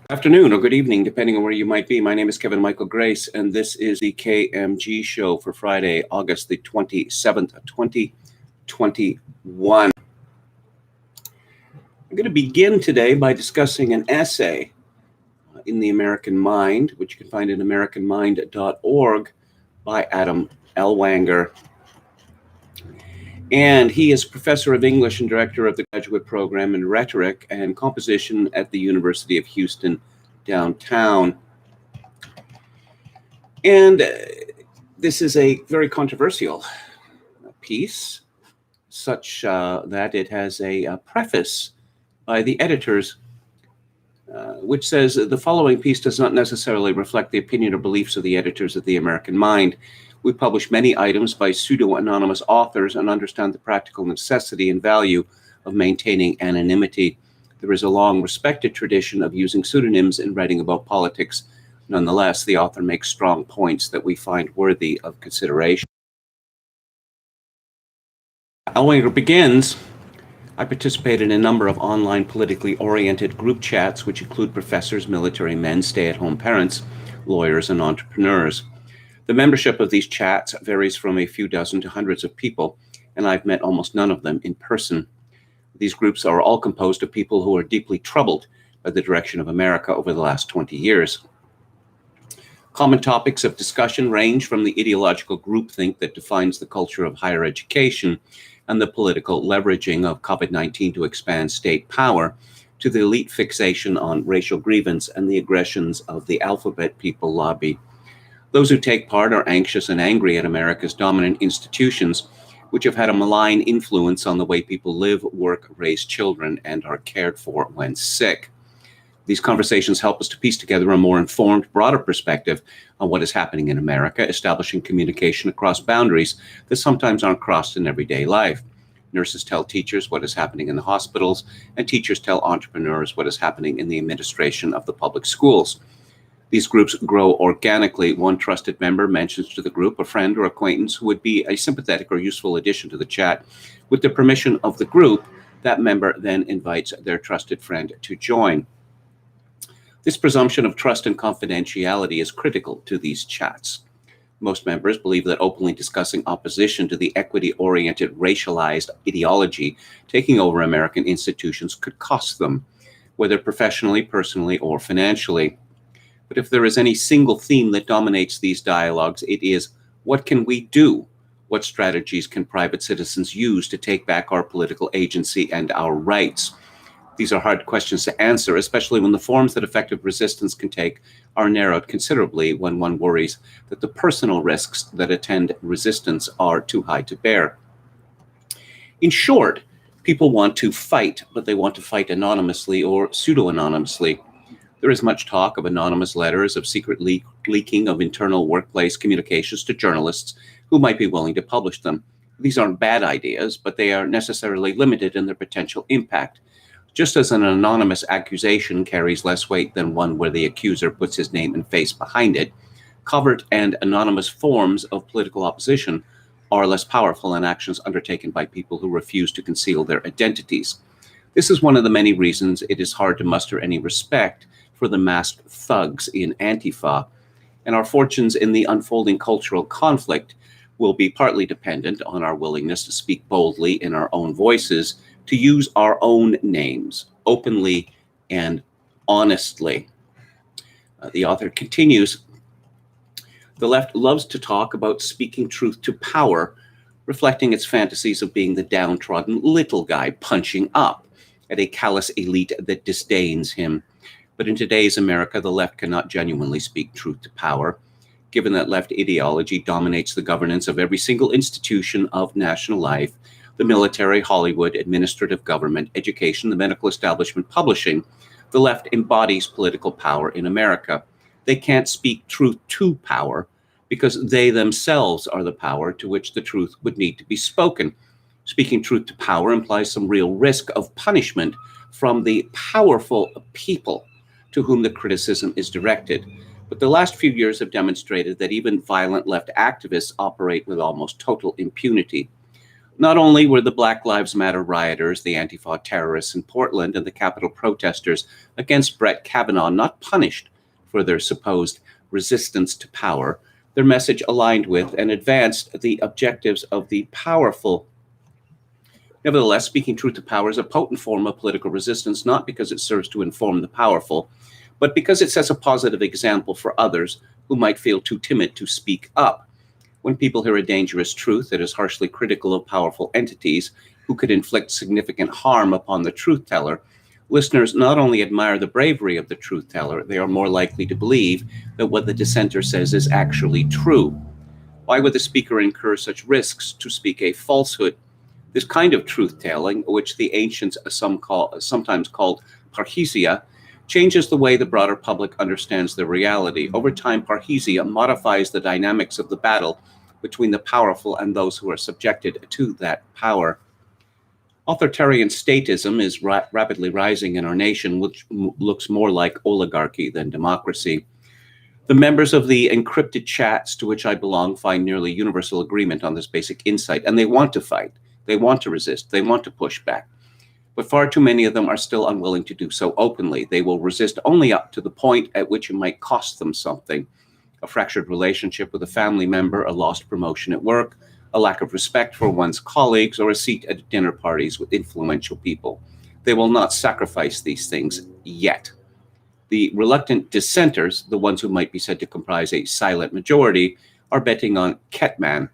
Afternoon or good evening, depending on where you might be. My name is Kevin Michael Grace, and this is the KMG show for Friday, August the 27th, 2021. I'm going to begin today by discussing an essay in the American Mind, which you can find at americanmind.org, by Adam Ellwanger. And he is professor of English and director of the graduate program in rhetoric and composition at the University of Houston downtown. And this is a very controversial piece, such that it has a preface by the editors, which says the following piece does not necessarily reflect the opinion or beliefs of the editors of the American Mind. We publish many items by pseudo-anonymous authors and understand the practical necessity and value of maintaining anonymity. There is a long respected tradition of using pseudonyms in writing about politics. Nonetheless, the author makes strong points that we find worthy of consideration. Ellwanger begins, I participate in a number of online politically oriented group chats, which include professors, military men, stay-at-home parents, lawyers, and entrepreneurs. The membership of these chats varies from a few dozen to hundreds of people, and I've met almost none of them in person. These groups are all composed of people who are deeply troubled by the direction of America over the last 20 years. Common topics of discussion range from the ideological groupthink that defines the culture of higher education and the political leveraging of COVID-19 to expand state power, to the elite fixation on racial grievance and the aggressions of the alphabet people lobby. Those who take part are anxious and angry at America's dominant institutions, which have had a malign influence on the way people live, work, raise children, and are cared for when sick. These conversations help us to piece together a more informed, broader perspective on what is happening in America, establishing communication across boundaries that sometimes aren't crossed in everyday life. Nurses tell teachers what is happening in the hospitals, and teachers tell entrepreneurs what is happening in the administration of the public schools. These groups grow organically. One trusted member mentions to the group a friend or acquaintance who would be a sympathetic or useful addition to the chat. With the permission of the group, that member then invites their trusted friend to join. This presumption of trust and confidentiality is critical to these chats. Most members believe that openly discussing opposition to the equity-oriented, racialized ideology taking over American institutions could cost them, whether professionally, personally, or financially. But if there is any single theme that dominates these dialogues, it is, what can we do? What strategies can private citizens use to take back our political agency and our rights? These are hard questions to answer, especially when the forms that effective resistance can take are narrowed considerably when one worries that the personal risks that attend resistance are too high to bear. In short, people want to fight, but they want to fight anonymously or pseudo-anonymously. There is much talk of anonymous letters, of secret leaking of internal workplace communications to journalists who might be willing to publish them. These aren't bad ideas, but they are necessarily limited in their potential impact. Just as an anonymous accusation carries less weight than one where the accuser puts his name and face behind it, covert and anonymous forms of political opposition are less powerful than actions undertaken by people who refuse to conceal their identities. This is one of the many reasons it is hard to muster any respect for the masked thugs in Antifa, and our fortunes in the unfolding cultural conflict will be partly dependent on our willingness to speak boldly in our own voices, to use our own names openly and honestly. The author continues, the left loves to talk about speaking truth to power, reflecting its fantasies of being the downtrodden little guy punching up at a callous elite that disdains him. But in today's America, the left cannot genuinely speak truth to power, given that left ideology dominates the governance of every single institution of national life, the military, Hollywood, administrative government, education, the medical establishment, publishing. The left embodies political power in America. They can't speak truth to power because they themselves are the power to which the truth would need to be spoken. Speaking truth to power implies some real risk of punishment from the powerful people to whom the criticism is directed. But the last few years have demonstrated that even violent left activists operate with almost total impunity. Not only were the Black Lives Matter rioters, the Antifa terrorists in Portland, and the Capitol protesters against Brett Kavanaugh not punished for their supposed resistance to power, their message aligned with and advanced the objectives of the powerful. Nevertheless, speaking truth to power is a potent form of political resistance, not because it serves to inform the powerful, but because it sets a positive example for others who might feel too timid to speak up. When people hear a dangerous truth that is harshly critical of powerful entities who could inflict significant harm upon the truth teller, listeners not only admire the bravery of the truth teller, they are more likely to believe that what the dissenter says is actually true. Why would the speaker incur such risks to speak a falsehood? This kind of truth-telling, which the ancients sometimes called parhesia, changes the way the broader public understands the reality. Over time, parhesia modifies the dynamics of the battle between the powerful and those who are subjected to that power. Authoritarian statism is rapidly rising in our nation, which looks more like oligarchy than democracy. The members of the encrypted chats to which I belong find nearly universal agreement on this basic insight, and they want to fight, they want to resist, they want to push back. But far too many of them are still unwilling to do so openly. They will resist only up to the point at which it might cost them something: a fractured relationship with a family member, a lost promotion at work, a lack of respect for one's colleagues, or a seat at dinner parties with influential people. They will not sacrifice these things yet. The reluctant dissenters, the ones who might be said to comprise a silent majority, are betting on Ketman,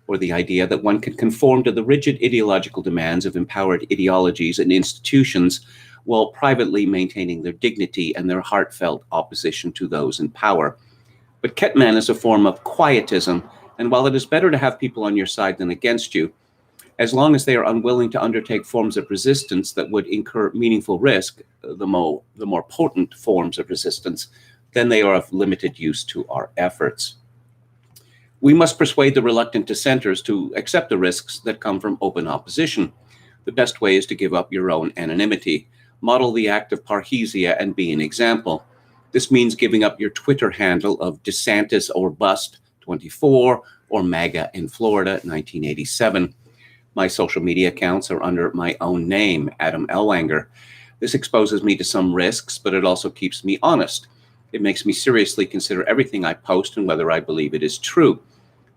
or the idea that one can conform to the rigid ideological demands of empowered ideologies and institutions while privately maintaining their dignity and their heartfelt opposition to those in power. But Ketman is a form of quietism, and while it is better to have people on your side than against you, as long as they are unwilling to undertake forms of resistance that would incur meaningful risk, the more potent forms of resistance, then they are of limited use to our efforts. We must persuade the reluctant dissenters to accept the risks that come from open opposition. The best way is to give up your own anonymity, model the act of parhesia, and be an example. This means giving up your Twitter handle of DeSantis or Bust 24 or MAGA in Florida 1987. My social media accounts are under my own name, Adam Ellwanger. This exposes me to some risks, but it also keeps me honest. It makes me seriously consider everything I post and whether I believe it is true.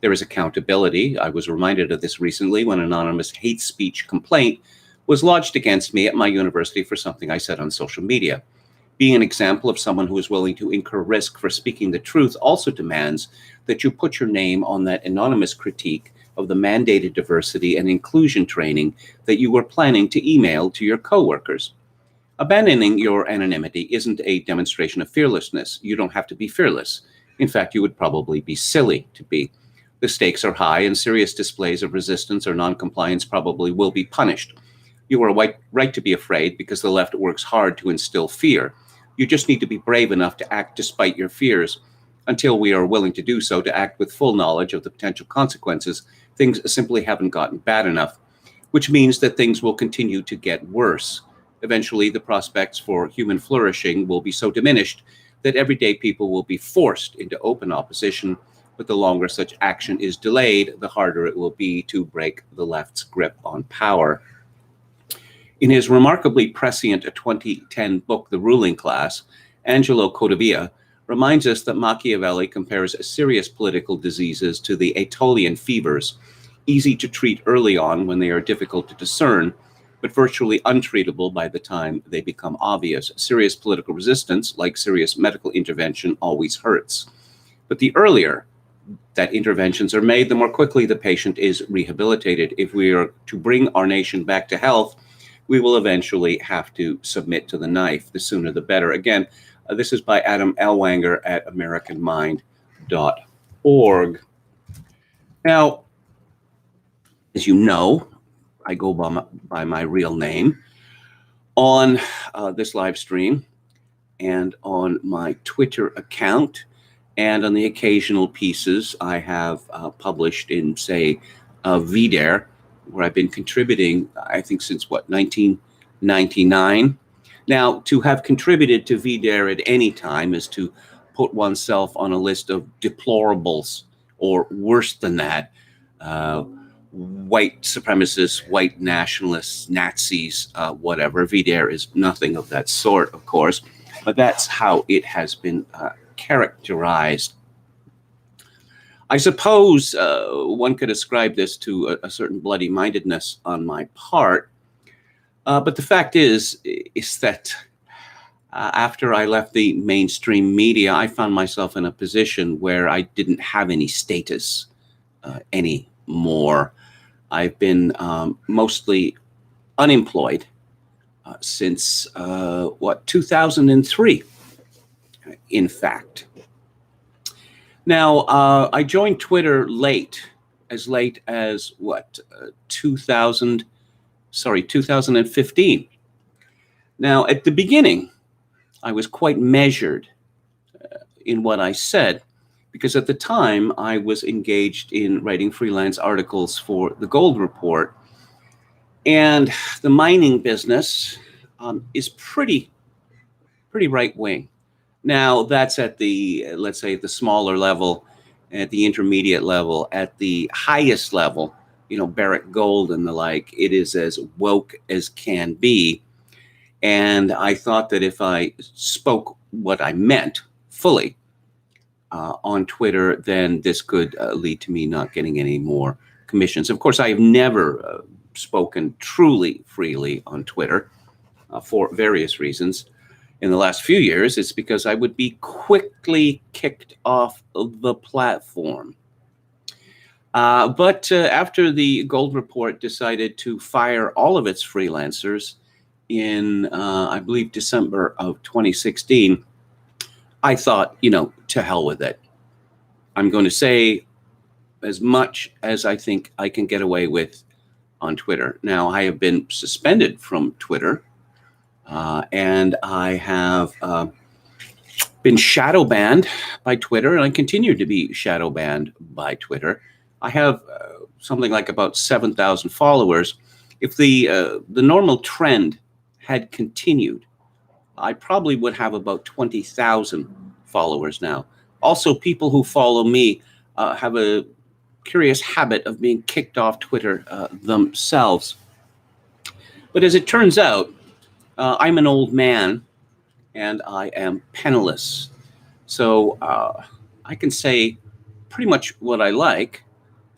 There is accountability. I was reminded of this recently when an anonymous hate speech complaint was lodged against me at my university for something I said on social media. Being an example of someone who is willing to incur risk for speaking the truth also demands that you put your name on that anonymous critique of the mandated diversity and inclusion training that you were planning to email to your coworkers. Abandoning your anonymity isn't a demonstration of fearlessness. You don't have to be fearless. In fact, you would probably be silly to be. The stakes are high, and serious displays of resistance or noncompliance probably will be punished. You are right to be afraid because the left works hard to instill fear. You just need to be brave enough to act despite your fears. Until we are willing to do so, to act with full knowledge of the potential consequences, things simply haven't gotten bad enough, which means that things will continue to get worse. Eventually, the prospects for human flourishing will be so diminished that everyday people will be forced into open opposition, but the longer such action is delayed, the harder it will be to break the left's grip on power. In his remarkably prescient 2010 book, The Ruling Class, Angelo Codevilla reminds us that Machiavelli compares serious political diseases to the Aetolian fevers, easy to treat early on when they are difficult to discern, but virtually untreatable by the time they become obvious. Serious political resistance, like serious medical intervention, always hurts. But the earlier that interventions are made, the more quickly the patient is rehabilitated. If we are to bring our nation back to health, we will eventually have to submit to the knife. The sooner the better. Again, this is by Adam Ellwanger at AmericanMind.org. Now, as you know, I go by my real name on this live stream and on my Twitter account and on the occasional pieces I have published in, say, VDare, where I've been contributing, I think, since, 1999. Now, to have contributed to VDare at any time is to put oneself on a list of deplorables, or worse than that, white supremacists, white nationalists, Nazis, whatever. VDR is nothing of that sort, of course, but that's how it has been characterized. I suppose one could ascribe this to a certain bloody-mindedness on my part, but the fact is that after I left the mainstream media, I found myself in a position where I didn't have any status anymore. I've been mostly unemployed since 2003, in fact. Now, I joined Twitter as late as 2015. Now, at the beginning, I was quite measured in what I said, because at the time I was engaged in writing freelance articles for the Gold Report, and the mining business is pretty right-wing. Now, that's at the, let's say, the smaller level, at the intermediate level. At the highest level, Barrick Gold and the like, it is as woke as can be. And I thought that if I spoke what I meant fully on Twitter, then this could lead to me not getting any more commissions. Of course, I have never spoken truly freely on Twitter for various reasons. In the last few years, it's because I would be quickly kicked off the platform. But after the Gold Report decided to fire all of its freelancers in, I believe, December of 2016, I thought, to hell with it. I'm going to say as much as I think I can get away with on Twitter. Now, I have been suspended from Twitter, and I have been shadow banned by Twitter, and I continue to be shadow banned by Twitter. I have something like about 7,000 followers. If the normal trend had continued, I probably would have about 20,000 followers now. Also, people who follow me have a curious habit of being kicked off Twitter themselves. But as it turns out, I'm an old man and I am penniless. So I can say pretty much what I like,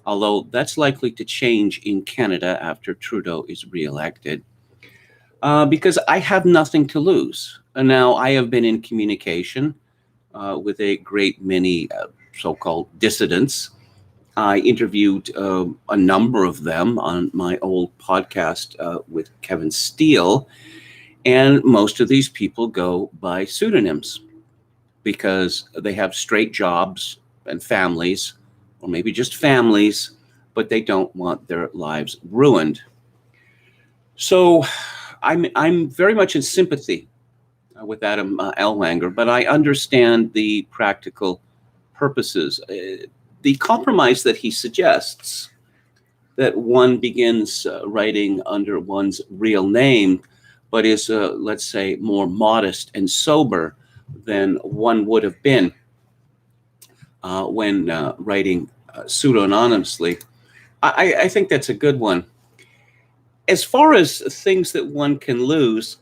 although that's likely to change in Canada after Trudeau is reelected, because I have nothing to lose. And now I have been in communication with a great many so-called dissidents. I interviewed a number of them on my old podcast with Kevin Steele, and most of these people go by pseudonyms because they have straight jobs and families, or maybe just families, but they don't want their lives ruined. So I'm very much in sympathy with Adam Ellwanger, but I understand the practical purposes. The compromise that he suggests, that one begins writing under one's real name, but is, let's say, more modest and sober than one would have been when writing pseudonymously. I think that's a good one. As far as things that one can lose,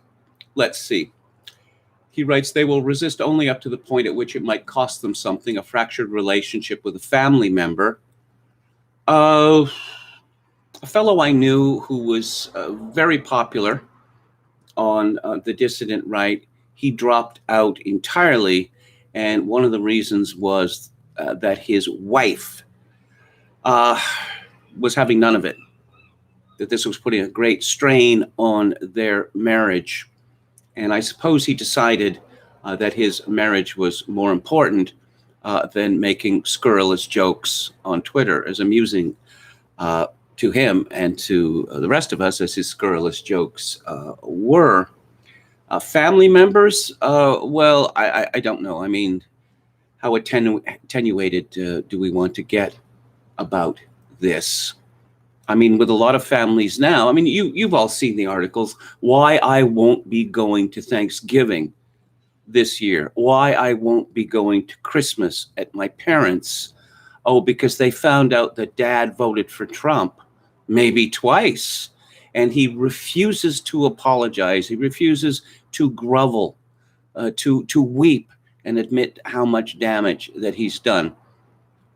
let's see. He writes, they will resist only up to the point at which it might cost them something, a fractured relationship with a family member. A fellow I knew who was very popular on the dissident right, he dropped out entirely. And one of the reasons was that his wife was having none of it, that this was putting a great strain on their marriage. And I suppose he decided that his marriage was more important than making scurrilous jokes on Twitter, as amusing to him and to the rest of us as his scurrilous jokes were. Family members, well, I don't know. I mean, how attenuated do we want to get about this? I mean, with a lot of families now, I mean, you've all seen the articles, why I won't be going to Thanksgiving this year, why I won't be going to Christmas at my parents'. Oh, because they found out that dad voted for Trump. maybe twice. And he refuses to apologize. He refuses to grovel, to weep and admit how much damage that he's done.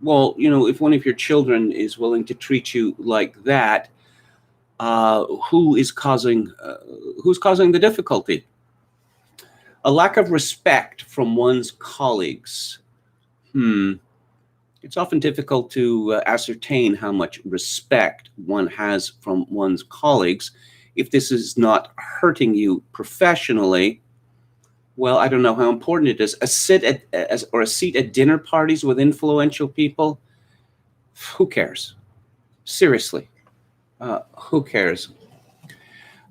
Well, if one of your children is willing to treat you like that, who's causing the difficulty? A lack of respect from one's colleagues. It's often difficult to ascertain how much respect one has from one's colleagues. If this is not hurting you professionally, well, I don't know how important it is. A seat at dinner parties with influential people, who cares? Seriously, who cares?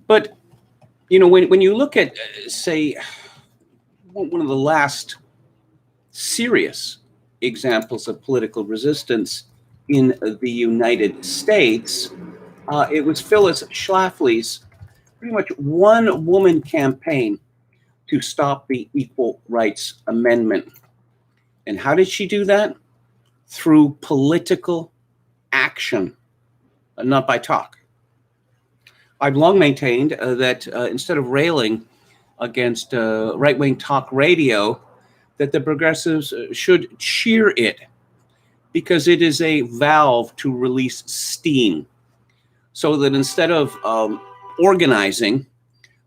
But, when you look at, say, one of the last serious examples of political resistance in the United States, it was Phyllis Schlafly's pretty much one-woman campaign to stop the Equal Rights Amendment. And how did she do that? Through political action, not by talk. I've long maintained that instead of railing against right-wing talk radio, that the progressives should cheer it, because it is a valve to release steam. So that instead of organizing,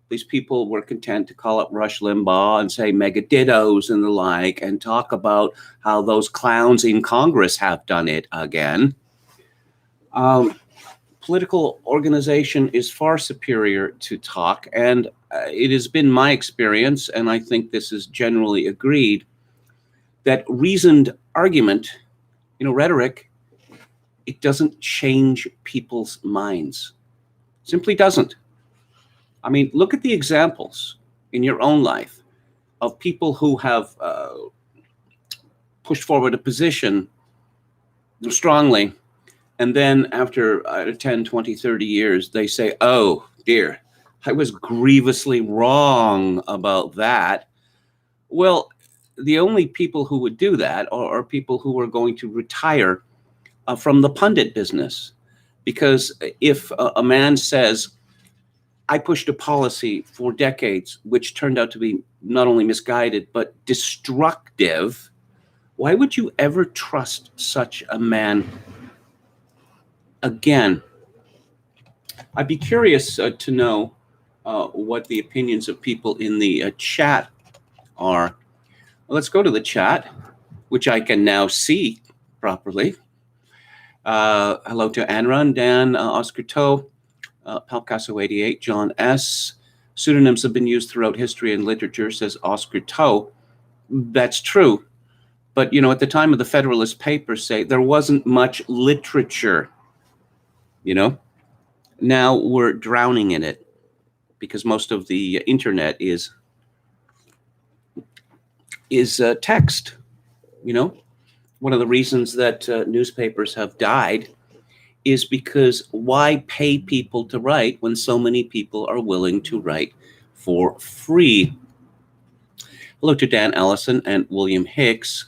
these people were content to call up Rush Limbaugh and say mega dittos and the like, and talk about how those clowns in Congress have done it again. Political organization is far superior to talk, and it has been my experience, and I think this is generally agreed, that reasoned argument, rhetoric, it doesn't change people's minds. Simply doesn't. I mean, look at the examples in your own life of people who have pushed forward a position strongly, and then after 10, 20, 30 years, they say, oh dear, I was grievously wrong about that. Well, the only people who would do that are people who are going to retire from the pundit business. Because if a man says, I pushed a policy for decades, which turned out to be not only misguided, but destructive, why would you ever trust such a man again? I'd be curious to know what the opinions of people in the chat are. Let's go to the chat, which I can now see properly. Hello to Anran, Dan, Oscar Toe, Palcaso 88, John S. Pseudonyms have been used throughout history and literature, says Oscar Toe. That's true. But, at the time of the Federalist Papers, say, there wasn't much literature, Now we're drowning in it because most of the internet is text, One of the reasons that newspapers have died is because why pay people to write when so many people are willing to write for free? Hello to Dan Ellison and William Hicks.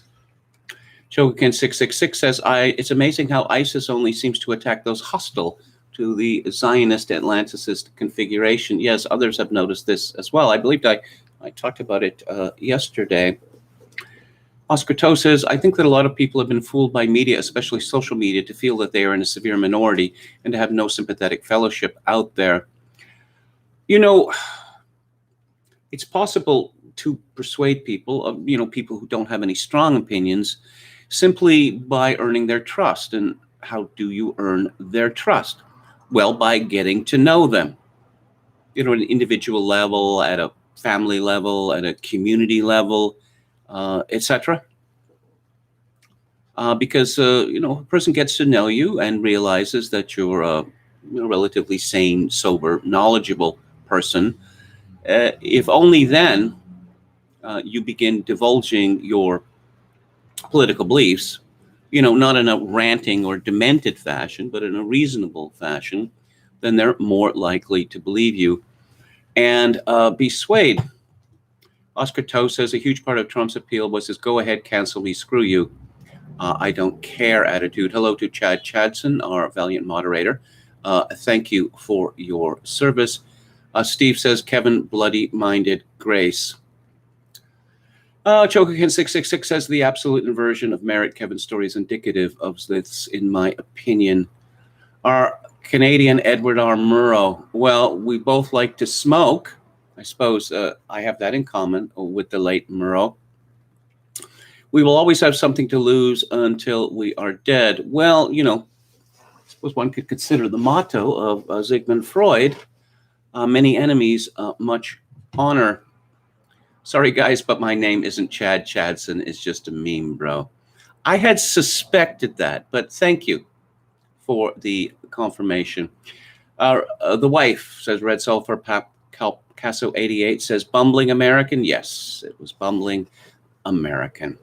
Shogakin 666 says, it's amazing how ISIS only seems to attack those hostile to the Zionist Atlanticist configuration. Yes, others have noticed this as well. I believed I talked about it yesterday. Oscar Toe says, I think that a lot of people have been fooled by media, especially social media, to feel that they are in a severe minority and to have no sympathetic fellowship out there. It's possible to persuade people, people who don't have any strong opinions, simply by earning their trust. And how do you earn their trust? Well, by getting to know them, at an individual level, at a family level, at a community level, etc. Because a person gets to know you and realizes that you're a relatively sane, sober, knowledgeable person. If only then you begin divulging your political beliefs, not in a ranting or demented fashion, but in a reasonable fashion, then they're more likely to believe you and be swayed. Oscar Toe says a huge part of Trump's appeal was his go ahead, cancel me, screw you. I don't care attitude. Hello to Chad Chadson, our valiant moderator. Thank you for your service. Steve says, Kevin, bloody-minded grace. Chokakin666 says, the absolute inversion of merit. Kevin's story is indicative of this, in my opinion. Our Canadian Edward R. Murrow. Well, we both like to smoke. I suppose I have that in common with the late Murrow. We will always have something to lose until we are dead. Well, I suppose one could consider the motto of Sigmund Freud, many enemies, much honor. Sorry, guys, but my name isn't Chad Chadson. It's just a meme, bro. I had suspected that, but thank you for the confirmation. The wife says, Red Sulfur Casso 88 says, bumbling American. Yes, it was bumbling American.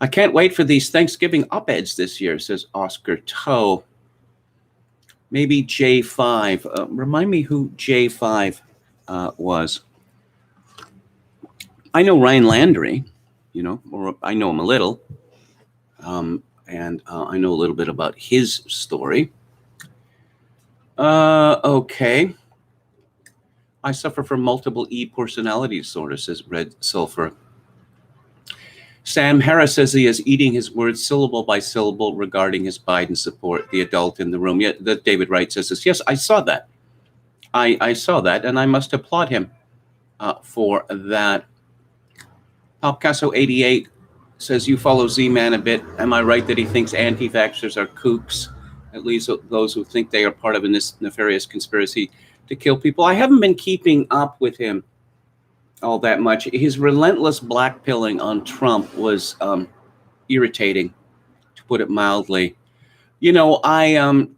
I can't wait for these Thanksgiving op-eds this year, says Oscar Toe. Maybe J5. Remind me who J5 was. I know Ryan Landry, or I know him a little. And I know a little bit about his story. Okay. I suffer from multiple E-personality disorder, says Red Sulfur. Sam Harris says he is eating his words syllable by syllable regarding his Biden support, the adult in the room. Yeah, that David Wright says this. Yes, I saw that. I saw that, and I must applaud him for that. Palpicasso 88 says, you follow Z-Man a bit. Am I right that he thinks anti-vaxxers are kooks? At least those who think they are part of a nefarious conspiracy to kill people. I haven't been keeping up with him all that much. His relentless blackpilling on Trump was irritating, to put it mildly. I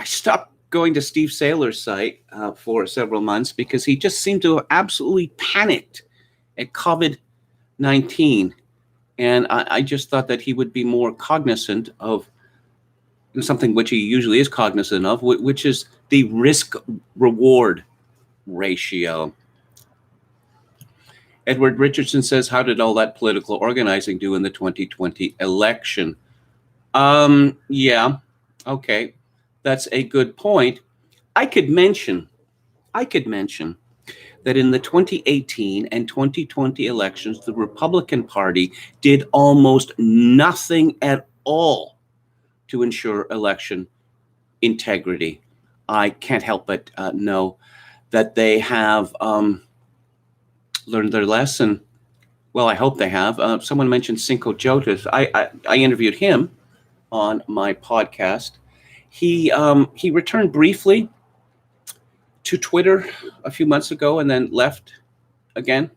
stopped going to Steve Saylor's site for several months because he just seemed to have absolutely panicked at COVID-19. And I just thought that he would be more cognizant of something which he usually is cognizant of, which is the risk-reward ratio. Edward Richardson says, how did all that political organizing do in the 2020 election? Yeah, okay. That's a good point. I could mention that in the 2018 and 2020 elections, the Republican Party did almost nothing at all to ensure election integrity. I can't help but know that they have learned their lesson. Well, I hope they have. Someone mentioned Cinco Jotas. I interviewed him on my podcast. He returned briefly to Twitter a few months ago and then left again.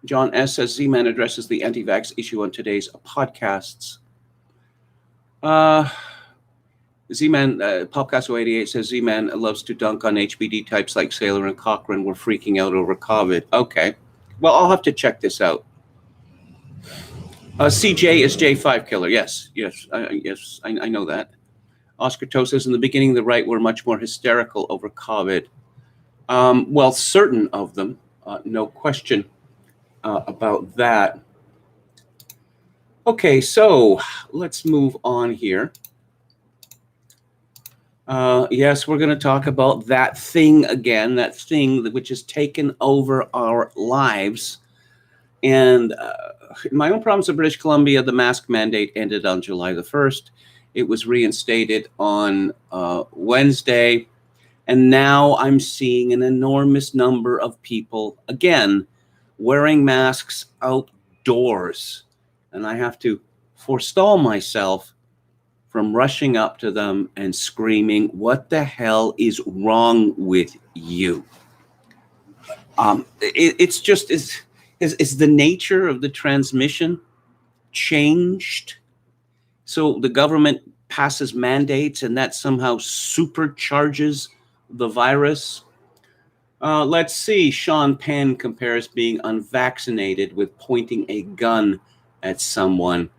John S. says, Z-Man addresses the anti-vax issue on today's podcasts. Z-Man, Popcasso 88 says, Z-Man loves to dunk on HBD types like Saylor and Cochran were freaking out over COVID. Okay. Well, I'll have to check this out. CJ is J5 killer. Yes, I know that. Oscar Toe says, in the beginning, the right were much more hysterical over COVID. Well, certain of them, no question about that. Okay, so let's move on here. Yes, we're going to talk about that thing again, that thing which has taken over our lives. And in my own province of British Columbia, the mask mandate ended on July the 1st. It was reinstated on Wednesday. And now I'm seeing an enormous number of people, again, wearing masks outdoors. And I have to forestall myself from rushing up to them and screaming, what the hell is wrong with you? It's just, is the nature of the transmission changed? So the government passes mandates and that somehow supercharges the virus. Let's see. Sean Penn compares being unvaccinated with pointing a gun at someone.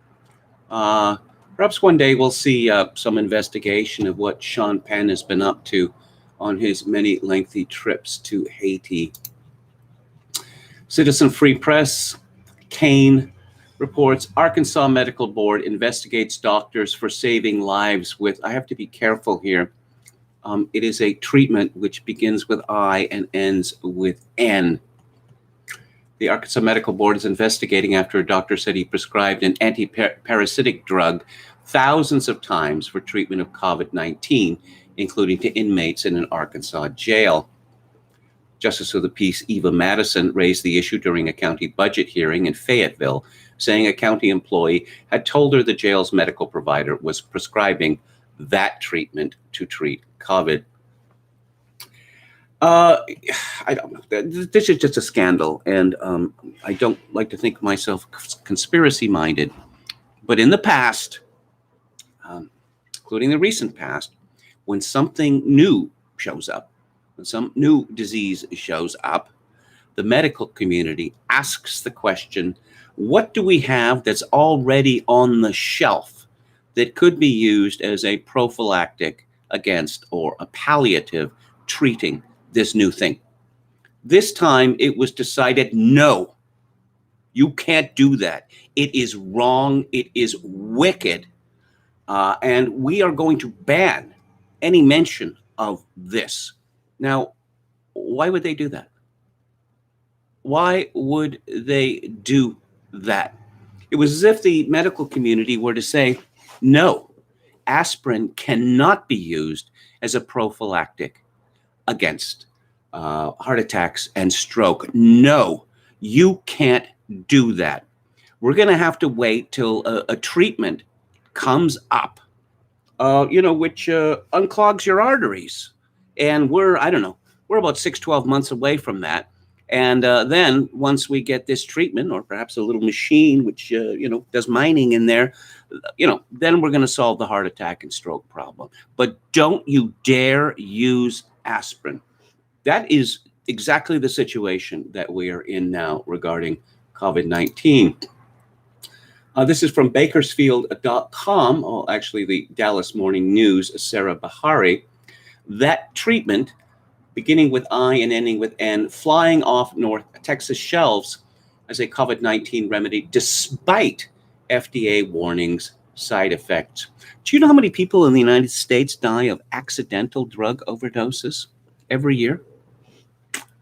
Perhaps one day we'll see some investigation of what Sean Penn has been up to on his many lengthy trips to Haiti. Citizen Free Press, Kane, reports Arkansas Medical Board investigates doctors for saving lives with, I have to be careful here, it is a treatment which begins with I and ends with N. The Arkansas Medical Board is investigating after a doctor said he prescribed an anti-parasitic drug thousands of times for treatment of COVID-19, including to inmates in an Arkansas jail. Justice of the Peace Eva Madison raised the issue during a county budget hearing in Fayetteville, saying a county employee had told her the jail's medical provider was prescribing that treatment to treat COVID. I don't know. This is just a scandal, and I don't like to think myself conspiracy-minded. But in the past, including the recent past, when something new shows up, when some new disease shows up, the medical community asks the question, what do we have that's already on the shelf that could be used as a prophylactic against or a palliative treating this new thing? This time it was decided, no, you can't do that. It is wrong. It is wicked. And we are going to ban any mention of this. Now, why would they do that? Why would they do that? It was as if the medical community were to say, no, aspirin cannot be used as a prophylactic against heart attacks and stroke. No, you can't do that. We're going to have to wait till a treatment comes up, which unclogs your arteries. And we're about 6-12 months away from that. And then once we get this treatment, or perhaps a little machine which, does mining in there, then we're going to solve the heart attack and stroke problem. But don't you dare use aspirin. That is exactly the situation that we are in now regarding COVID-19. This is from Bakersfield.com, actually the Dallas Morning News, Sarah Bahari. That treatment, beginning with I and ending with N, flying off North Texas shelves as a COVID-19 remedy, despite FDA warnings, side effects. Do you know how many people in the United States die of accidental drug overdoses every year?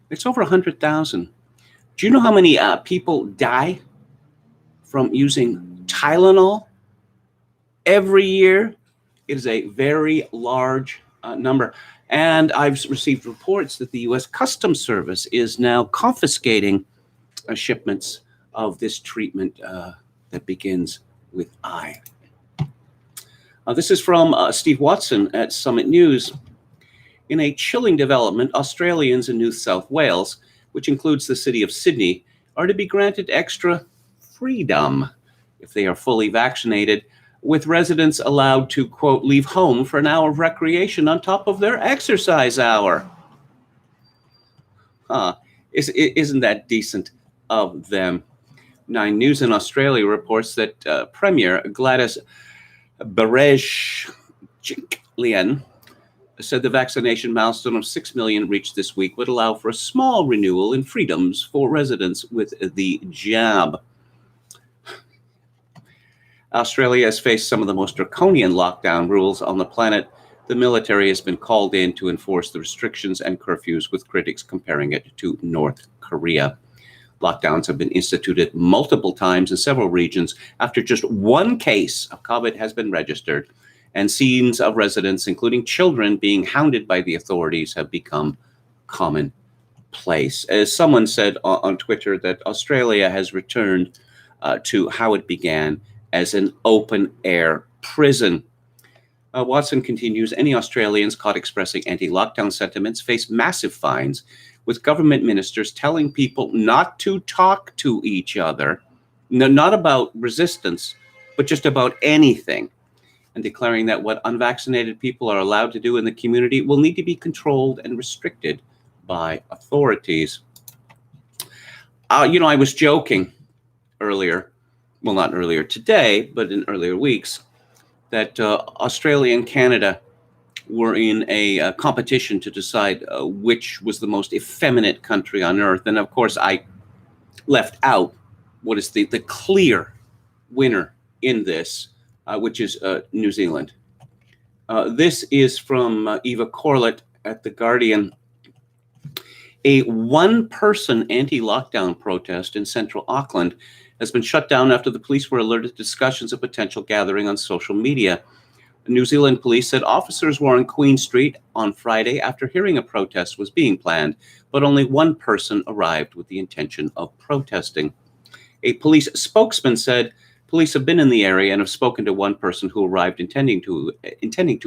It's over 100,000. Do you know how many people die from using Tylenol every year? It is a very large number. And I've received reports that the U.S. Customs Service is now confiscating shipments of this treatment that begins with I. This is from Steve Watson at Summit News. In a chilling development, Australians in New South Wales, which includes the city of Sydney, are to be granted extra freedom if they are fully vaccinated, with residents allowed to, quote, leave home for an hour of recreation on top of their exercise hour. Isn't that decent of them? 9 News in Australia reports that Premier Gladys Berejiklian said the vaccination milestone of 6 million reached this week would allow for a small renewal in freedoms for residents with the jab. Australia has faced some of the most draconian lockdown rules on the planet. The military has been called in to enforce the restrictions and curfews, with critics comparing it to North Korea. Lockdowns have been instituted multiple times in several regions after just one case of COVID has been registered, and scenes of residents, including children, being hounded by the authorities have become commonplace. As someone said on Twitter, that Australia has returned to how it began, as an open-air prison. Watson continues, any Australians caught expressing anti-lockdown sentiments face massive fines, with government ministers telling people not to talk to each other, not about resistance, but just about anything, and declaring that what unvaccinated people are allowed to do in the community will need to be controlled and restricted by authorities. I was joking earlier, well, not earlier today, but in earlier weeks, that Australia and Canada were in a competition to decide which was the most effeminate country on earth. And of course, I left out what is the clear winner in this, which is New Zealand. This is from Eva Corlett at The Guardian. A one-person anti-lockdown protest in central Auckland has been shut down after the police were alerted to discussions of potential gathering on social media. New Zealand police said officers were on Queen Street on Friday after hearing a protest was being planned, but only one person arrived with the intention of protesting. A police spokesman said police have been in the area and have spoken to one person who arrived intending to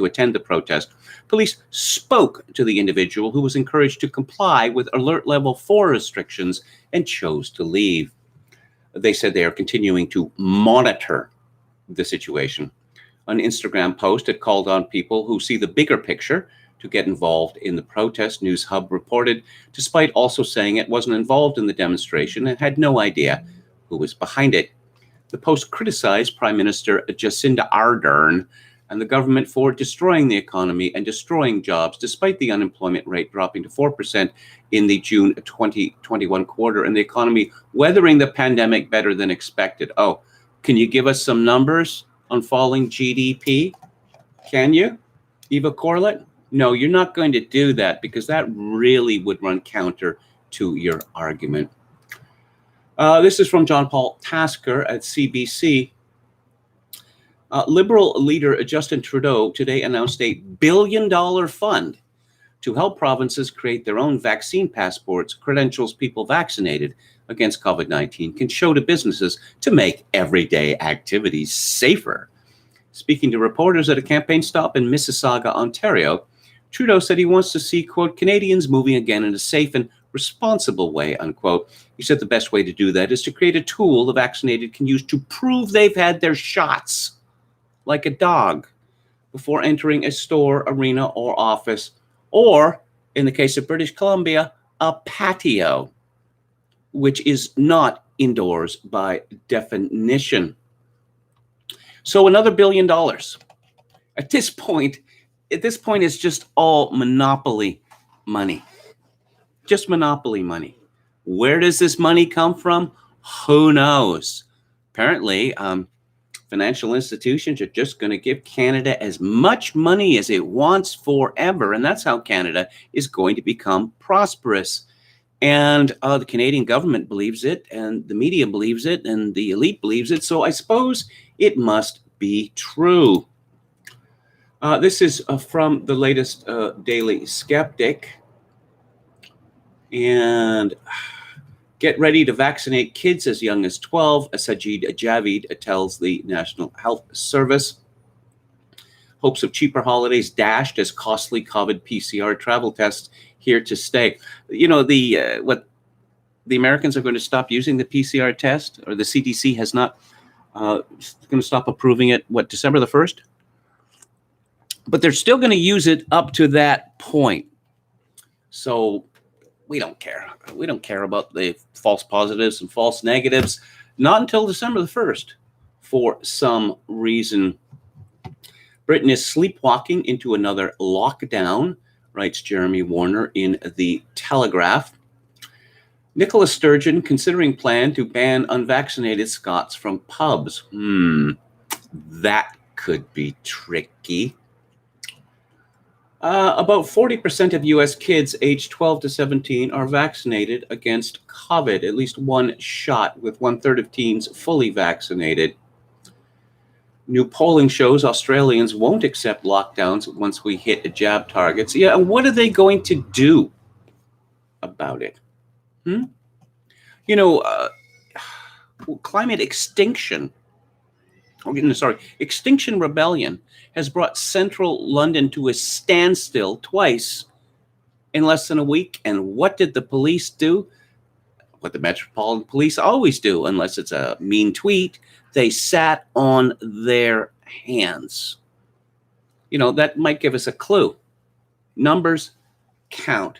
attend the protest. Police spoke to the individual who was encouraged to comply with alert level 4 restrictions and chose to leave. They said they are continuing to monitor the situation. An Instagram post had called on people who see the bigger picture to get involved in the protest, News Hub reported, despite also saying it wasn't involved in the demonstration and had no idea who was behind it. The post criticized Prime Minister Jacinda Ardern and the government for destroying the economy and destroying jobs, despite the unemployment rate dropping to 4% in the June 2021 quarter and the economy weathering the pandemic better than expected. Oh, can you give us some numbers on falling GDP? Can you, Eva Corlett? No, you're not going to do that because that really would run counter to your argument. This is from John Paul Tasker at CBC. Liberal leader Justin Trudeau today announced a $1 billion fund to help provinces create their own vaccine passports, credentials people vaccinated against COVID-19 can show to businesses to make everyday activities safer. Speaking to reporters at a campaign stop in Mississauga, Ontario, Trudeau said he wants to see, quote, Canadians moving again in a safe and responsible way, unquote. He said the best way to do that is to create a tool the vaccinated can use to prove they've had their shots, like a dog, before entering a store, arena, or office, or, in the case of British Columbia, a patio, which is not indoors by definition. So another $1 billion. At this point, it's just all monopoly money. Just monopoly money. Where does this money come from? Who knows? Apparently, financial institutions are just going to give Canada as much money as it wants forever, and that's how Canada is going to become prosperous. And the Canadian government believes it, and the media believes it, and the elite believes it, so I suppose it must be true. This is from the latest Daily Skeptic. And get ready to vaccinate kids as young as 12, Sajid Javid tells the National Health Service. Hopes of cheaper holidays dashed as costly COVID PCR travel tests here to stay. You know, what the Americans are going to stop using the PCR test, or the CDC has not going to stop approving it, December the 1st? But they're still going to use it up to that point. So we don't care. We don't care about the false positives and false negatives, not until December the 1st, for some reason. Britain is sleepwalking into another lockdown, writes Jeremy Warner in The Telegraph. Nicola Sturgeon considering plan to ban unvaccinated Scots from pubs. That could be tricky. About 40% of U.S. kids aged 12 to 17 are vaccinated against COVID, at least one shot, with 1/3 of teens fully vaccinated. New polling shows Australians won't accept lockdowns once we hit jab targets. Yeah, and what are they going to do about it? You know, climate extinction, Extinction Rebellion has brought central London to a standstill twice in less than a week. And what did the police do? What the Metropolitan Police always do, unless it's a mean tweet, they sat on their hands. You know, that might give us a clue. Numbers count.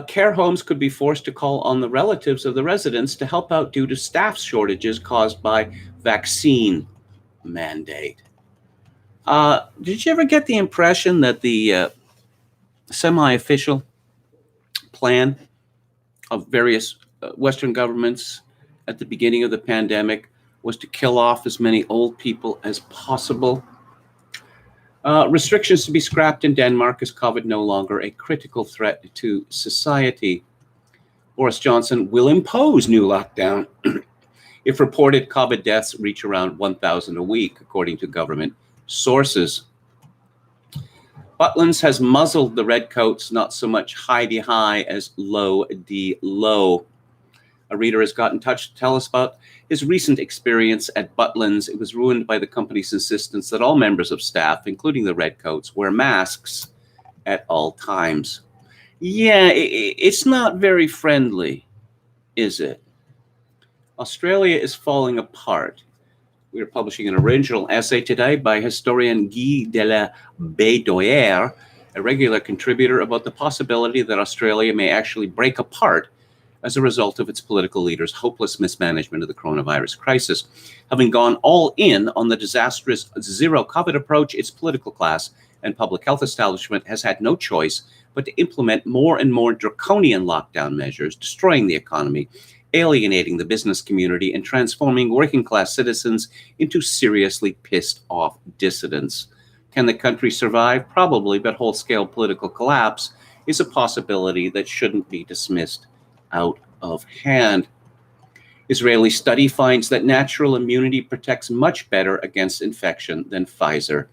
Care homes could be forced to call on the relatives of the residents to help out due to staff shortages caused by vaccine mandate. Did you ever get the impression that the semi-official plan of various Western governments at the beginning of the pandemic was to kill off as many old people as possible. Restrictions to be scrapped in Denmark as COVID no longer a critical threat to society. Boris Johnson will impose new lockdown if reported COVID deaths reach around 1,000 a week, according to government sources. Butlins has muzzled the redcoats, not so much high as low. A reader has got in touch to tell us about his recent experience at Butlins. It was ruined by the company's insistence that all members of staff, including the redcoats, wear masks at all times. Yeah, it's not very friendly, is it? Australia is falling apart. We are publishing an original essay today by historian Guy de la Bédoyère, a regular contributor, about the possibility that Australia may actually break apart as a result of its political leaders' hopeless mismanagement of the coronavirus crisis. Having gone all in on the disastrous zero COVID approach, its political class and public health establishment has had no choice but to implement more and more draconian lockdown measures, destroying the economy, alienating the business community, and transforming working class citizens into seriously pissed off dissidents. Can the country survive? Probably, but whole-scale political collapse is a possibility that shouldn't be dismissed out of hand. Israeli study finds that natural immunity protects much better against infection than Pfizer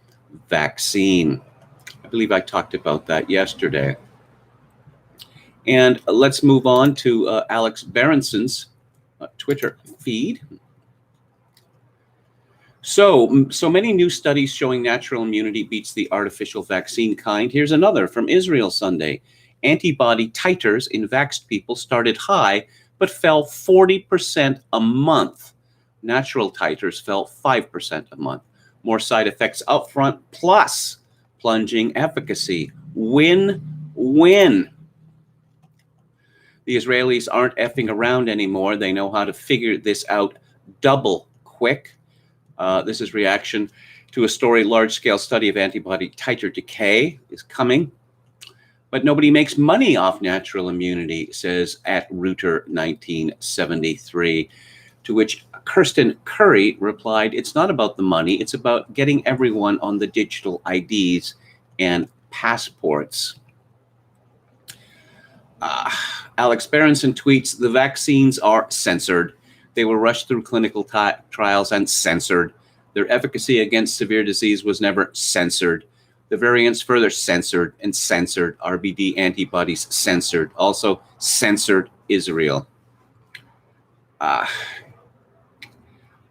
vaccine. I believe I talked about that yesterday. And let's move on to Alex Berenson's Twitter feed. So many new studies showing natural immunity beats the artificial vaccine kind. Here's another from Israel Sunday. Antibody titers in vaxxed people started high, but fell 40% a month. Natural titers fell 5% a month. More side effects up front, plus plunging efficacy. Win-win. The Israelis aren't effing around anymore. They know how to figure this out double quick. This is reaction to a story. Large-scale study of antibody titer decay is coming. But nobody makes money off natural immunity, says at Reuter 1973. To which Kirsten Curry replied, it's not about the money. It's about getting everyone on the digital IDs and passports. Alex Berenson tweets, the vaccines are censored. They were rushed through clinical trials and censored. Their efficacy against severe disease was never censored. The variants further censored and censored. RBD antibodies censored. Also censored Israel.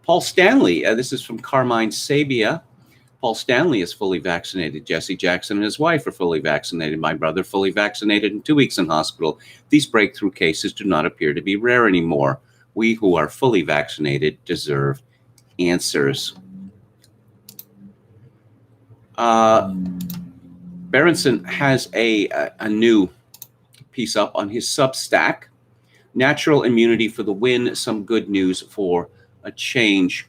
Paul Stanley, this is from Carmine Sabia. Paul Stanley is fully vaccinated. Jesse Jackson and his wife are fully vaccinated. My brother fully vaccinated in 2 weeks in hospital. These breakthrough cases do not appear to be rare anymore. We who are fully vaccinated deserve answers. Berenson has a new piece up on his Substack. Natural immunity for the win. Some good news for a change.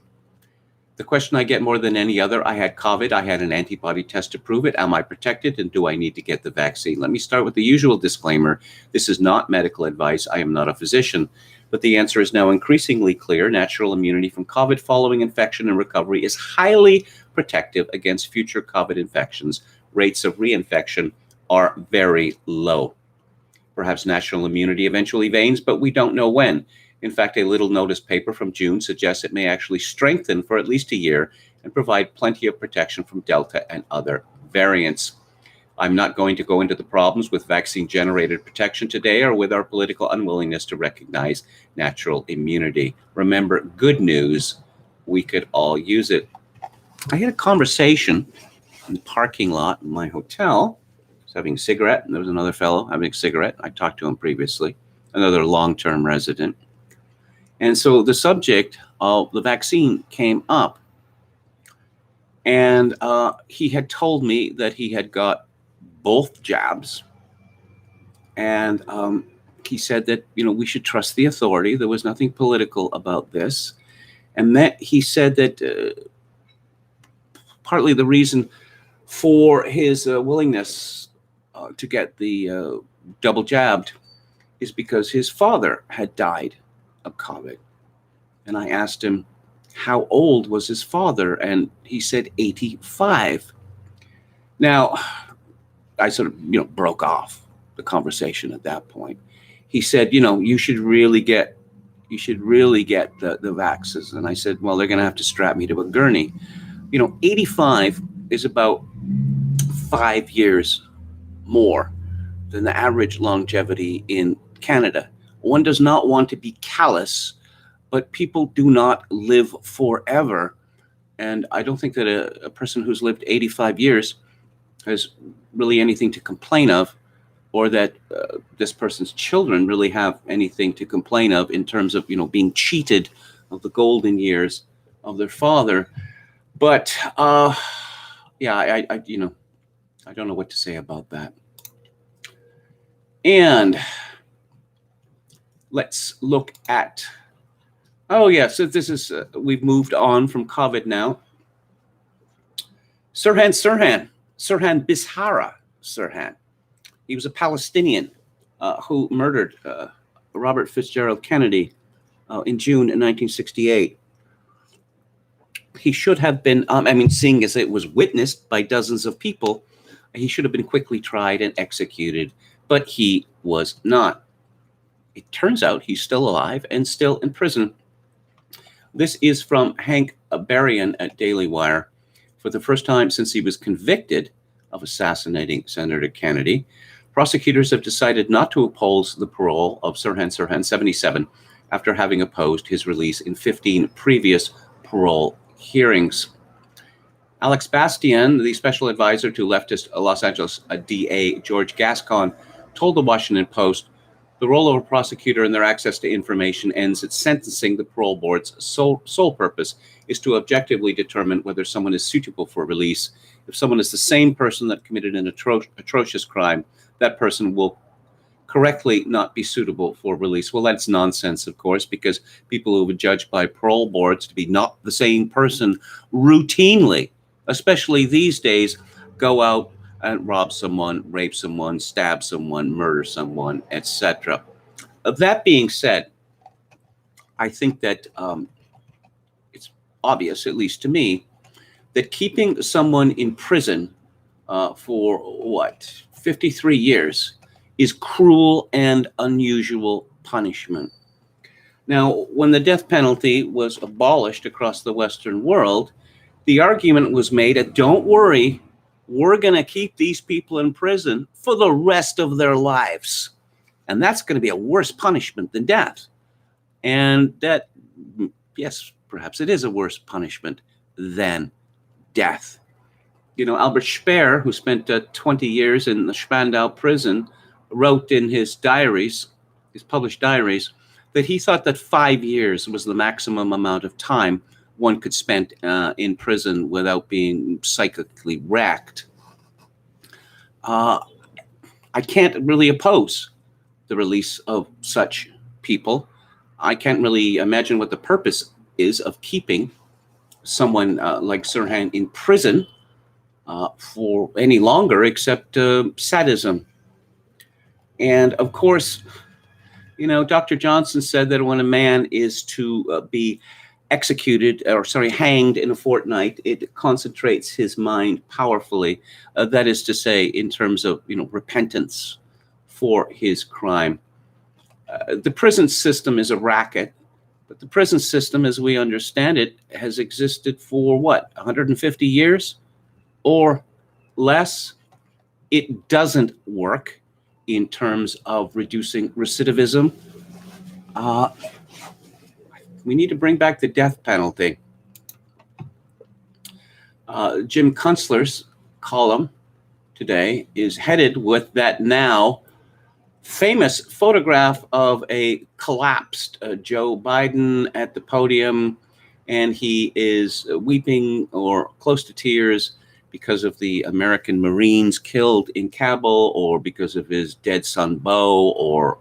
The question I get more than any other, I had COVID, I had an antibody test to prove it. Am I protected and do I need to get the vaccine? Let me start with the usual disclaimer. This is not medical advice. I am not a physician. But the answer is now increasingly clear. Natural immunity from COVID following infection and recovery is highly protective against future COVID infections. Rates of reinfection are very low. Perhaps natural immunity eventually wanes, but we don't know when. In fact, a little notice paper from June suggests it may actually strengthen for at least a year and provide plenty of protection from Delta and other variants. I'm not going to go into the problems with vaccine-generated protection today or with our political unwillingness to recognize natural immunity. Remember, good news, we could all use it. I had a conversation in the parking lot in my hotel. I was having a cigarette, and there was another fellow having a cigarette. I talked to him previously, another long-term resident. And so the subject of the vaccine came up, and he had told me that he had got both jabs, and he said that, we should trust the authority. There was nothing political about this, and that he said that partly the reason for his willingness to get the double jabbed is because his father had died of COVID. And I asked him how old was his father, and he said 85. Now, I sort of, broke off the conversation at that point. He said, you should really get the vaxes. And I said, well, they're going to have to strap me to a gurney. 85 is about 5 years more than the average longevity in Canada. One does not want to be callous, but people do not live forever. And I don't think that a person who's lived 85 years has really anything to complain of, or that this person's children really have anything to complain of in terms of, being cheated of the golden years of their father. But yeah, I don't know what to say about that. And let's look at, so this is, we've moved on from COVID now. Sirhan Bishara Sirhan. He was a Palestinian who murdered Robert Fitzgerald Kennedy in June 1968. He should have been, seeing as it was witnessed by dozens of people, he should have been quickly tried and executed, but he was not. It turns out he's still alive and still in prison. This is from Hank Berrien at Daily Wire. For the first time since he was convicted of assassinating Senator Kennedy, prosecutors have decided not to oppose the parole of Sirhan, 77, after having opposed his release in 15 previous parole hearings. Alex Bastian, the special advisor to leftist Los Angeles DA George Gascon, told the Washington Post, the role of a prosecutor and their access to information ends at sentencing. The parole board's sole purpose is to objectively determine whether someone is suitable for release. If someone is the same person that committed an atrocious crime, that person will correctly not be suitable for release. Well, that's nonsense, of course, because people who are judged by parole boards to be not the same person routinely, especially these days, go out and rob someone, rape someone, stab someone, murder someone, etc. That being said, I think that it's obvious, at least to me, that keeping someone in prison for 53 years is cruel and unusual punishment. Now, when the death penalty was abolished across the Western world, the argument was made that, don't worry, we're going to keep these people in prison for the rest of their lives. And that's going to be a worse punishment than death. And that, yes, perhaps it is a worse punishment than death. Albert Speer, who spent 20 years in the Spandau prison, wrote in his diaries, his published diaries, that he thought that 5 years was the maximum amount of time one could spend in prison without being psychically wrecked. I can't really oppose the release of such people. I can't really imagine what the purpose is of keeping someone like Sirhan in prison for any longer, except sadism. And of course, Dr. Johnson said that when a man is to be hanged in a fortnight, it concentrates his mind powerfully. That is to say, in terms of, repentance for his crime. The prison system is a racket, but the prison system, as we understand it, has existed for 150 years or less. It doesn't work in terms of reducing recidivism. We need to bring back the death penalty. Jim Kunstler's column today is headed with that now famous photograph of a collapsed Joe Biden at the podium, and he is weeping or close to tears because of the American Marines killed in Kabul, or because of his dead son Bo, or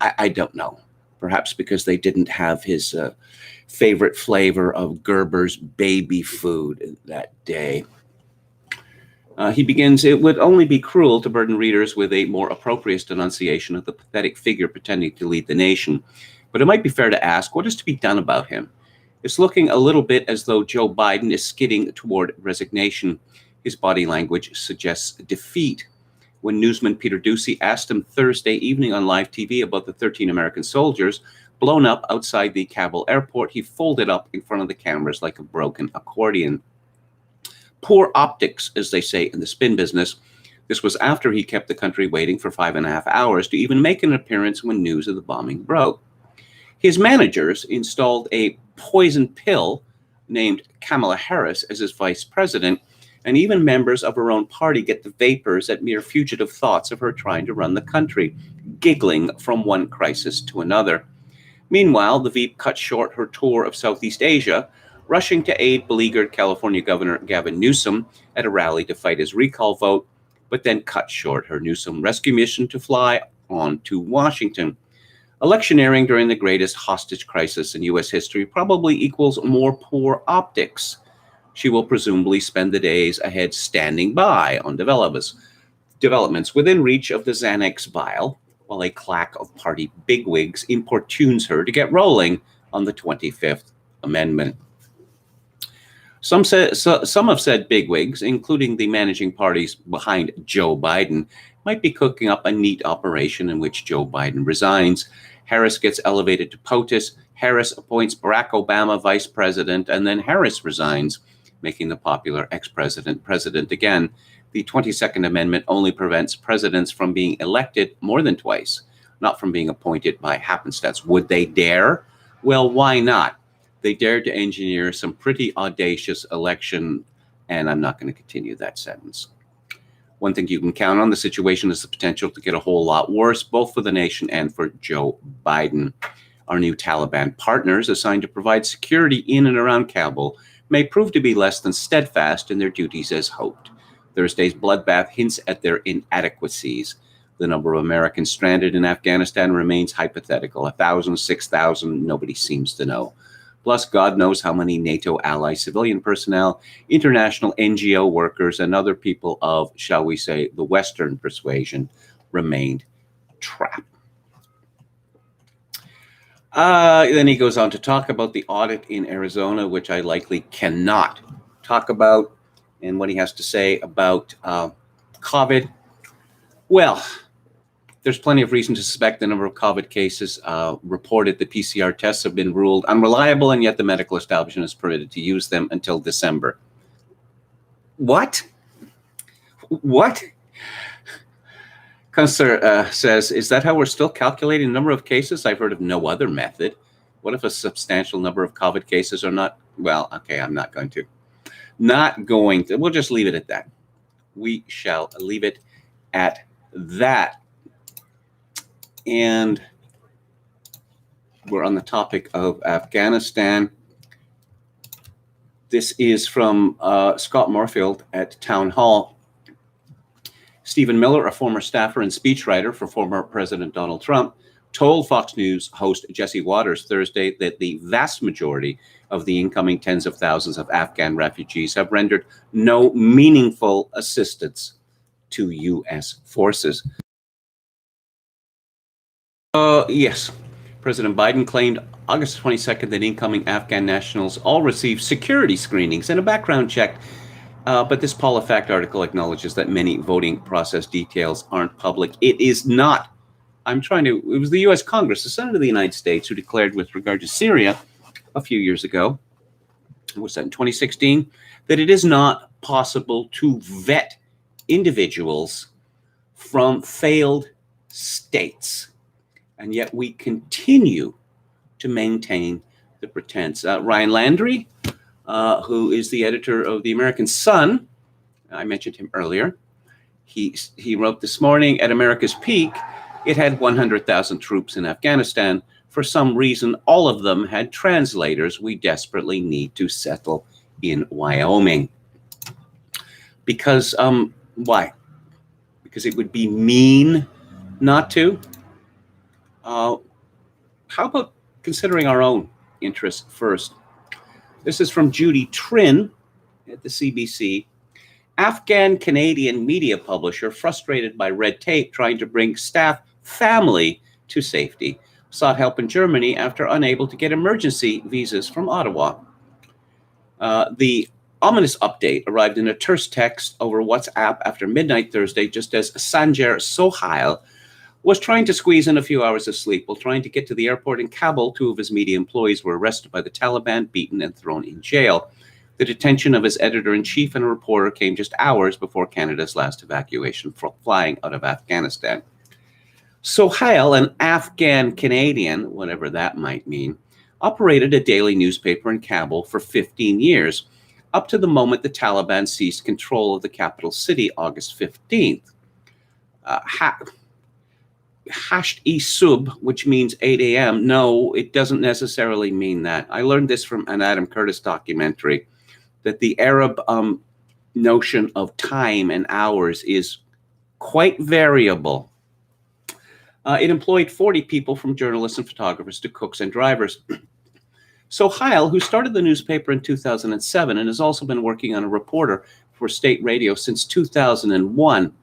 I don't know. Perhaps because they didn't have his favorite flavor of Gerber's baby food that day. He begins, it would only be cruel to burden readers with a more appropriate denunciation of the pathetic figure pretending to lead the nation. But it might be fair to ask, what is to be done about him? It's looking a little bit as though Joe Biden is skidding toward resignation. His body language suggests defeat. When newsman Peter Doocy asked him Thursday evening on live TV about the 13 American soldiers blown up outside the Kabul airport, he folded up in front of the cameras like a broken accordion. Poor optics, as they say in the spin business. This was after he kept the country waiting for 5.5 hours to even make an appearance when news of the bombing broke. His managers installed a poison pill named Kamala Harris as his vice president, and even members of her own party get the vapors at mere fugitive thoughts of her trying to run the country, giggling from one crisis to another. Meanwhile, the Veep cut short her tour of Southeast Asia, rushing to aid beleaguered California Governor Gavin Newsom at a rally to fight his recall vote, but then cut short her Newsom rescue mission to fly on to Washington. Electioneering during the greatest hostage crisis in U.S. history probably equals more poor optics. She will presumably spend the days ahead standing by on developments within reach of the Xanax vial, while a claque of party bigwigs importunes her to get rolling on the 25th Amendment. Some have said bigwigs, including the managing parties behind Joe Biden, might be cooking up a neat operation in which Joe Biden resigns. Harris gets elevated to POTUS, Harris appoints Barack Obama vice president, and then Harris resigns, making the popular ex-president president again. The 22nd Amendment only prevents presidents from being elected more than twice, not from being appointed by happenstance. Would they dare? Well, why not? They dared to engineer some pretty audacious election, and I'm not going to continue that sentence. One thing you can count on, the situation is the potential to get a whole lot worse, both for the nation and for Joe Biden. Our new Taliban partners assigned to provide security in and around Kabul may prove to be less than steadfast in their duties as hoped. Thursday's bloodbath hints at their inadequacies. The number of Americans stranded in Afghanistan remains hypothetical. 1,000, 6,000, nobody seems to know. Plus, God knows how many NATO ally civilian personnel, international NGO workers, and other people of, shall we say, the Western persuasion remained trapped. Then he goes on to talk about the audit in Arizona, which I likely cannot talk about, and what he has to say about COVID. Well, there's plenty of reason to suspect the number of COVID cases reported. The PCR tests have been ruled unreliable, and yet the medical establishment is permitted to use them until December. What? Counselor says, is that how we're still calculating the number of cases? I've heard of no other method. What if a substantial number of COVID cases are not? Well, okay, I'm not going to. We'll just leave it at that. We shall leave it at that. And we're on the topic of Afghanistan. This is from Scott Moorfield at Town Hall. Stephen Miller, a former staffer and speechwriter for former President Donald Trump, told Fox News host Jesse Waters Thursday that the vast majority of the incoming tens of thousands of Afghan refugees have rendered no meaningful assistance to U.S. forces. Yes, President Biden claimed August 22nd that incoming Afghan nationals all received security screenings and a background check. But this PolitiFact article acknowledges that many voting process details aren't public. It is not. It was the U.S. Congress, the Senate of the United States, who declared with regard to Syria a few years ago, was that in 2016, that it is not possible to vet individuals from failed states. And yet we continue to maintain the pretense. Ryan Landry, who is the editor of the American Sun, I mentioned him earlier, he wrote this morning, at America's peak, it had 100,000 troops in Afghanistan. For some reason, all of them had translators. We desperately need to settle in Wyoming. Because, why? Because it would be mean not to? How about considering our own interests first? This is from Judy Trin at the CBC. Afghan-Canadian media publisher frustrated by red tape trying to bring staff family to safety. sought help in Germany after unable to get emergency visas from Ottawa. The ominous update arrived in a terse text over WhatsApp after midnight Thursday, just as Sanjay Sohail was trying to squeeze in a few hours of sleep. While trying to get to the airport in Kabul, 2 of his media employees were arrested by the Taliban, beaten, and thrown in jail. The detention of his editor-in-chief and a reporter came just hours before Canada's last evacuation flying out of Afghanistan. Sohail, an Afghan Canadian, whatever that might mean, operated a daily newspaper in Kabul for 15 years, up to the moment the Taliban seized control of the capital city August 15th. Hasht-e-Sub, which means 8 a.m. No, it doesn't necessarily mean that. I learned this from an Adam Curtis documentary, that the Arab notion of time and hours is quite variable. It employed 40 people, from journalists and photographers to cooks and drivers. Sohail, who started the newspaper in 2007 and has also been working on a reporter for state radio since 2001.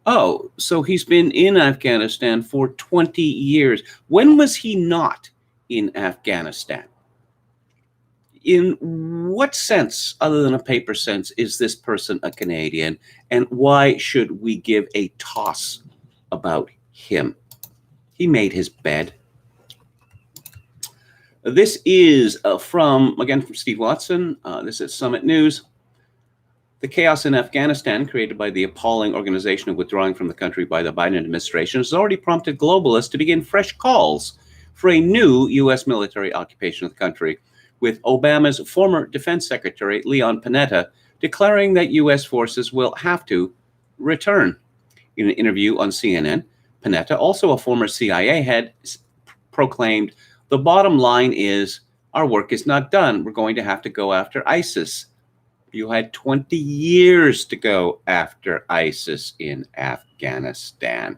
Oh, so he's been in Afghanistan for 20 years. When was he not in Afghanistan? In what sense, other than a paper sense, is this person a Canadian? And why should we give a toss about him? He made his bed. This is from Steve Watson. This is Summit News. The chaos in Afghanistan, created by the appalling organization of withdrawing from the country by the Biden administration, has already prompted globalists to begin fresh calls for a new U.S. military occupation of the country, with Obama's former defense secretary, Leon Panetta, declaring that U.S. forces will have to return. In an interview on CNN, Panetta, also a former CIA head, proclaimed, "The bottom line is our work is not done. We're going to have to go after ISIS." You had 20 years to go after ISIS in Afghanistan.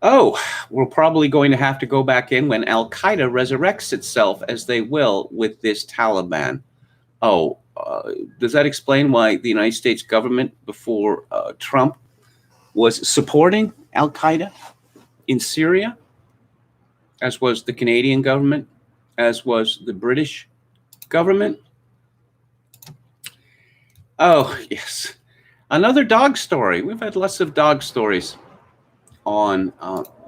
Oh, we're probably going to have to go back in when Al-Qaeda resurrects itself, as they will with this Taliban. Oh, does that explain why the United States government before Trump was supporting Al-Qaeda in Syria, as was the Canadian government, as was the British government? Oh, yes. Another dog story. We've had lots of dog stories on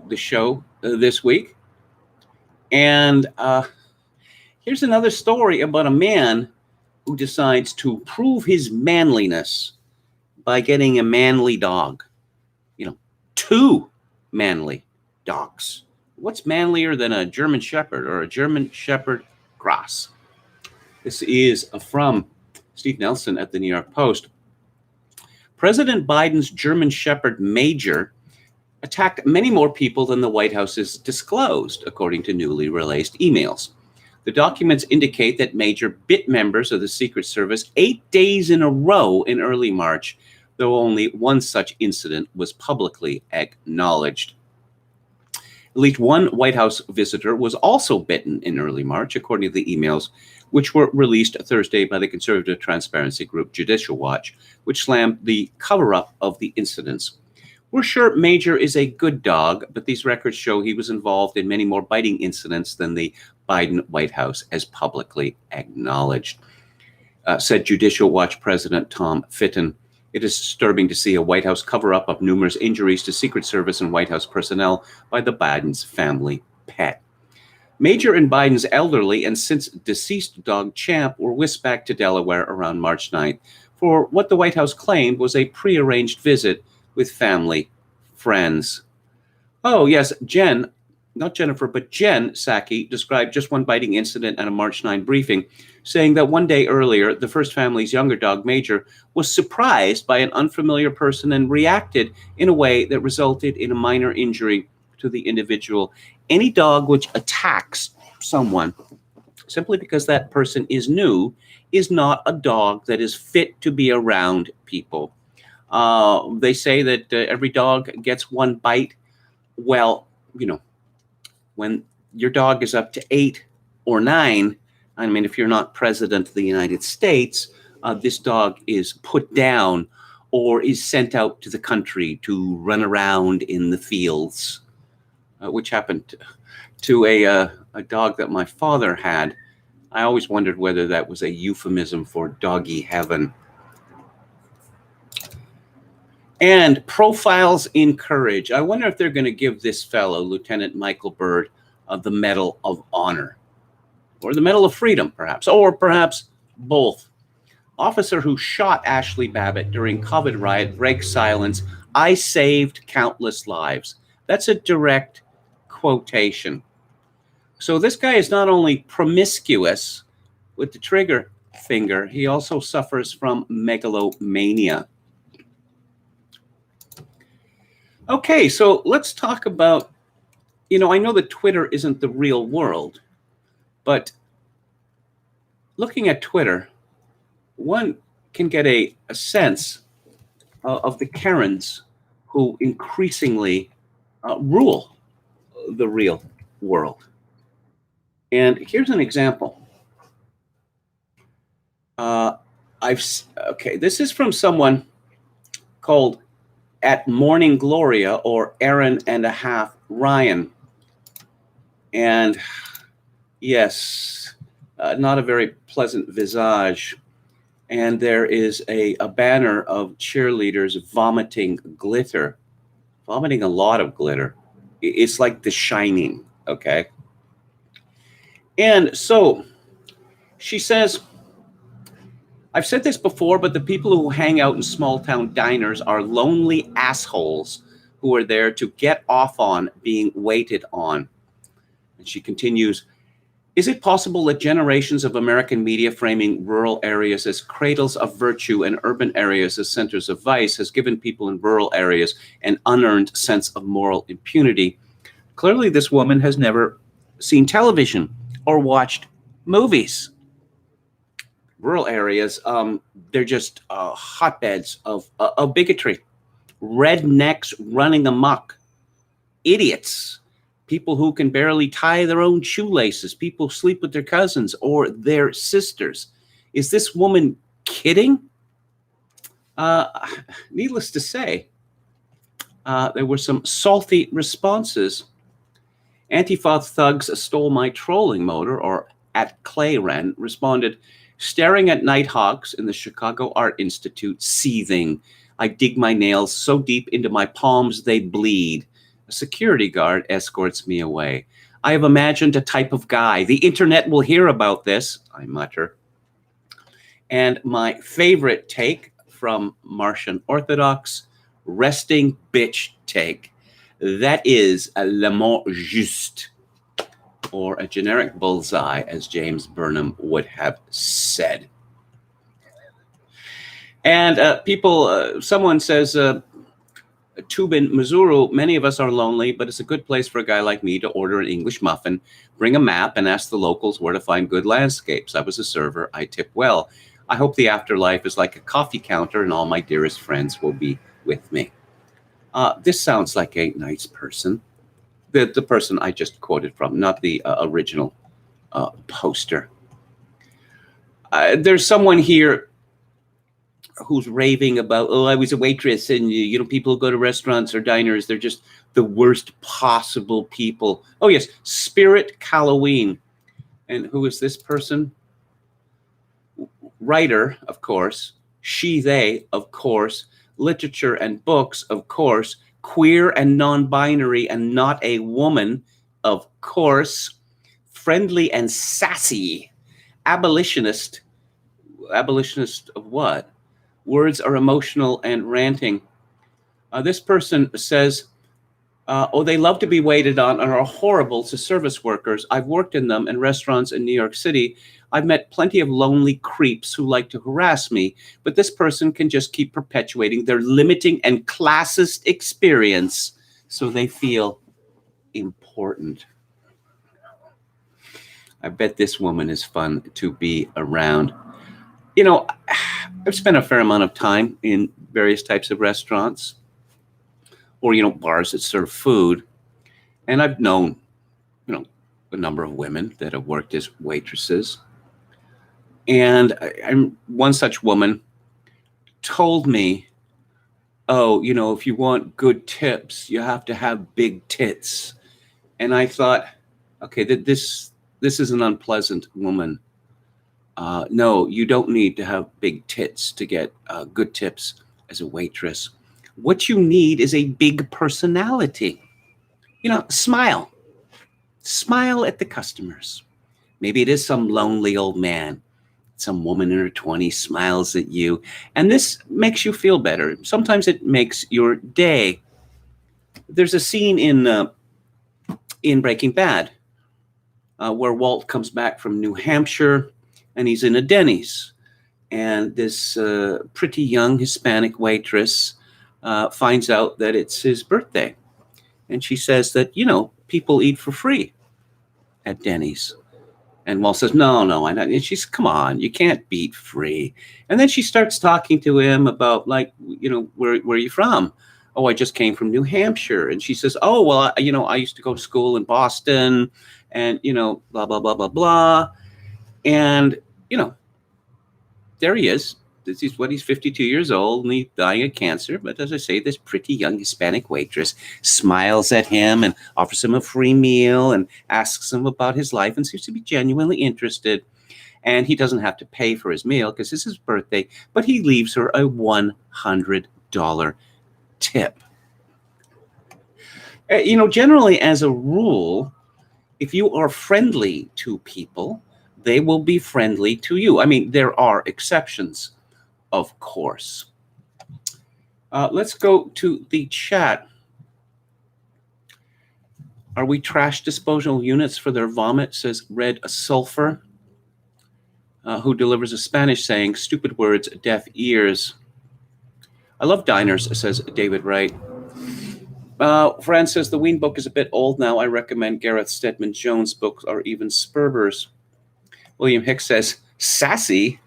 the show this week. And here's another story about a man who decides to prove his manliness by getting a manly dog. 2 manly dogs. What's manlier than a German Shepherd or a German Shepherd Cross? This is from Steve Nelson at the New York Post. President Biden's German Shepherd Major attacked many more people than the White House has disclosed, according to newly released emails. The documents indicate that Major bit members of the Secret Service 8 days in a row in early March, though only one such incident was publicly acknowledged. At least one White House visitor was also bitten in early March, according to the emails, which were released Thursday by the conservative transparency group Judicial Watch, which slammed the cover-up of the incidents. We're sure Major is a good dog, but these records show he was involved in many more biting incidents than the Biden White House has publicly acknowledged, said Judicial Watch President Tom Fitton. It is disturbing to see a White House cover-up of numerous injuries to Secret Service and White House personnel by the Biden's family pet. Major and Biden's elderly and since deceased dog Champ were whisked back to Delaware around March 9th for what the White House claimed was a prearranged visit with family friends. Oh, yes, Jen, not Jennifer, but Jen Psaki described just one biting incident at a March 9 briefing, saying that one day earlier, the first family's younger dog, Major, was surprised by an unfamiliar person and reacted in a way that resulted in a minor injury to the individual. Any dog which attacks someone simply because that person is new is not a dog that is fit to be around people. They say that every dog gets one bite. Well, when your dog is up to 8 or 9, I mean, if you're not president of the United States, this dog is put down or is sent out to the country to run around in the fields. which happened to a dog that my father had. I always wondered whether that was a euphemism for doggy heaven. And profiles in courage. I wonder if they're going to give this fellow, Lieutenant Michael Byrd, the Medal of Honor, or the Medal of Freedom, perhaps, or perhaps both. Officer who shot Ashley Babbitt during COVID riot breaks silence. I saved countless lives. That's a direct quotation. So this guy is not only promiscuous with the trigger finger, he also suffers from megalomania. Okay, so let's talk about, I know that Twitter isn't the real world, but looking at Twitter, one can get a sense of the Karens who increasingly rule the real world. And here's an example. This is from someone called at Morning Gloria, or Aaron and a Half Ryan. And yes, not a very pleasant visage. And there is a banner of cheerleaders vomiting glitter, vomiting a lot of glitter. It's like The Shining, okay? And so she says, I've said this before, but the people who hang out in small town diners are lonely assholes who are there to get off on being waited on. And she continues, is it possible that generations of American media framing rural areas as cradles of virtue and urban areas as centers of vice has given people in rural areas an unearned sense of moral impunity? Clearly, this woman has never seen television or watched movies. Rural areas, they're just hotbeds of bigotry, rednecks running amok, idiots, people who can barely tie their own shoelaces, people who sleep with their cousins or their sisters. Is this woman kidding? Needless to say, there were some salty responses. Antifa thugs stole my trolling motor, or at Clayren responded, staring at Nighthawks in the Chicago Art Institute, seething. I dig my nails so deep into my palms they bleed. A security guard escorts me away. I have imagined a type of guy. The internet will hear about this, I mutter. And my favorite take from Martian Orthodox, resting bitch take. That is a le mot juste, or a generic bullseye, as James Burnham would have said. And someone says, Tubin, Missouri, many of us are lonely, but it's a good place for a guy like me to order an English muffin, bring a map, and ask the locals where to find good landscapes. I was a server. I tip well. I hope the afterlife is like a coffee counter and all my dearest friends will be with me. This sounds like a nice person. The person I just quoted from, not the original poster. There's someone here who's raving about, I was a waitress, and people who go to restaurants or diners, they're just the worst possible people. Oh yes, Spirit Halloween. And who is this person? Writer, of course. She, they, of course. Literature and books, of course. Queer and non-binary and not a woman, of course. Friendly and sassy. Abolitionist. Abolitionist of what? Words are emotional and ranting. This person says, they love to be waited on and are horrible to service workers. I've worked in them in restaurants in New York City. I've met plenty of lonely creeps who like to harass me, but this person can just keep perpetuating their limiting and classist experience so they feel important. I bet this woman is fun to be around. I've spent a fair amount of time in various types of restaurants or, bars that serve food. And I've known, a number of women that have worked as waitresses. And one such woman told me, if you want good tips, you have to have big tits. And I thought, okay, this is an unpleasant woman. No, you don't need to have big tits to get good tips as a waitress. What you need is a big personality. Smile. Smile at the customers. Maybe it is some lonely old man. Some woman in her 20s smiles at you, and this makes you feel better. Sometimes it makes your day. There's a scene in Breaking Bad where Walt comes back from New Hampshire, and he's in a Denny's, and this pretty young Hispanic waitress finds out that it's his birthday, and she says that people eat for free at Denny's. And Walt says, no, I know. And she's, come on, you can't beat free. And then she starts talking to him about, like, where are you from? Oh, I just came from New Hampshire. And she says, oh, well, I used to go to school in Boston and, blah, blah, blah, blah, blah. And, there he is. He's 52 years old and he's dying of cancer. But as I say, this pretty young Hispanic waitress smiles at him and offers him a free meal and asks him about his life and seems to be genuinely interested. And he doesn't have to pay for his meal because it's his birthday, but he leaves her a $100 tip. Generally, as a rule, if you are friendly to people, they will be friendly to you. I mean, there are exceptions, of course. Let's go to the chat. Are we trash disposal units for their vomit, says Red Sulfur, who delivers a Spanish saying, stupid words, deaf ears. I love diners, says David Wright. Fran says, the Ween book is a bit old now. I recommend Gareth Stedman Jones' books or even Sperber's. William Hicks says, sassy?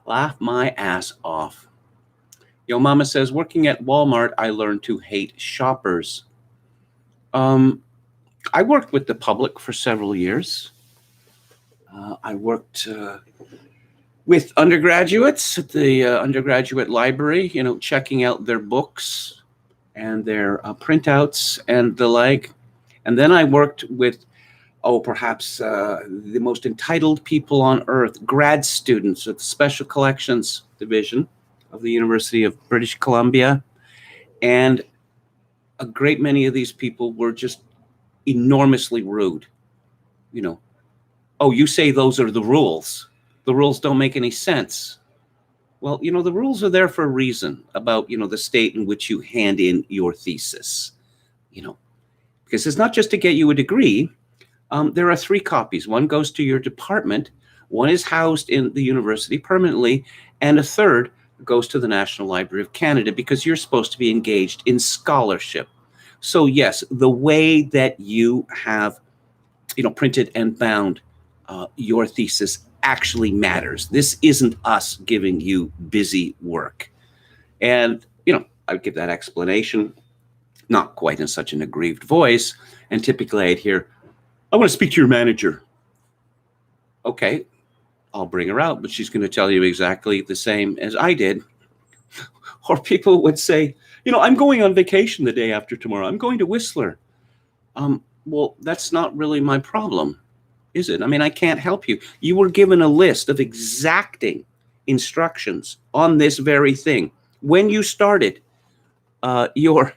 Laugh my ass off. Yo Mama says, working at Walmart, I learned to hate shoppers. I worked with the public for several years. I worked with undergraduates at the undergraduate library, checking out their books and their printouts and the like. And then I worked with perhaps the most entitled people on earth, grad students at the Special Collections Division of the University of British Columbia. And a great many of these people were just enormously rude. Oh, you say those are the rules. The rules don't make any sense. Well, the rules are there for a reason about, the state in which you hand in your thesis, because it's not just to get you a degree. There are 3 copies. One goes to your department, one is housed in the university permanently, and a third goes to the National Library of Canada because you're supposed to be engaged in scholarship. So yes, the way that you have, printed and bound your thesis actually matters. This isn't us giving you busy work. And, I would give that explanation, not quite in such an aggrieved voice. And typically I'd hear, I want to speak to your manager. Okay, I'll bring her out, but she's going to tell you exactly the same as I did. Or people would say, I'm going on vacation the day after tomorrow. I'm going to Whistler. Well, that's not really my problem, is it? I mean, I can't help you. You were given a list of exacting instructions on this very thing when you started your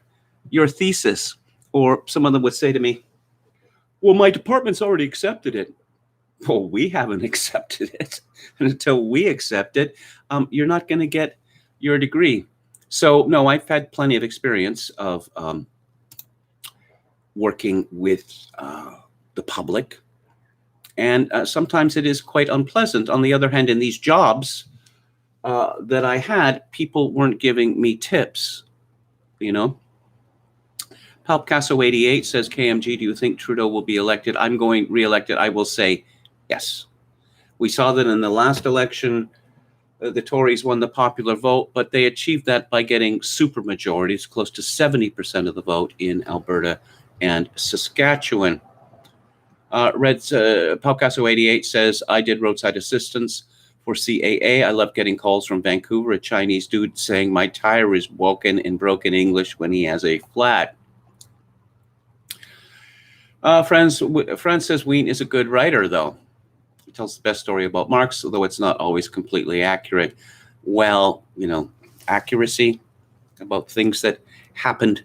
thesis. Or some of them would say to me, well, my department's already accepted it. Well, we haven't accepted it. And until we accept it, you're not going to get your degree. So, no, I've had plenty of experience of working with the public. And sometimes it is quite unpleasant. On the other hand, in these jobs that I had, people weren't giving me tips, Palpcasso 88 says, KMG, do you think Trudeau will be elected? I'm going re-elected. I will say yes. We saw that in the last election, the Tories won the popular vote, but they achieved that by getting super majorities, close to 70% of the vote in Alberta and Saskatchewan. Palpcasso 88 says, I did roadside assistance for CAA. I love getting calls from Vancouver, a Chinese dude saying my tire is woken in broken English when he has a flat. Francis Wien is a good writer, though. He tells the best story about Marx, although it's not always completely accurate. Well, accuracy about things that happened,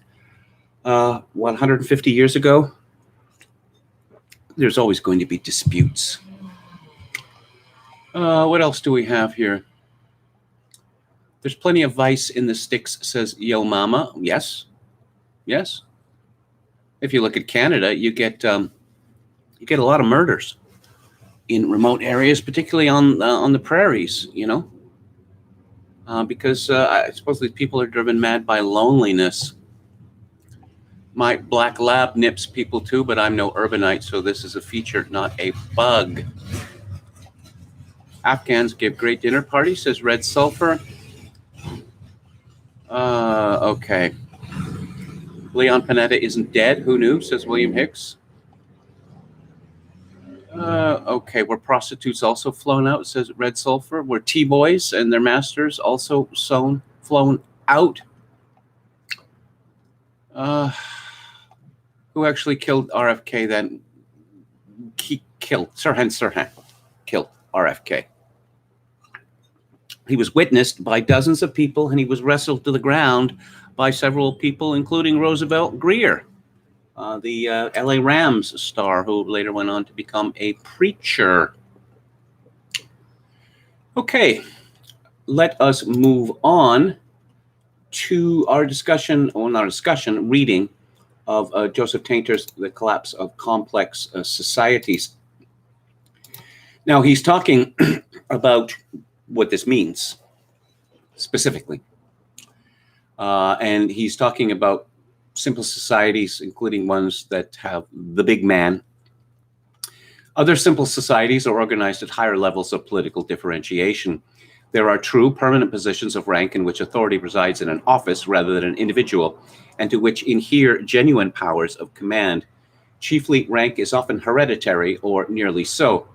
150 years ago, there's always going to be disputes. What else do we have here? There's plenty of vice in the sticks, says Yo Mama. Yes. Yes. If you look at Canada, you get a lot of murders in remote areas, particularly on the prairies, because I suppose these people are driven mad by loneliness. My black lab nips people too, but I'm no urbanite, so this is a feature, not a bug. Afghans give great dinner parties, says Red Sulfur. Okay. Leon Panetta isn't dead. Who knew, says William Hicks. Okay, were prostitutes also flown out, says Red Sulfur? Were T-boys and their masters also flown out? Who actually killed RFK then? He killed Sirhan killed RFK. He was witnessed by dozens of people, and he was wrestled to the ground by several people, including Roosevelt Greer, the LA Rams star, who later went on to become a preacher. Okay, let us move on to our reading of Joseph Tainter's The Collapse of Complex Societies. Now, he's talking about what this means specifically. And he's talking about simple societies, including ones that have the big man. Other simple societies are organized at higher levels of political differentiation. There are true permanent positions of rank in which authority resides in an office rather than an individual, and to which inhere genuine powers of command. Chiefly, rank is often hereditary or nearly so.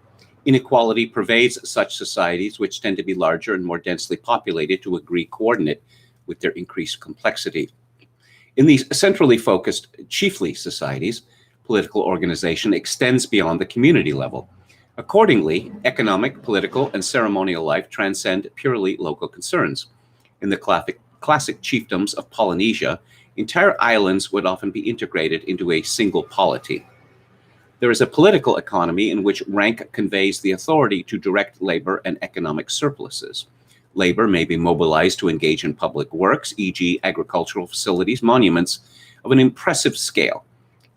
Inequality pervades such societies, which tend to be larger and more densely populated to a Greek coordinate with their increased complexity. In these centrally focused, chiefly societies, political organization extends beyond the community level. Accordingly, economic, political, and ceremonial life transcend purely local concerns. In the classic chiefdoms of Polynesia, entire islands would often be integrated into a single polity. There is a political economy in which rank conveys the authority to direct labor and economic surpluses. Labor may be mobilized to engage in public works, e.g., agricultural facilities, monuments of an impressive scale.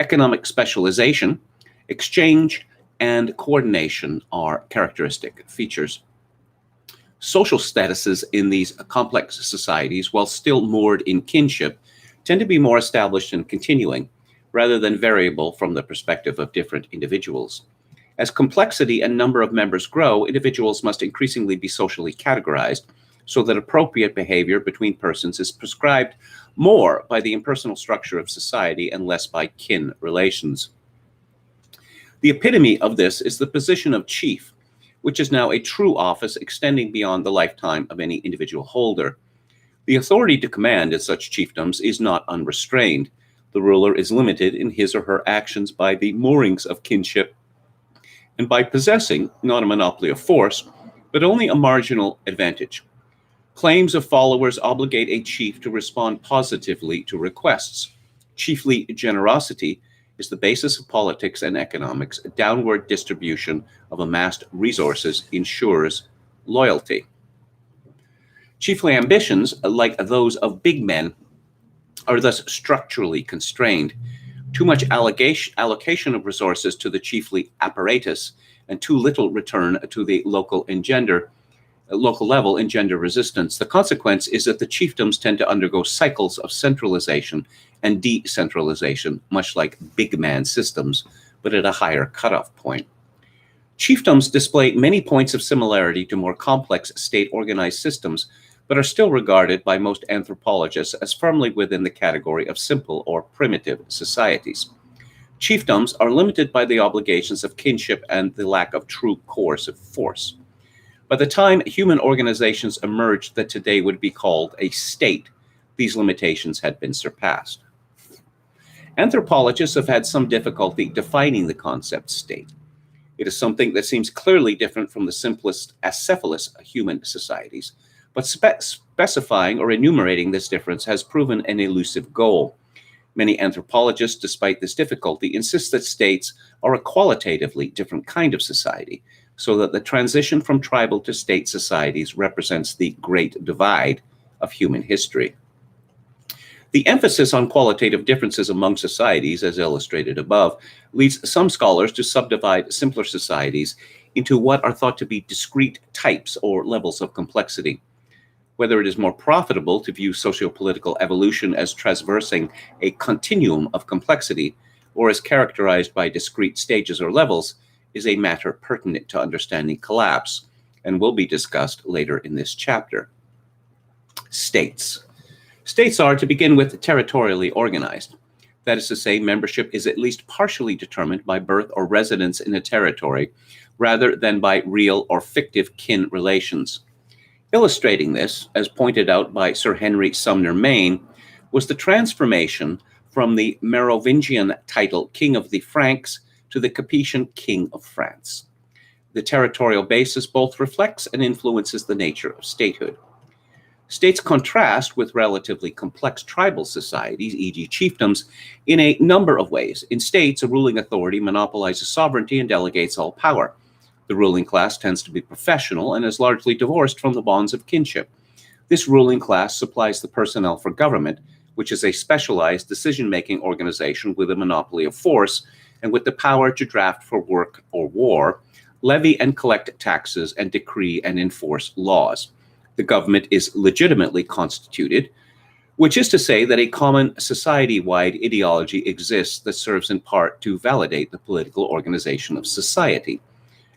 Economic specialization, exchange, and coordination are characteristic features. Social statuses in these complex societies, while still moored in kinship, tend to be more established and continuing, rather than variable from the perspective of different individuals. As complexity and number of members grow, individuals must increasingly be socially categorized so that appropriate behavior between persons is prescribed more by the impersonal structure of society and less by kin relations. The epitome of this is the position of chief, which is now a true office extending beyond the lifetime of any individual holder. The authority to command in such chiefdoms is not unrestrained. The ruler is limited in his or her actions by the moorings of kinship and by possessing not a monopoly of force, but only a marginal advantage. Claims of followers obligate a chief to respond positively to requests. Chiefly, generosity is the basis of politics and economics. A downward distribution of amassed resources ensures loyalty. Chiefly, ambitions, like those of big men, are thus structurally constrained. Too much allocation of resources to the chiefly apparatus and too little return to the local level engender resistance. The consequence is that the chiefdoms tend to undergo cycles of centralization and decentralization, much like big man systems, but at a higher cutoff point. Chiefdoms display many points of similarity to more complex state-organized systems, but are still regarded by most anthropologists as firmly within the category of simple or primitive societies. Chiefdoms are limited by the obligations of kinship and the lack of true coercive force. By the time human organizations emerged that today would be called a state, these limitations had been surpassed. Anthropologists have had some difficulty defining the concept state. It is something that seems clearly different from the simplest acephalous human societies, but specifying or enumerating this difference has proven an elusive goal. Many anthropologists, despite this difficulty, insist that states are a qualitatively different kind of society, so that the transition from tribal to state societies represents the great divide of human history. The emphasis on qualitative differences among societies, as illustrated above, leads some scholars to subdivide simpler societies into what are thought to be discrete types or levels of complexity. Whether it is more profitable to view sociopolitical evolution as traversing a continuum of complexity or as characterized by discrete stages or levels is a matter pertinent to understanding collapse and will be discussed later in this chapter. States. States are, to begin with, territorially organized. That is to say, membership is at least partially determined by birth or residence in a territory, rather than by real or fictive kin relations. Illustrating this, as pointed out by Sir Henry Sumner Maine, was the transformation from the Merovingian title King of the Franks to the Capetian King of France. The territorial basis both reflects and influences the nature of statehood. States contrast with relatively complex tribal societies, e.g. chiefdoms, in a number of ways. In states, a ruling authority monopolizes sovereignty and delegates all power. The ruling class tends to be professional and is largely divorced from the bonds of kinship. This ruling class supplies the personnel for government, which is a specialized decision-making organization with a monopoly of force and with the power to draft for work or war, levy and collect taxes, and decree and enforce laws. The government is legitimately constituted, which is to say that a common society-wide ideology exists that serves in part to validate the political organization of society.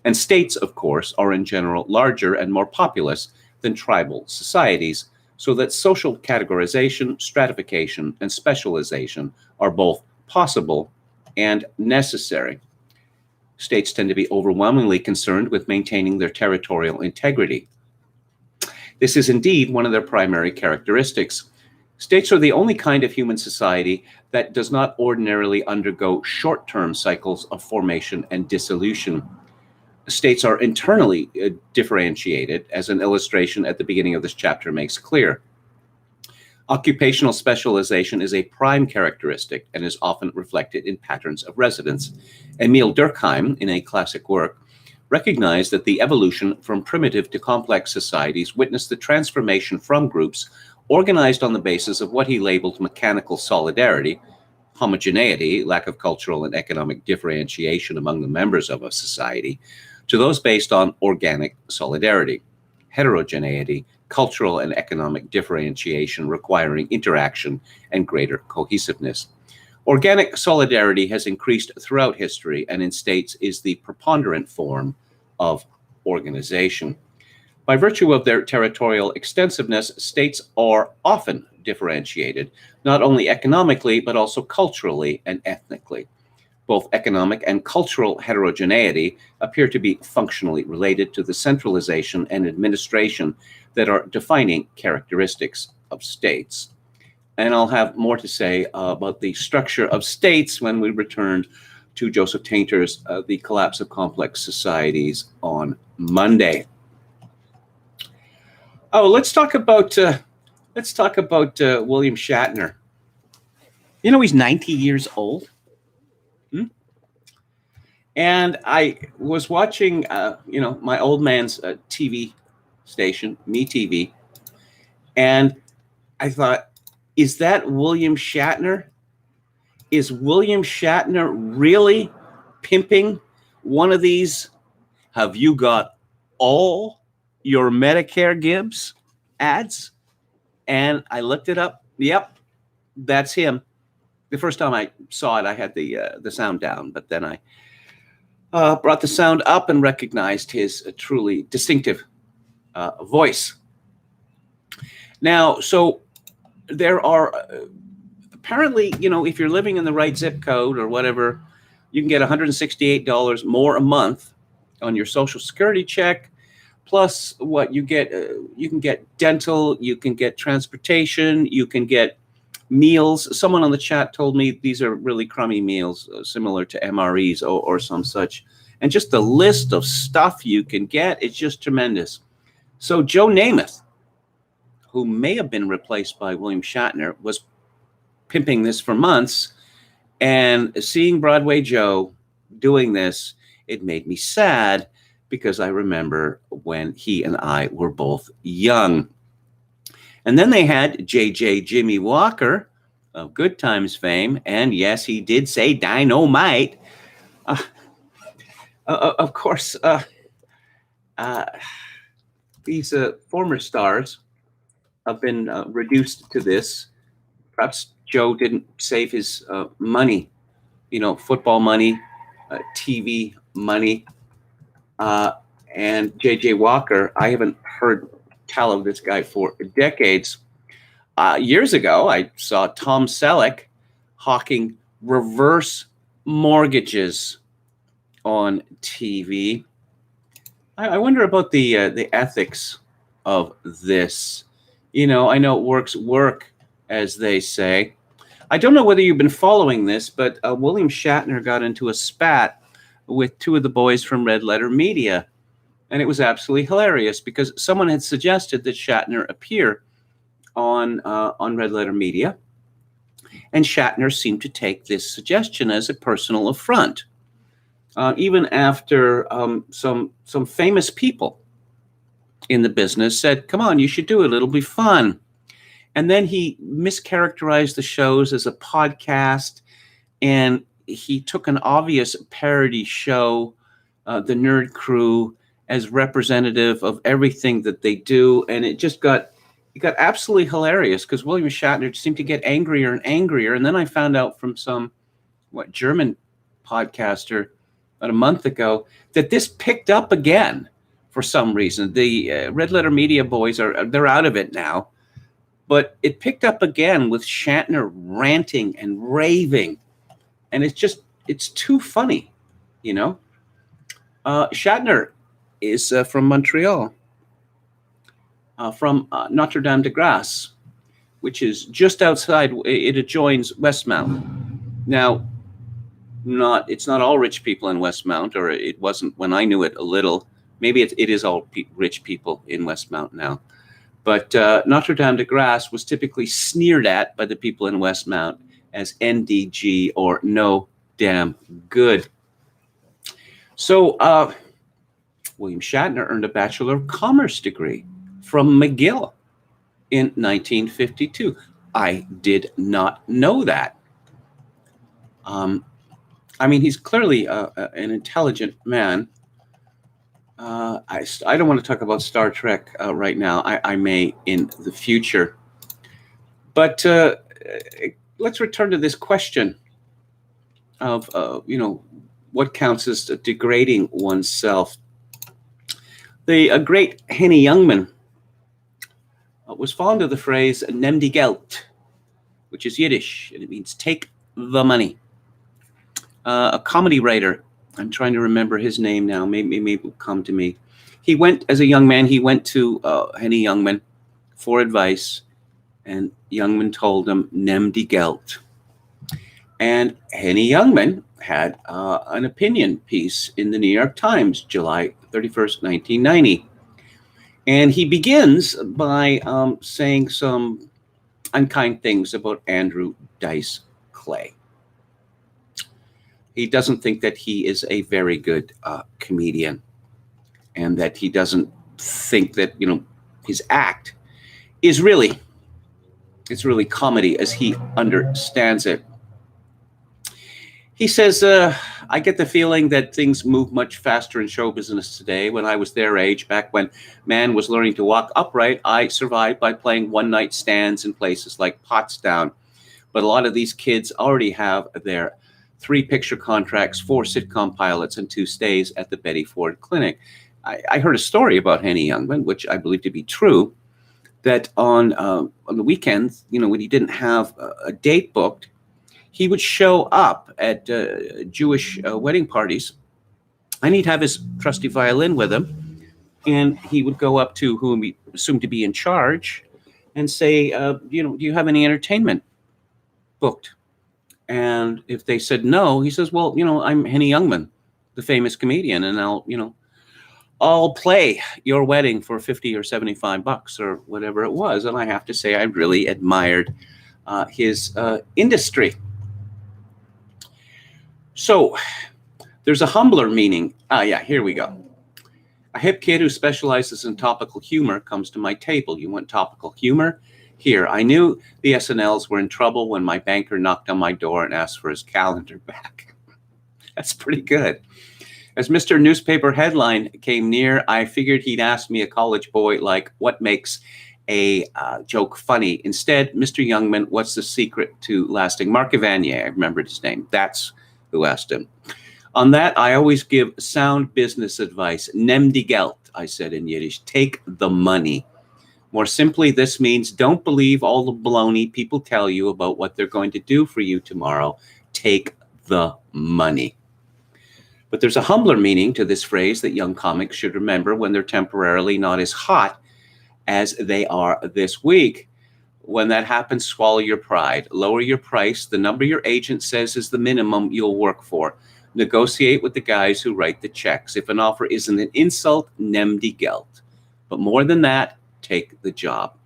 And states, of course, are in general larger and more populous than tribal societies, so that social categorization, stratification, and specialization are both possible and necessary. States tend to be overwhelmingly concerned with maintaining their territorial integrity. This is indeed one of their primary characteristics. States are the only kind of human society that does not ordinarily undergo short-term cycles of formation and dissolution. States are internally differentiated, as an illustration at the beginning of this chapter makes clear. Occupational specialization is a prime characteristic and is often reflected in patterns of residence. Emile Durkheim, in a classic work, recognized that the evolution from primitive to complex societies witnessed the transformation from groups organized on the basis of what he labeled mechanical solidarity, homogeneity, lack of cultural and economic differentiation among the members of a society, to those based on organic solidarity, heterogeneity, cultural and economic differentiation requiring interaction and greater cohesiveness. Organic solidarity has increased throughout history and in states is the preponderant form of organization. By virtue of their territorial extensiveness, states are often differentiated, not only economically, but also culturally and ethnically. Both economic and cultural heterogeneity appear to be functionally related to the centralization and administration that are defining characteristics of states. And I'll have more to say about the structure of states when we return to Joseph Tainter's The Collapse of Complex Societies on Monday. Oh, let's talk about William Shatner. You know, he's 90 years old. And I was watching, my old man's TV station, MeTV, and I thought, is that William Shatner? Is William Shatner really pimping one of these "Have you got all your Medicare Gibbs" ads? And I looked it up. Yep, that's him. The first time I saw it, I had the sound down, but then I brought the sound up and recognized his truly distinctive voice. Now, so there are apparently, if you're living in the right zip code or whatever, you can get $168 more a month on your Social Security check. Plus, what you get, you can get dental, you can get transportation, you can get meals. Someone on the chat told me these are really crummy meals, similar to MREs or some such. And just the list of stuff you can get, it's just tremendous. So Joe Namath, who may have been replaced by William Shatner, was pimping this for months. And seeing Broadway Joe doing this, it made me sad because I remember when he and I were both young. And then they had J.J. Jimmy Walker of Good Times fame. And yes, he did say dynamite. Of course, these former stars have been reduced to this. Perhaps Joe didn't save his money, football money, TV money. And J.J. Walker, I haven't heard tell of this guy for decades. Years ago, I saw Tom Selleck hawking reverse mortgages on TV. I wonder about the ethics of this. I know work, as they say. I don't know whether you've been following this, but William Shatner got into a spat with two of the boys from Red Letter Media. And it was absolutely hilarious because someone had suggested that Shatner appear on Red Letter Media. And Shatner seemed to take this suggestion as a personal affront. Even after some famous people in the business said, come on, you should do it. It'll be fun. And then he mischaracterized the shows as a podcast, and he took an obvious parody show, The Nerd Crew, as representative of everything that they do. And it got absolutely hilarious because William Shatner seemed to get angrier and angrier. And then I found out from some German podcaster about a month ago that this picked up again for some reason. The Red Letter Media boys they're out of it now. But it picked up again with Shatner ranting and raving. And it's too funny, Shatner is from Montreal, from Notre-Dame-de-Grâce, which is just outside. It adjoins Westmount. Now, it's not all rich people in Westmount, or it wasn't when I knew it a little. Maybe it is all rich people in Westmount now. But Notre-Dame-de-Grâce was typically sneered at by the people in Westmount as NDG, or no damn good. So William Shatner earned a Bachelor of Commerce degree from McGill in 1952. I did not know that. He's clearly an intelligent man. I don't want to talk about Star Trek right now. I may in the future. But let's return to this question of, what counts as degrading oneself. The great Henny Youngman was fond of the phrase "Nimm die Geld," which is Yiddish, and it means "take the money." A comedy writer, I'm trying to remember his name now. Maybe it will come to me. He went, as a young man, to Henny Youngman for advice, and Youngman told him, "Nimm die Geld." And Henny Youngman had an opinion piece in the New York Times, July 31st, 1990. And he begins by saying some unkind things about Andrew Dice Clay. He doesn't think that he is a very good comedian, and that he doesn't think that, his act is really comedy as he understands it. He says, I get the feeling that things move much faster in show business today. When I was their age, back when man was learning to walk upright, I survived by playing one-night stands in places like Pottstown. But a lot of these kids already have their 3 picture contracts, 4 sitcom pilots, and 2 stays at the Betty Ford Clinic. I heard a story about Henny Youngman, which I believe to be true, that on the weekends, when he didn't have a date booked, he would show up at Jewish wedding parties, and he'd have his trusty violin with him, and he would go up to whom he assumed to be in charge and say, do you have any entertainment booked. And if they said no, he says, well, I'm Henny Youngman, the famous comedian, and I'll play your wedding for 50 or 75 bucks or whatever it was. And I have to say, I really admired his industry. So there's a humbler meaning. Yeah, here we go. A hip kid who specializes in topical humor comes to my table. You want topical humor? Here, I knew the SNLs were in trouble when my banker knocked on my door and asked for his calendar back. That's pretty good. As Mr. Newspaper headline came near, I figured he'd ask me, a college boy, like, what makes a joke funny? Instead, Mr. Youngman, what's the secret to lasting? Mark Evanier, I remembered his name. That's who asked him. On that, I always give sound business advice. Nimm die Geld, I said in Yiddish. Take the money. More simply, this means don't believe all the baloney people tell you about what they're going to do for you tomorrow. Take the money. But there's a humbler meaning to this phrase that young comics should remember when they're temporarily not as hot as they are this week. When that happens, swallow your pride. Lower your price. The number your agent says is the minimum you'll work for. Negotiate with the guys who write the checks. If an offer isn't an insult, nimm die Geld. But more than that, take the job.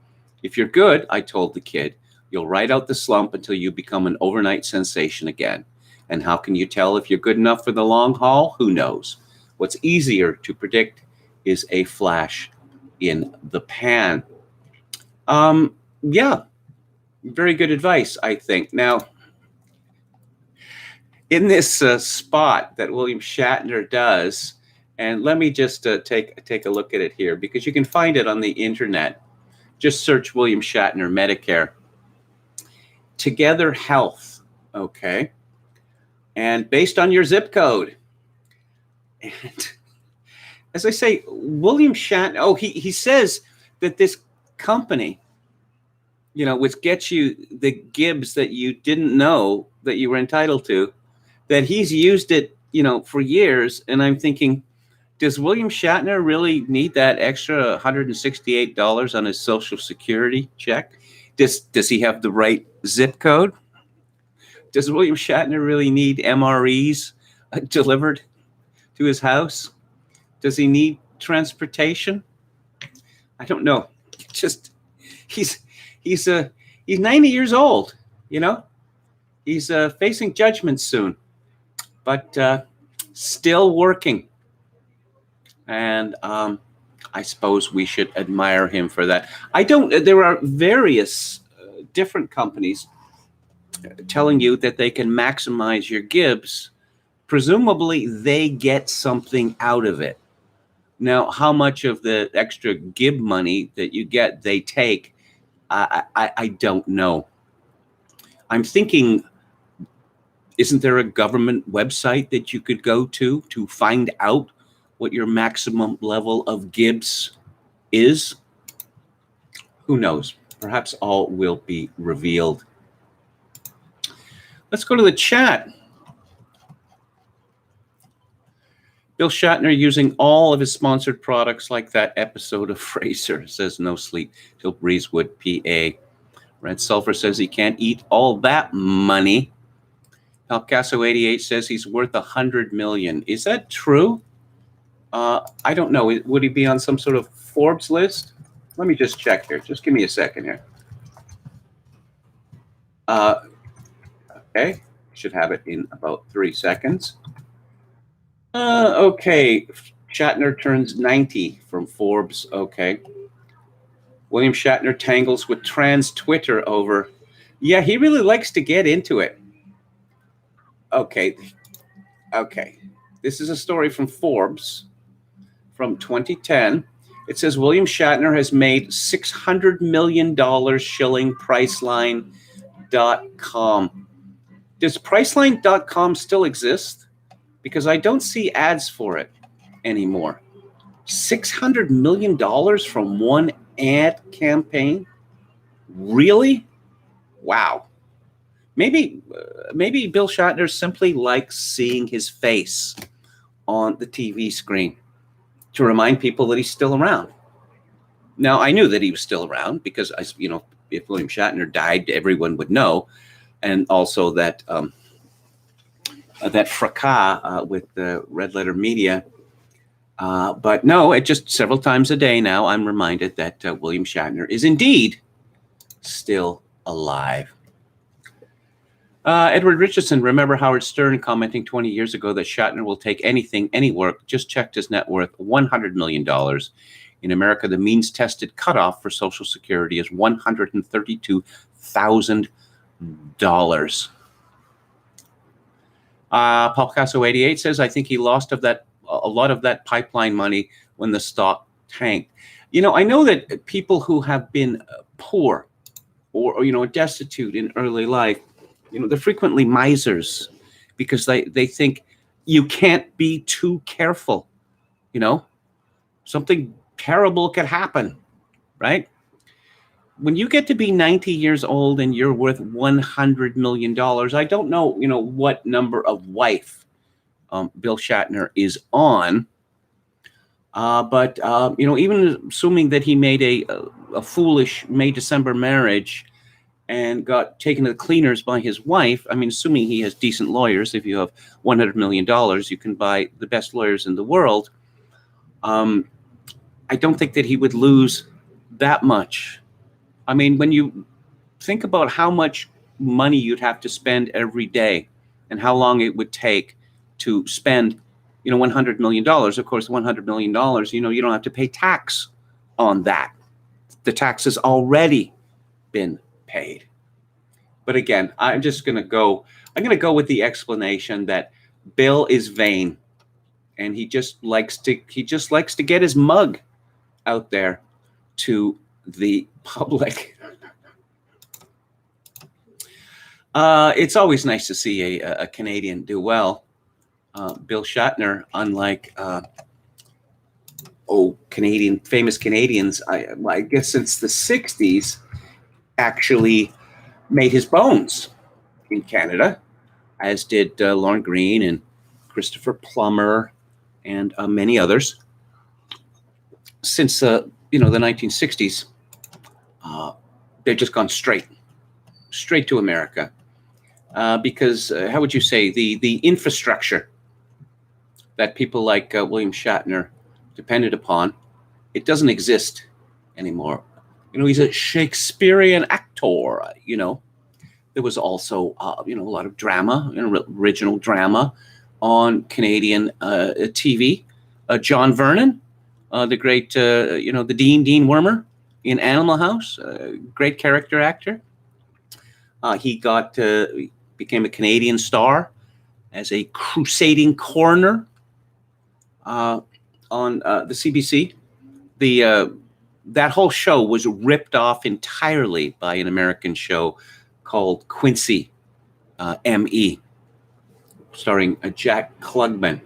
If you're good, I told the kid, you'll ride out the slump until you become an overnight sensation again. And how can you tell if you're good enough for the long haul? Who knows? What's easier to predict is a flash in the pan. Yeah, very good advice, I think. Now, in this spot that William Shatner does, and let me just take a look at it here, because you can find it on the internet. Just search William Shatner Medicare. Together Health, okay? And based on your zip code. And as I say, William Shatner, he says that this company, which gets you the Gibbs that you didn't know that you were entitled to, that he's used it, for years. And I'm thinking, does William Shatner really need that extra $168 on his Social Security check? Does he have the right zip code? Does William Shatner really need MREs delivered to his house? Does he need transportation? I don't know. Just he's 90 years old. He's facing judgment soon, but still working. And I suppose we should admire him for that. There are various different companies telling you that they can maximize your Gibbs. Presumably, they get something out of it. Now, how much of the extra Gib money that you get they take, I don't know. I'm thinking, isn't there a government website that you could go to find out what your maximum level of Gibbs is? Who knows? Perhaps all will be revealed. Let's go to the chat. Bill Shatner using all of his sponsored products like that episode of Frasier, says no sleep till Breezewood, PA. Red Sulfur says he can't eat all that money. Alcaso 88 says he's worth $100 million. Is that true? I don't know. Would he be on some sort of Forbes list? Let me just check here. Just give me a second here. Okay. Should have it in about 3 seconds. Okay. Shatner turns 90 from Forbes. Okay. William Shatner tangles with trans Twitter over. Yeah, he really likes to get into it. Okay. This is a story from Forbes from 2010. It says William Shatner has made $600 million shilling Priceline.com. Does Priceline.com still exist? Because I don't see ads for it anymore. $600 million from one ad campaign? Really? Wow. Maybe Bill Shatner simply likes seeing his face on the TV screen to remind people that he's still around. Now, I knew that he was still around because, if William Shatner died, everyone would know. and also that that fracas with the red letter media. But no, it just several times a day now I'm reminded that William Shatner is indeed still alive. Edward Richardson, remember Howard Stern commenting 20 years ago that Shatner will take anything, any work, just checked his net worth, $100 million. In America, the means tested cutoff for Social Security is $132,000. Paul Picasso 88 says, I think he lost a lot of that pipeline money when the stock tanked. You know, I know that people who have been poor or you know, destitute in early life, you know, they're frequently misers because they think you can't be too careful. You know, something terrible could happen, right? When you get to be 90 years old and you're worth $100 million, I don't know, you know, what number of wife Bill Shatner is on. But you know, even assuming that he made a foolish May-December marriage and got taken to the cleaners by his wife, I mean, assuming he has decent lawyers, if you have $100 million, you can buy the best lawyers in the world. I don't think that he would lose that much. I mean, when you think about how much money you'd have to spend every day and how long it would take to spend, you know, $100 million, of course, $100 million, you know, you don't have to pay tax on that. The tax has already been paid. But again, I'm going to go with the explanation that Bill is vain and he just likes to get his mug out there to the public. It's always nice to see a Canadian do well. Bill Shatner, unlike famous Canadians, I guess since the 60s, actually made his bones in Canada, as did Lorne Greene and Christopher Plummer and many others. Since you know, the 1960s, they've just gone straight to America because how would you say the infrastructure that people like William Shatner depended upon, it doesn't exist anymore. You know, he's a Shakespearean actor. You know, there was also you know, a lot of drama, you know, original drama on Canadian TV. John Vernon, the great you know, the Dean Wormer in Animal House, great character actor. He became a Canadian star as a crusading coroner on the CBC. That whole show was ripped off entirely by an American show called Quincy, M.E., starring Jack Klugman.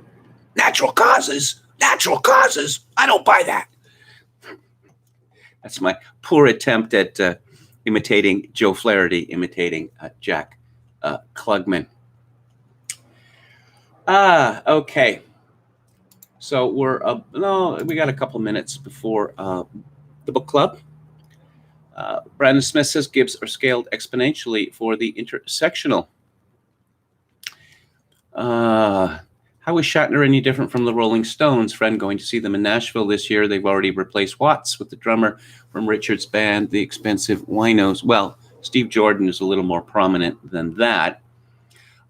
Natural causes. I don't buy that. That's my poor attempt at imitating Joe Flaherty, imitating Jack Klugman. Okay. So we got a couple minutes before the book club. Brandon Smith says Gibbs are scaled exponentially for the intersectional. How is Shatner any different from the Rolling Stones? Friend going to see them in Nashville this year. They've already replaced Watts with the drummer from Richard's band, the Expensive Winos. Well, Steve Jordan is a little more prominent than that.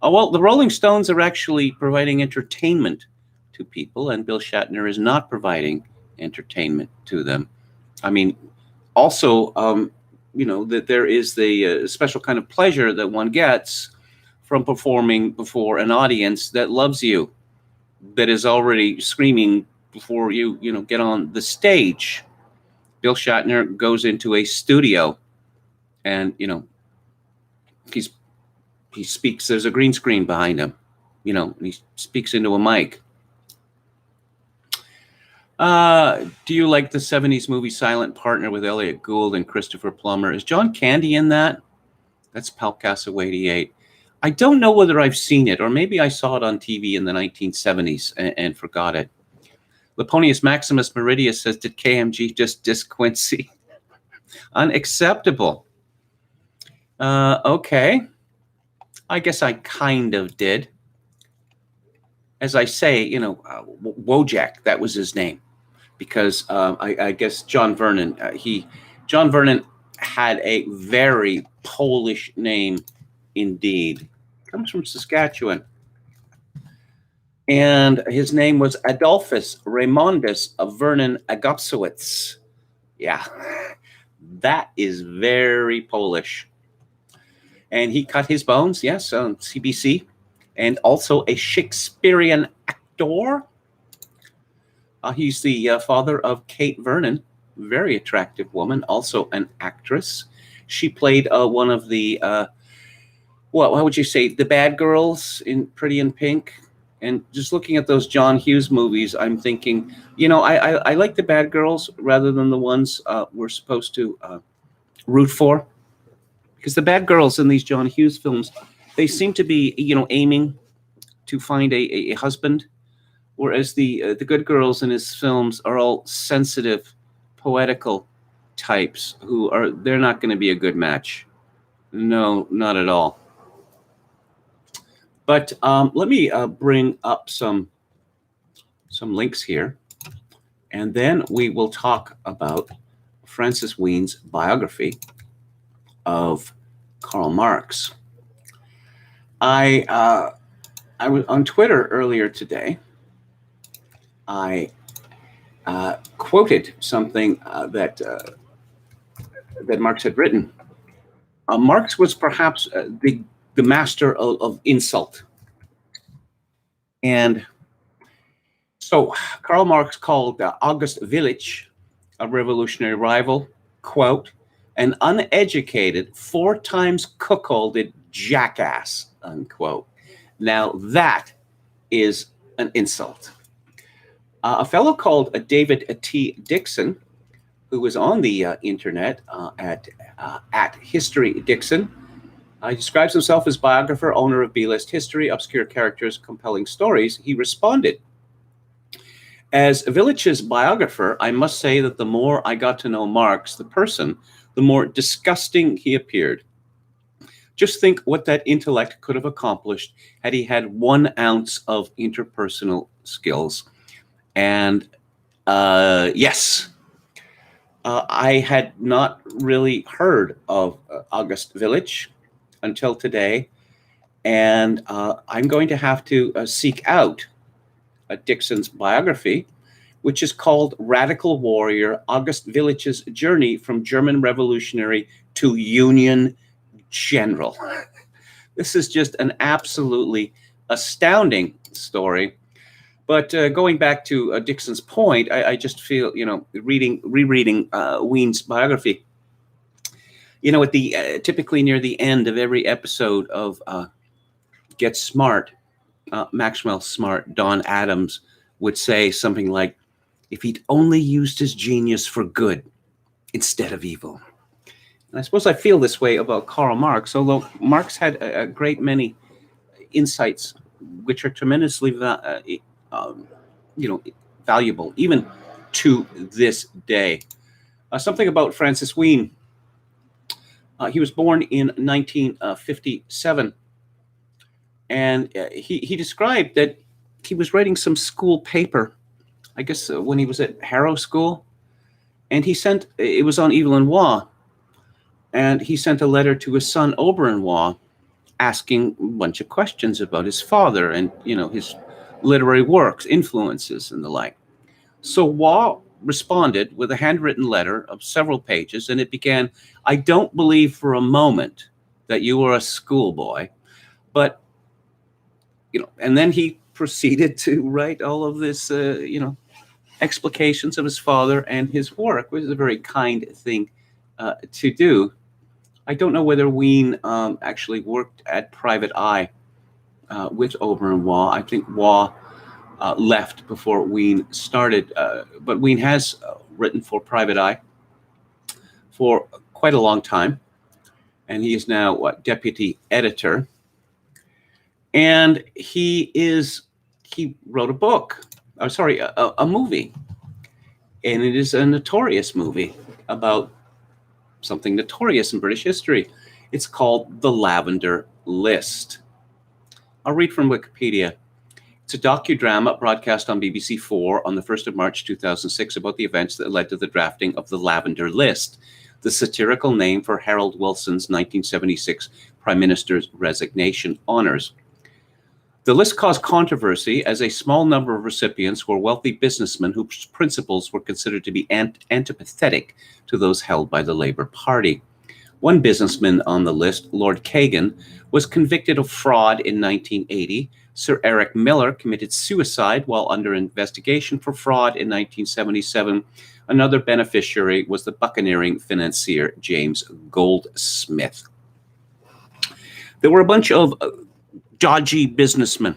Well, the Rolling Stones are actually providing entertainment to people, and Bill Shatner is not providing entertainment to them. I mean, also, you know, that there is the special kind of pleasure that one gets from performing before an audience that loves you, that is already screaming before you know, get on the stage. Bill Shatner goes into a studio, and you know, he speaks. There's a green screen behind him, you know, and he speaks into a mic. Do you like the 70s movie Silent Partner with Elliot Gould and Christopher Plummer? Is John Candy in that? That's Palcasso 88. I don't know whether I've seen it, or maybe I saw it on TV in the 1970s and forgot it. Leponius Maximus Meridius says, did KMG just diss Quincy? Unacceptable. Okay. I guess I kind of did. As I say, Wojak, that was his name, because I guess John Vernon had a very Polish name indeed. Comes from Saskatchewan. And his name was Adolphus Raymondus of Vernon Agopsowitz. Yeah, that is very Polish. And he cut his bones, yes, on CBC, and also a Shakespearean actor. He's the father of Kate Vernon, very attractive woman, also an actress. She played one of the, how would you say, the bad girls in Pretty in Pink. And just looking at those John Hughes movies, I'm thinking, I like the bad girls rather than the ones we're supposed to root for. Because the bad girls in these John Hughes films, they seem to be, aiming to find a husband, whereas the good girls in his films are all sensitive, poetical types they're not going to be a good match. No, not at all. But let me bring up some links here, and then we will talk about Francis Ween's biography of Karl Marx. I was on Twitter earlier today. I quoted something that Marx had written. Marx was perhaps the master of insult. And so Karl Marx called August Willich, a revolutionary rival, quote, an uneducated, 4 times cuckolded jackass, unquote. Now that is an insult. A fellow called David T. Dixon, who was on the internet at History Dixon, he describes himself as biographer, owner of B-list history, obscure characters, compelling stories. He responded, as Willich's biographer, I must say that the more I got to know Marx, the person, the more disgusting he appeared. Just think what that intellect could have accomplished had he had 1 ounce of interpersonal skills. And yes, I had not really heard of August Willich until today. And I'm going to have to seek out Dixon's biography, which is called Radical Warrior, August Willich's Journey from German Revolutionary to Union General. This is just an absolutely astounding story. But going back to Dixon's point, I just feel, rereading Ween's biography, at the typically near the end of every episode of Get Smart, Maxwell Smart, Don Adams would say something like, if he'd only used his genius for good instead of evil. And I suppose I feel this way about Karl Marx, although Marx had a great many insights which are tremendously valuable, even to this day. Something about Francis Ween. He was born in 1957. And he described that he was writing some school paper, I guess when he was at Harrow School. And it was on Evelyn-Waugh. And he sent a letter to his son, Oberon-Waugh, asking a bunch of questions about his father and, his literary works, influences, and the like. So Waugh responded with a handwritten letter of several pages, and it began, I don't believe for a moment that you are a schoolboy, but, and then he proceeded to write all of this, explications of his father and his work, which is a very kind thing to do. I don't know whether Ween actually worked at Private Eye with Oberon-Waugh. I think Waugh left before Ween started, but Ween has written for Private Eye for quite a long time, and he is now deputy editor. And he wrote a book, a movie, and it is a notorious movie about something notorious in British history. It's called the Lavender List. I'll read from Wikipedia. It's a docudrama broadcast on BBC4 on the 1st of March 2006 about the events that led to the drafting of the Lavender List, the satirical name for Harold Wilson's 1976 Prime Minister's resignation honors. The list caused controversy as a small number of recipients were wealthy businessmen whose principles were considered to be antipathetic to those held by the Labour Party. One businessman on the list, Lord Kagan, was convicted of fraud in 1980. Sir Eric Miller committed suicide while under investigation for fraud in 1977. Another beneficiary was the buccaneering financier James Goldsmith. There were a bunch of dodgy businessmen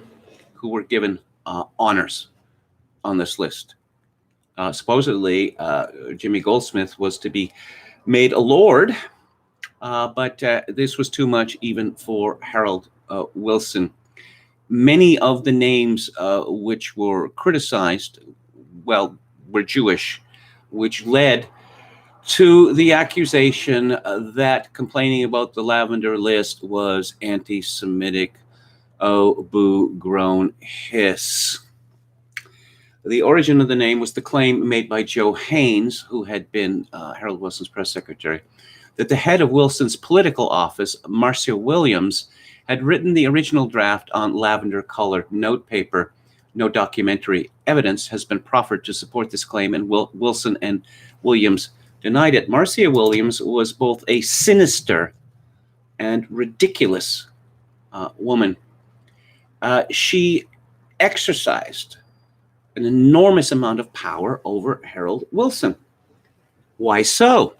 who were given honors on this list. Supposedly, Jimmy Goldsmith was to be made a lord, but this was too much even for Harold Wilson. Many of the names which were criticized, were Jewish, which led to the accusation that complaining about the Lavender List was anti-Semitic. Oh, boo, groan, hiss. The origin of the name was the claim made by Joe Haynes, who had been Harold Wilson's press secretary, that the head of Wilson's political office, Marcia Williams, had written the original draft on lavender-colored notepaper. No documentary evidence has been proffered to support this claim, and Wilson and Williams denied it. Marcia Williams was both a sinister and ridiculous woman. She exercised an enormous amount of power over Harold Wilson. Why so?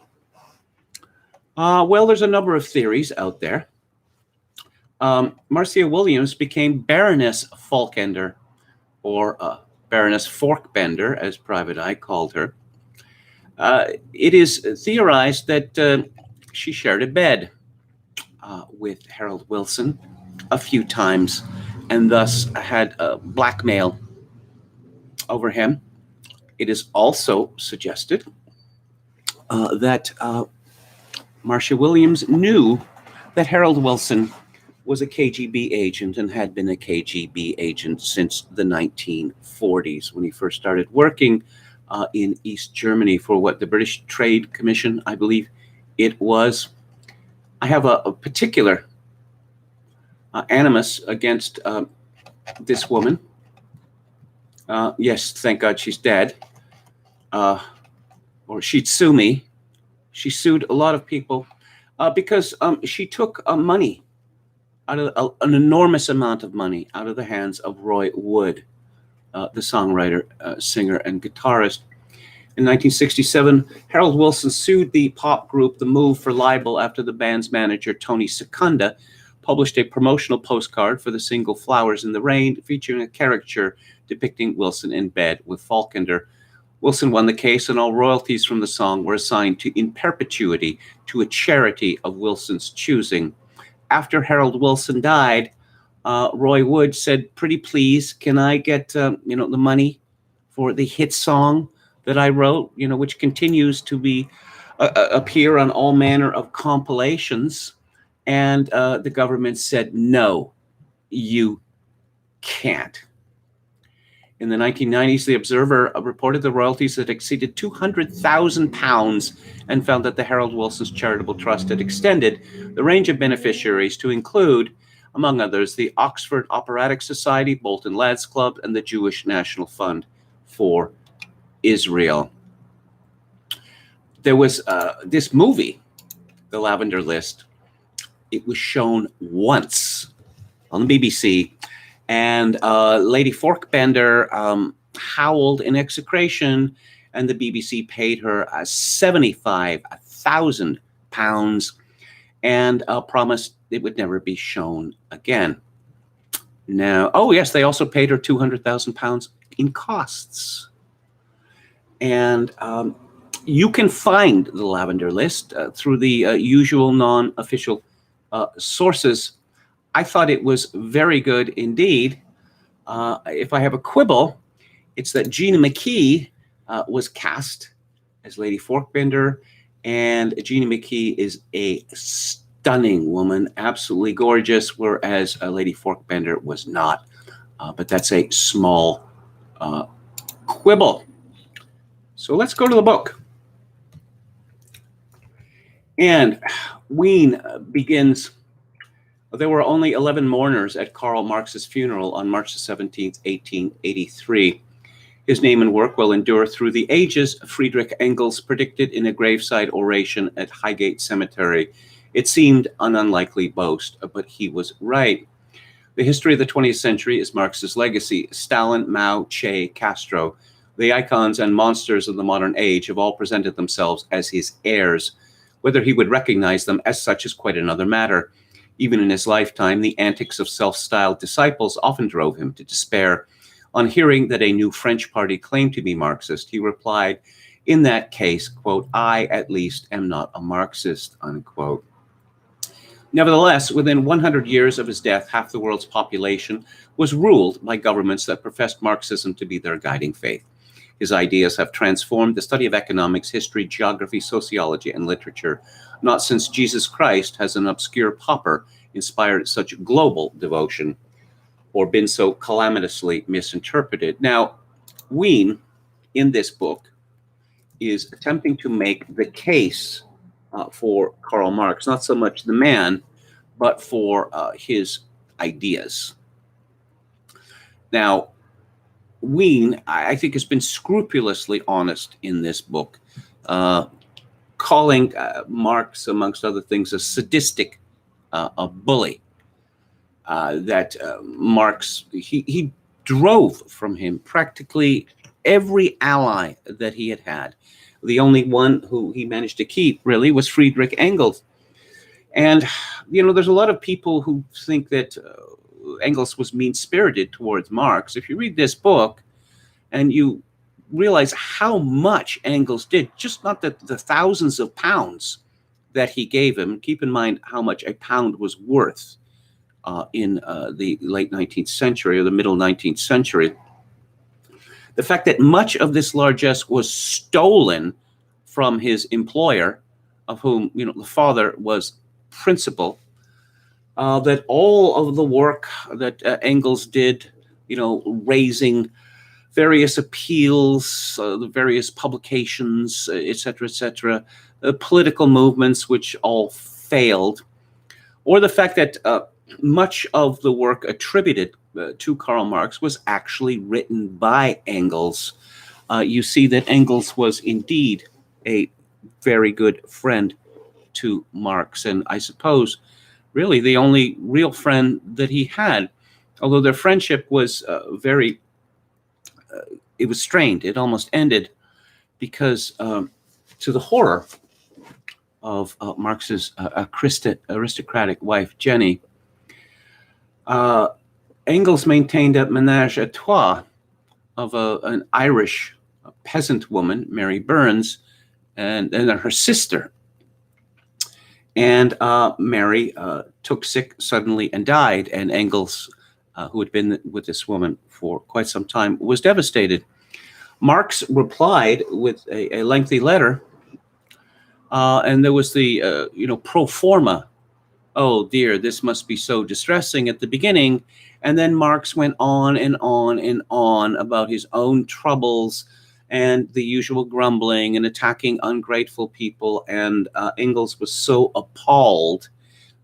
Well, there's a number of theories out there. Marcia Williams became Baroness Falkender, or Baroness Forkbender, as Private Eye called her. It is theorized that she shared a bed with Harold Wilson a few times and thus had blackmail over him. It is also suggested that Marcia Williams knew that Harold Wilson was a KGB agent and had been a KGB agent since the 1940s when he first started working in East Germany for the British Trade Commission, I believe it was. I have a particular animus against this woman. Yes, thank God she's dead. Or she'd sue me. She sued a lot of people because she took money, an enormous amount of money out of the hands of Roy Wood, the songwriter, singer, and guitarist. In 1967, Harold Wilson sued the pop group The Move for libel after the band's manager, Tony Secunda, published a promotional postcard for the single Flowers in the Rain featuring a caricature depicting Wilson in bed with Falkender. Wilson won the case, and all royalties from the song were assigned in perpetuity to a charity of Wilson's choosing. After Harold Wilson died, Roy Wood said, "Pretty please, can I get the money for the hit song that I wrote, which continues to be appear on all manner of compilations?" And the government said, "No, you can't." In the 1990s, The Observer reported the royalties had exceeded £200,000 and found that the Harold Wilson's Charitable Trust had extended the range of beneficiaries to include, among others, the Oxford Operatic Society, Bolton Lads Club, and the Jewish National Fund for Israel. There was this movie, The Lavender List. It was shown once on the BBC, and Lady Forkbender howled in execration, and the BBC paid her £75,000 and promised it would never be shown again. Now, oh yes, they also paid her £200,000 in costs. And you can find the Lavender List through the usual non-official sources. I thought it was very good indeed. If I have a quibble, it's that Gina McKee was cast as Lady Forkbender, and Gina McKee is a stunning woman, absolutely gorgeous, whereas Lady Forkbender was not. But that's a small quibble. So let's go to the book. And Wien begins. There were only 11 mourners at Karl Marx's funeral on March 17, 1883. His name and work will endure through the ages, Friedrich Engels predicted in a graveside oration at Highgate Cemetery. It seemed an unlikely boast, but he was right. The history of the 20th century is Marx's legacy. Stalin, Mao, Che, Castro, the icons and monsters of the modern age have all presented themselves as his heirs. Whether he would recognize them as such is quite another matter. Even in his lifetime, the antics of self-styled disciples often drove him to despair. On hearing that a new French party claimed to be Marxist, he replied, in that case, quote, I at least am not a Marxist, unquote. Nevertheless, within 100 years of his death, half the world's population was ruled by governments that professed Marxism to be their guiding faith. His ideas have transformed the study of economics, history, geography, sociology, and literature. Not since Jesus Christ has an obscure pauper inspired such global devotion or been so calamitously misinterpreted. Now, Wien, in this book, is attempting to make the case for Karl Marx, not so much the man, but for his ideas. Now, Wien, I think, has been scrupulously honest in this book, calling Marx, amongst other things, a sadistic, a bully. That Marx, he drove from him practically every ally that he had had. The only one who he managed to keep, really, was Friedrich Engels. And, there's a lot of people who think that Engels was mean-spirited towards Marx. If you read this book and you realize how much Engels did, just not the thousands of pounds that he gave him, keep in mind how much a pound was worth in the late 19th century or the middle 19th century. The fact that much of this largesse was stolen from his employer, of whom, the father was principal, that all of the work that Engels did, raising various appeals, the various publications, et cetera, political movements which all failed, or the fact that much of the work attributed to Karl Marx was actually written by Engels. You see that Engels was indeed a very good friend to Marx, and I suppose really the only real friend that he had, although their friendship was it was strained. It almost ended because, to the horror of Marx's aristocratic wife, Jenny, Engels maintained a menage a trois of an Irish peasant woman, Mary Burns, and her sister. And Mary took sick suddenly and died, and Engels, who had been with this woman for quite some time, was devastated. Marx replied with a lengthy letter, and there was the pro forma, oh dear, this must be so distressing at the beginning. And then Marx went on and on and on about his own troubles and the usual grumbling and attacking ungrateful people. And Engels was so appalled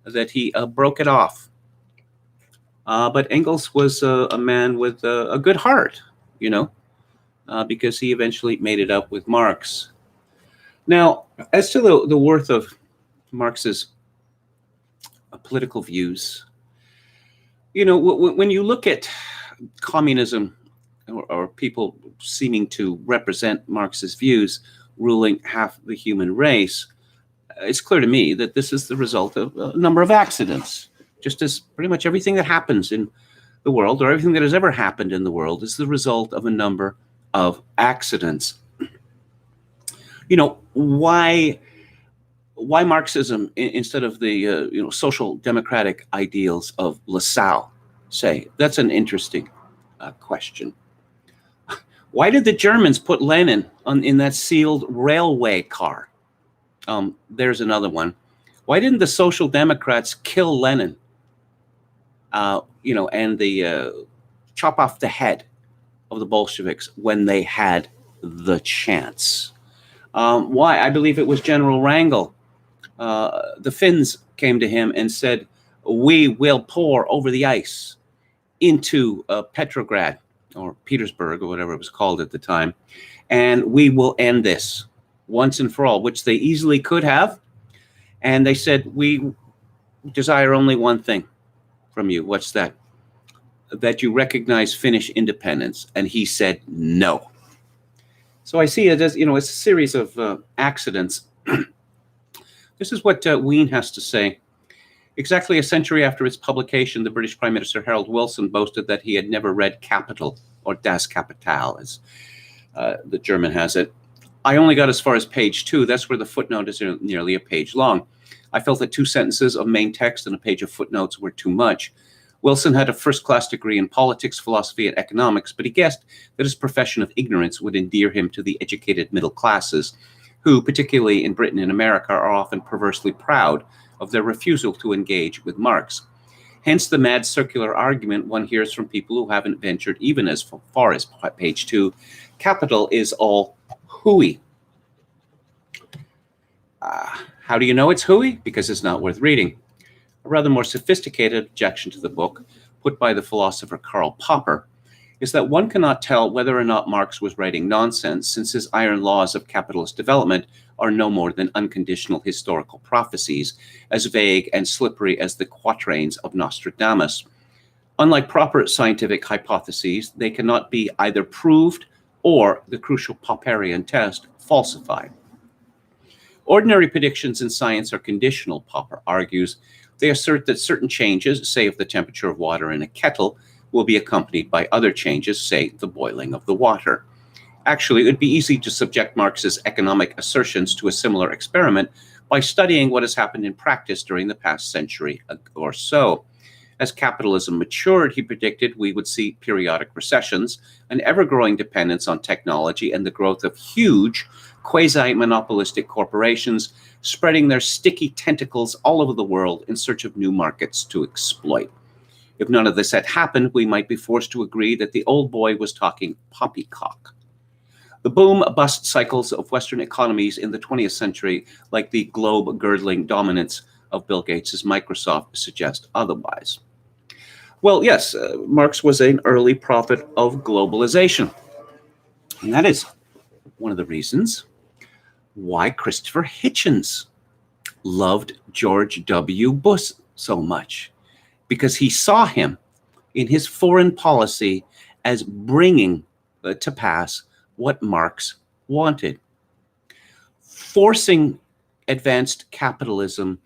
that he broke it off. But Engels was a man with a good heart, because he eventually made it up with Marx. Now, as to the worth of Marx's political views, when you look at communism or people seeming to represent Marx's views ruling half the human race, it's clear to me that this is the result of a number of accidents, just as pretty much everything that happens in the world, or everything that has ever happened in the world, is the result of a number of accidents. Why Marxism instead of the social democratic ideals of Lassalle, say? That's an interesting question. Why did the Germans put Lenin in that sealed railway car? There's another one. Why didn't the Social Democrats kill Lenin, and chop off the head of the Bolsheviks when they had the chance? Why? I believe it was General Wrangel. The Finns came to him and said, "We will pour over the ice into Petrograd or Petersburg or whatever it was called at the time, and we will end this once and for all," which they easily could have. And they said, "We desire only one thing from you." What's that? That you recognize Finnish independence. And he said no. So I see it as, it's a series of accidents. This is what Wien has to say. Exactly a century after its publication, the British Prime Minister Harold Wilson boasted that he had never read Capital, or Das Kapital, as the German has it. I only got as far as page 2. That's where the footnote is nearly a page long. I felt that 2 sentences of main text and a page of footnotes were too much. Wilson had a first-class degree in politics, philosophy, and economics, but he guessed that his profession of ignorance would endear him to the educated middle classes, who, particularly in Britain and America, are often perversely proud of their refusal to engage with Marx. Hence the mad circular argument one hears from people who haven't ventured even as far as page 2. Capital is all hooey. How do you know it's hooey? Because it's not worth reading. A rather more sophisticated objection to the book, put by the philosopher Karl Popper, is that one cannot tell whether or not Marx was writing nonsense, since his iron laws of capitalist development are no more than unconditional historical prophecies, as vague and slippery as the quatrains of Nostradamus. Unlike proper scientific hypotheses, they cannot be either proved or, the crucial Popperian test, falsified. Ordinary predictions in science are conditional, Popper argues. They assert that certain changes, say of the temperature of water in a kettle, will be accompanied by other changes, say the boiling of the water. Actually, it would be easy to subject Marx's economic assertions to a similar experiment by studying what has happened in practice during the past century or so. As capitalism matured, he predicted we would see periodic recessions, an ever-growing dependence on technology, and the growth of huge, quasi-monopolistic corporations spreading their sticky tentacles all over the world in search of new markets to exploit. If none of this had happened, we might be forced to agree that the old boy was talking poppycock. The boom-bust cycles of Western economies in the 20th century, like the globe-girdling dominance of Bill Gates' Microsoft, suggest otherwise. Well, yes, Marx was an early prophet of globalization. And that is one of the reasons why Christopher Hitchens loved George W. Bush so much, because he saw him in his foreign policy as bringing to pass what Marx wanted. Forcing advanced capitalism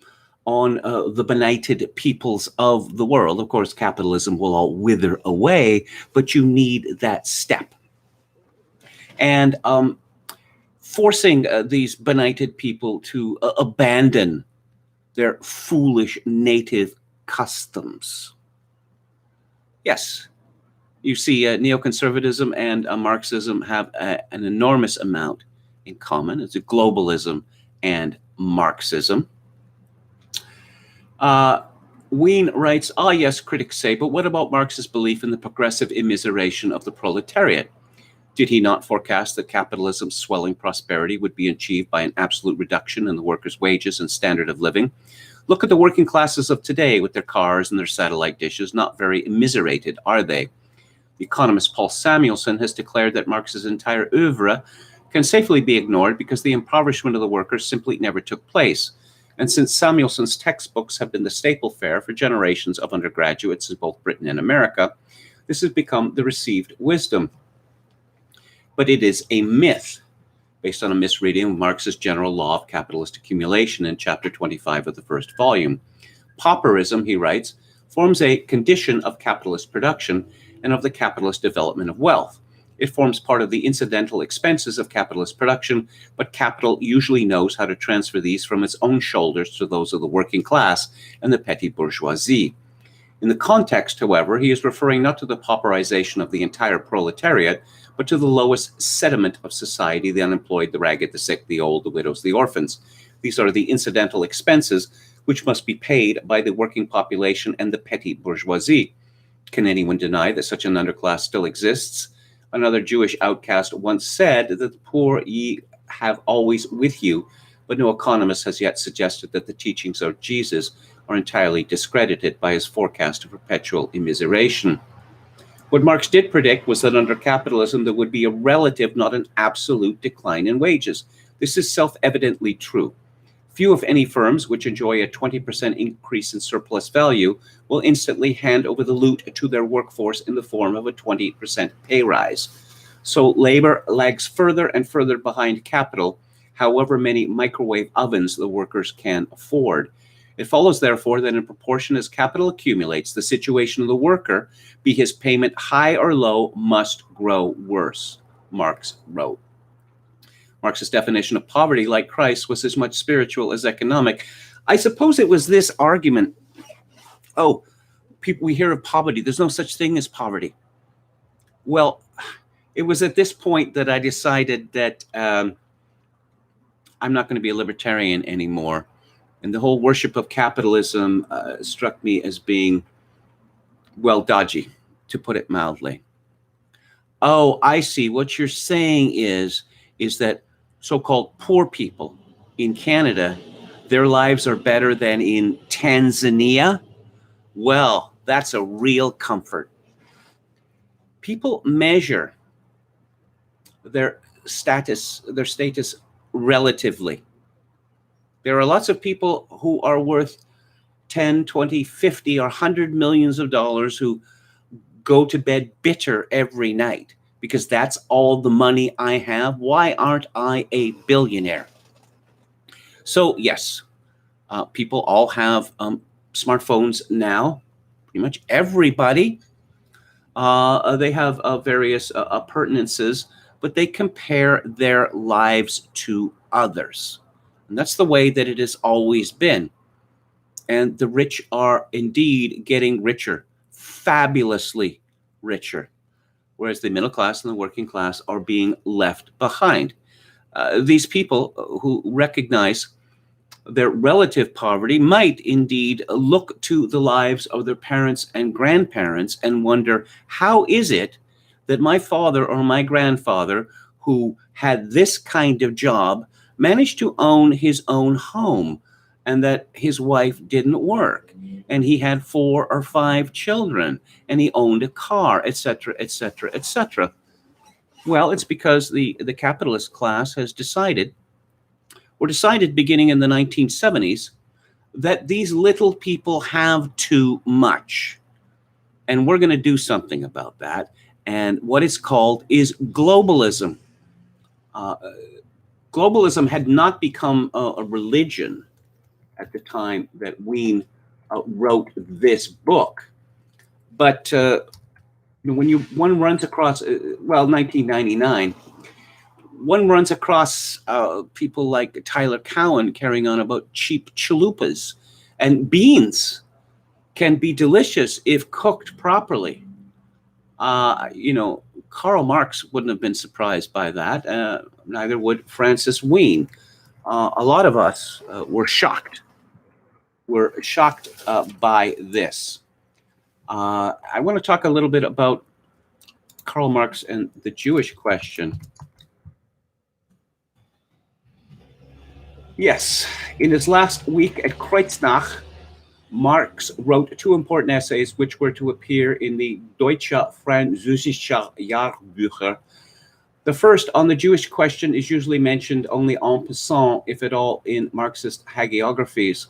on the benighted peoples of the world. Of course, capitalism will all wither away, but you need that step. And forcing these benighted people to abandon their foolish native customs. Yes, you see, neoconservatism and Marxism have an enormous amount in common. It's a globalism and Marxism. Wien writes, yes, critics say, but what about Marx's belief in the progressive immiseration of the proletariat? Did he not forecast that capitalism's swelling prosperity would be achieved by an absolute reduction in the workers' wages and standard of living? Look at the working classes of today with their cars and their satellite dishes. Not very immiserated, are they? The economist Paul Samuelson has declared that Marx's entire oeuvre can safely be ignored because the impoverishment of the workers simply never took place. And since Samuelson's textbooks have been the staple fare for generations of undergraduates in both Britain and America, this has become the received wisdom. But it is a myth based on a misreading of Marx's general law of capitalist accumulation in chapter 25 of the first volume. Pauperism, he writes, forms a condition of capitalist production and of the capitalist development of wealth. It forms part of the incidental expenses of capitalist production, but capital usually knows how to transfer these from its own shoulders to those of the working class and the petty bourgeoisie. In the context, however, he is referring not to the pauperization of the entire proletariat, but to the lowest sediment of society, the unemployed, the ragged, the sick, the old, the widows, the orphans. These are the incidental expenses which must be paid by the working population and the petty bourgeoisie. Can anyone deny that such an underclass still exists? Another Jewish outcast once said that the poor ye have always with you, but no economist has yet suggested that the teachings of Jesus are entirely discredited by his forecast of perpetual immiseration. What Marx did predict was that under capitalism there would be a relative, not an absolute, decline in wages. This is self-evidently true. Few, if any, firms which enjoy a 20% increase in surplus value will instantly hand over the loot to their workforce in the form of a 20% pay rise. So labor lags further and further behind capital, however many microwave ovens the workers can afford. It follows, therefore, that in proportion as capital accumulates, the situation of the worker, be his payment high or low, must grow worse, Marx wrote. Marx's definition of poverty, like Christ, was as much spiritual as economic. I suppose it was this argument, people, we hear of poverty. There's no such thing as poverty. Well, it was at this point that I decided that I'm not going to be a libertarian anymore. And the whole worship of capitalism struck me as being, well, dodgy, to put it mildly. Oh, I see. What you're saying is that so-called poor people in Canada, their lives are better than in Tanzania? Well, that's a real comfort. People measure their status relatively. There are lots of people who are worth 10, 20, 50, or 100 millions of dollars who go to bed bitter every night because that's all the money I have. Why aren't I a billionaire? So yes, people all have smartphones now. Pretty much everybody. They have various appurtenances, but they compare their lives to others. And that's the way that it has always been. And the rich are indeed getting richer, fabulously richer, whereas the middle class and the working class are being left behind. These people who recognize their relative poverty might indeed look to the lives of their parents and grandparents and wonder, how is it that my father or my grandfather, who had this kind of job, managed to own his own home, and that his wife didn't work, and he had 4 or 5 children, and he owned a car, etc., etc., etc. Well, it's because the capitalist class has decided beginning in the 1970s that these little people have too much. And we're going to do something about that. And what it's called is globalism. Globalism had not become a religion at the time that Wien wrote this book. But when one runs across, 1999, one runs across people like Tyler Cowen carrying on about cheap chalupas, and beans can be delicious if cooked properly. Karl Marx wouldn't have been surprised by that. Neither would Francis Wien. A lot of us were shocked. We're shocked by this. I want to talk a little bit about Karl Marx and the Jewish question. Yes, in his last week at Kreuznach, Marx wrote 2 important essays which were to appear in the Deutsche Französische Jahrbücher. The first, on the Jewish question, is usually mentioned only en passant, if at all, in Marxist hagiographies,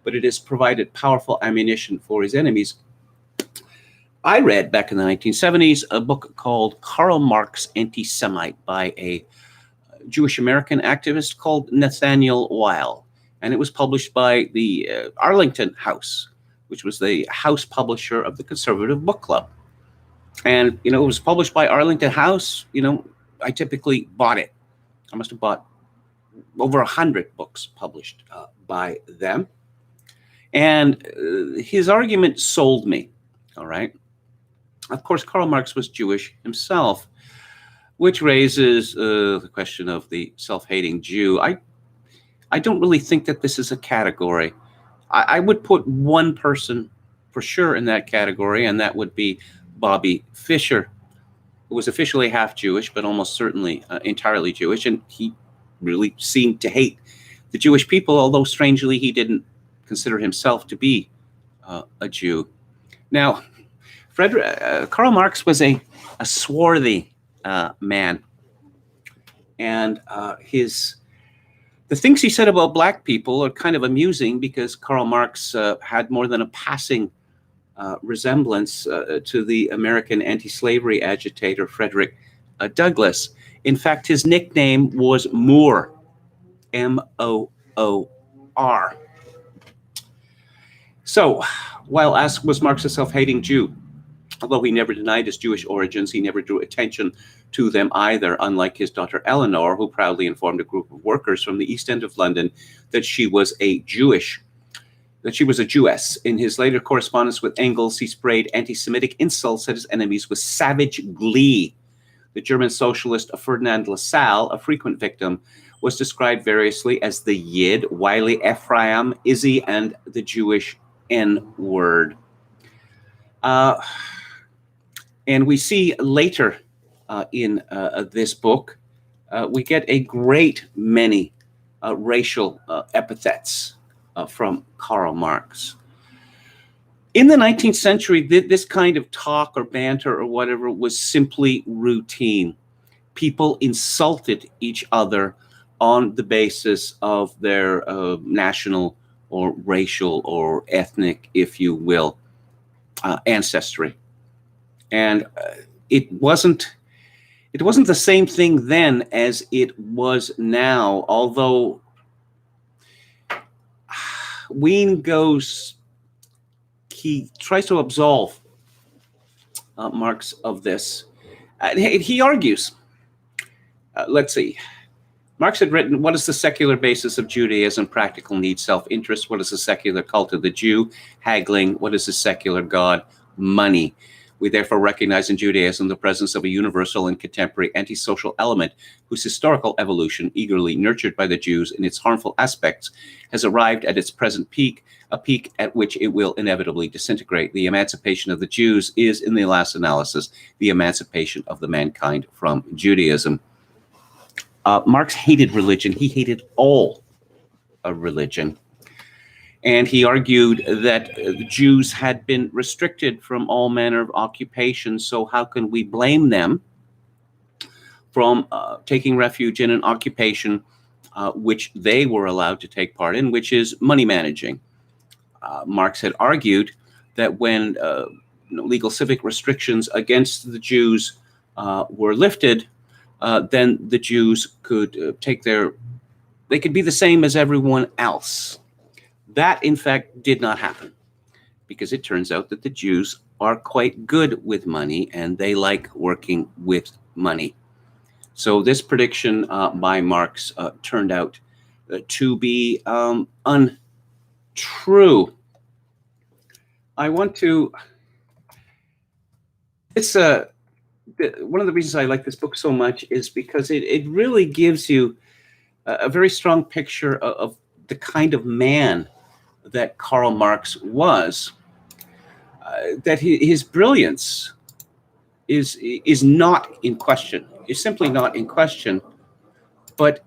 but it has provided powerful ammunition for his enemies. I read, back in the 1970s, a book called Karl Marx, Anti-Semite, by a Jewish American activist called Nathaniel Weil. And it was published by the Arlington House, which was the house publisher of the Conservative Book Club. And, it was published by Arlington House. I typically bought it. I must have bought over 100 books published by them. And his argument sold me, all right? Of course, Karl Marx was Jewish himself, which raises the question of the self-hating Jew. I don't really think that this is a category. I would put one person for sure in that category, and that would be Bobby Fischer, who was officially half Jewish, but almost certainly entirely Jewish. And he really seemed to hate the Jewish people, although strangely he didn't consider himself to be a Jew. Now, Karl Marx was a swarthy man, and the things he said about black people are kind of amusing because Karl Marx had more than a passing resemblance to the American anti-slavery agitator Frederick Douglass. In fact, his nickname was Moor, M-O-O-R. So, while asked, was Marx a self-hating Jew? Although he never denied his Jewish origins, he never drew attention to them either, unlike his daughter Eleanor, who proudly informed a group of workers from the East End of London that she was a Jewess. In his later correspondence with Engels, he sprayed anti-Semitic insults at his enemies with savage glee. The German socialist Ferdinand Lassalle, a frequent victim, was described variously as the Yid, wily Ephraim, Izzy, and the Jewish N-word. And we see later in this book, we get a great many racial epithets from Karl Marx. In the 19th century, this kind of talk or banter or whatever was simply routine. People insulted each other on the basis of their national or racial or ethnic, if you will, ancestry. And it wasn't the same thing then as it was now, although Wien he tries to absolve Marx of this. He argues, let's see, Marx had written, what is the secular basis of Judaism? Practical need, self-interest. What is the secular cult of the Jew? Haggling. What is the secular God? Money. We therefore recognize in Judaism the presence of a universal and contemporary antisocial element whose historical evolution, eagerly nurtured by the Jews in its harmful aspects, has arrived at its present peak, a peak at which it will inevitably disintegrate. The emancipation of the Jews is, in the last analysis, the emancipation of the mankind from Judaism. Marx hated religion. He hated all religion. And he argued that the Jews had been restricted from all manner of occupation, so how can we blame them from taking refuge in an occupation which they were allowed to take part in, which is money managing. Marx had argued that when legal civic restrictions against the Jews were lifted, then the Jews could they could be the same as everyone else. That, in fact, did not happen, because it turns out that the Jews are quite good with money and they like working with money. So this prediction by Marx turned out to be untrue. I want to, one of the reasons I like this book so much is because it really gives you a very strong picture of the kind of man that Karl Marx was, that his brilliance is not in question, is simply not in question. But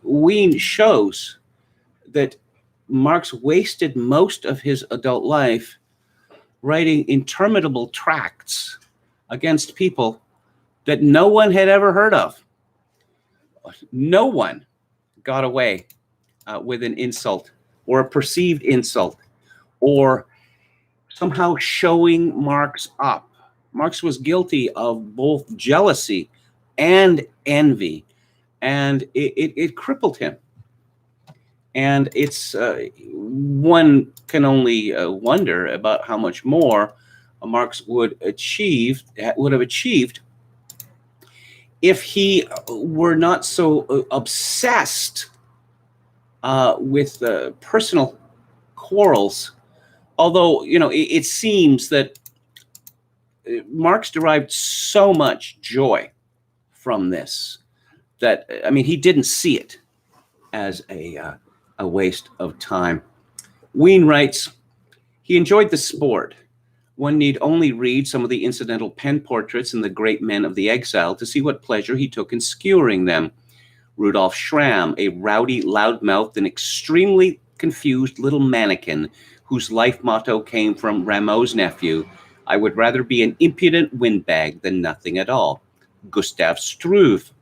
Wien shows that Marx wasted most of his adult life writing interminable tracts against people that no one had ever heard of. No one got away with an insult or a perceived insult or somehow showing Marx up. Marx was guilty of both jealousy and envy, and it crippled him. And it's one can only wonder about how much more Marx would have achieved if he were not so obsessed with personal quarrels. Although, it seems that Marx derived so much joy from this that, he didn't see it as a waste of time. Wien writes, he enjoyed the sport. One need only read some of the incidental pen portraits in The Great Men of the Exile to see what pleasure he took in skewering them. Rudolf Schramm, a rowdy, loudmouthed, and extremely confused little mannequin whose life motto came from Rameau's nephew, I would rather be an impudent windbag than nothing at all. Gustav Struve.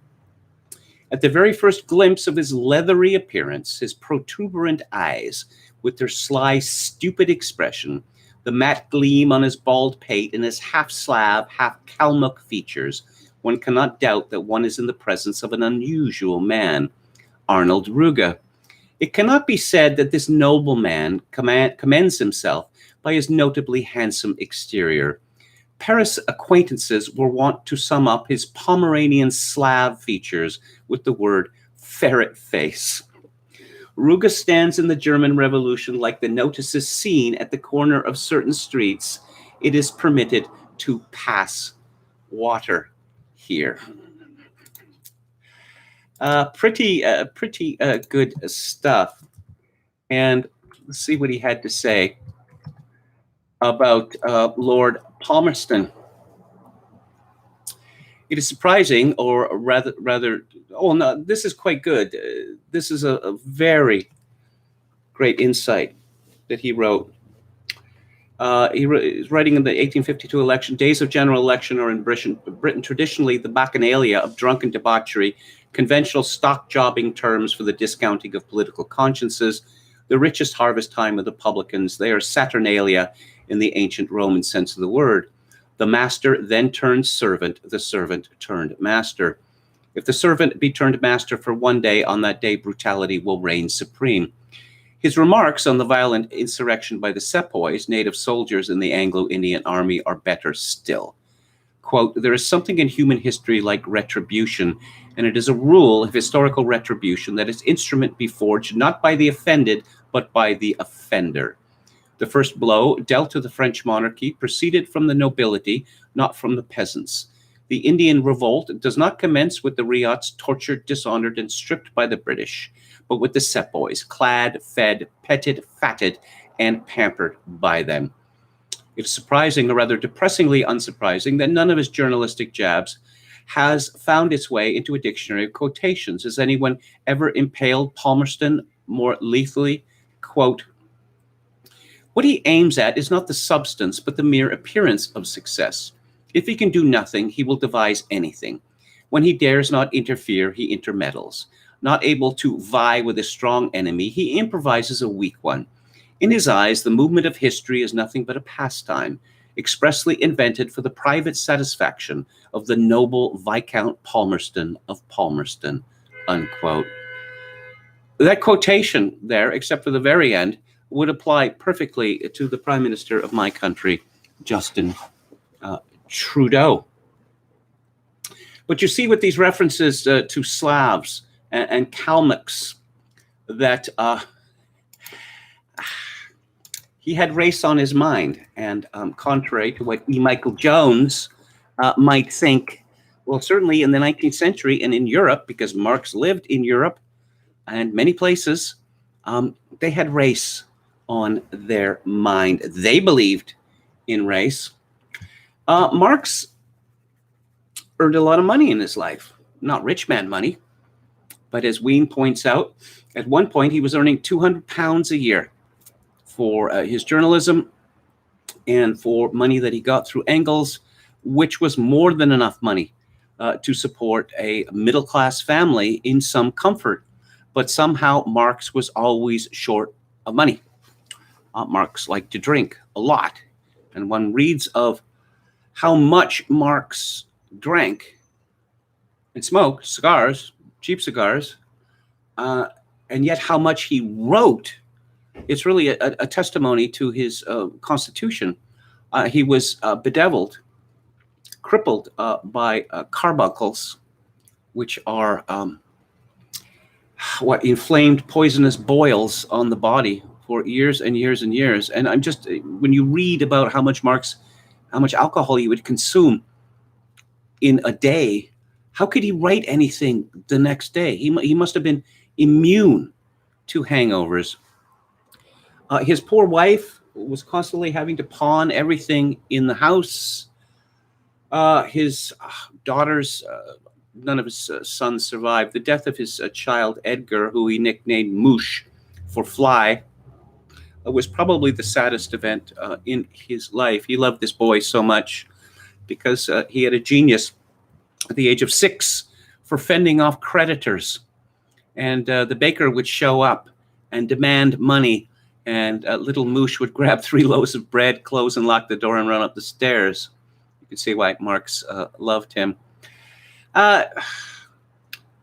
At the very first glimpse of his leathery appearance, his protuberant eyes, with their sly, stupid expression, the matte gleam on his bald pate and his half-Slav, half-Kalmuk features, one cannot doubt that one is in the presence of an unusual man, Arnold Ruge. It cannot be said that this noble man commends himself by his notably handsome exterior. Paris acquaintances were wont to sum up his Pomeranian Slav features with the word ferret face. Ruge stands in the German Revolution like the notices seen at the corner of certain streets. It is permitted to pass water here. Pretty good stuff. And let's see what he had to say about Lord Palmerston. It is surprising, or rather, oh no, this is quite good. This is a very great insight that he wrote. He's writing in the 1852 election. Days of general election are in Britain traditionally the bacchanalia of drunken debauchery, conventional stock jobbing terms for the discounting of political consciences, the richest harvest time of the publicans. They are Saturnalia in the ancient Roman sense of the word. The master then turned servant, the servant turned master. If the servant be turned master for one day, on that day brutality will reign supreme. His remarks on the violent insurrection by the sepoys, native soldiers in the Anglo-Indian army, are better still. Quote, there is something in human history like retribution, and it is a rule of historical retribution that its instrument be forged not by the offended, but by the offender. The first blow dealt to the French monarchy proceeded from the nobility, not from the peasants. The Indian revolt does not commence with the riots tortured, dishonored, and stripped by the British, but with the sepoys, clad, fed, petted, fatted, and pampered by them. It's surprising, or rather depressingly unsurprising, that none of his journalistic jabs has found its way into a dictionary of quotations. Has anyone ever impaled Palmerston more lethally? Quote, what he aims at is not the substance, but the mere appearance of success. If he can do nothing, he will devise anything. When he dares not interfere, he intermeddles. Not able to vie with a strong enemy, he improvises a weak one. In his eyes, the movement of history is nothing but a pastime, expressly invented for the private satisfaction of the noble Viscount Palmerston of Palmerston, unquote. That quotation there, except for the very end, would apply perfectly to the Prime Minister of my country, Justin Trudeau. But you see with these references to Slavs and Kalmuks that he had race on his mind. And contrary to what E. Michael Jones might think, well, certainly in the 19th century and in Europe, because Marx lived in Europe and many places, they had race on their mind. They believed in race. Marx earned a lot of money in his life, not rich man money, but as Wien points out, at one point he was earning £200 a year for his journalism and for money that he got through Engels, which was more than enough money to support a middle-class family in some comfort. But somehow Marx was always short of money. Marx liked to drink a lot. And one reads of how much Marx drank and smoked cigars, cheap cigars, and yet how much he wrote. It's really a testimony to his constitution. He was bedeviled, crippled by carbuncles, which are inflamed poisonous boils on the body for years and years and years. And I'm just, when you read about how much alcohol he would consume in a day, how could he write anything the next day? He must have been immune to hangovers. His poor wife was constantly having to pawn everything in the house. His daughters, none of his sons survived. The death of his child, Edgar, who he nicknamed Moosh for fly, was probably the saddest event in his life. He loved this boy so much because he had a genius at the age of 6 for fending off creditors. And the baker would show up and demand money, and little Moosh would grab 3 loaves of bread, close and lock the door, and run up the stairs. You can see why Marx loved him.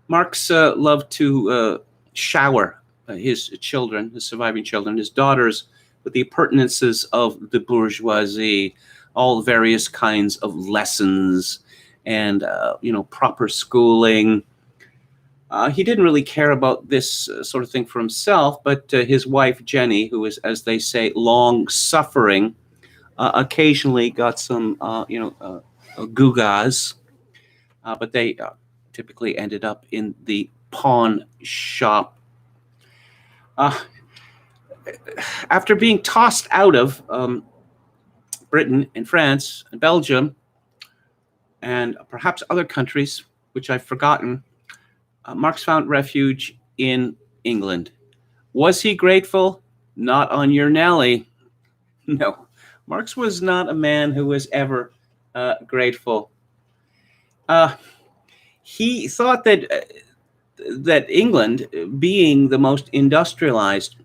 Marx loved to shower his children, his surviving children, his daughters, with the appurtenances of the bourgeoisie, all various kinds of lessons and proper schooling. He didn't really care about this sort of thing for himself, but his wife Jenny, who is, as they say, long-suffering, occasionally got some, gewgaws, but they typically ended up in the pawn shop. After being tossed out of Britain and France and Belgium and perhaps other countries, which I've forgotten, Marx found refuge in England. Was he grateful? Not on your Nelly. No, Marx was not a man who was ever grateful. He thought that England, being the most industrialized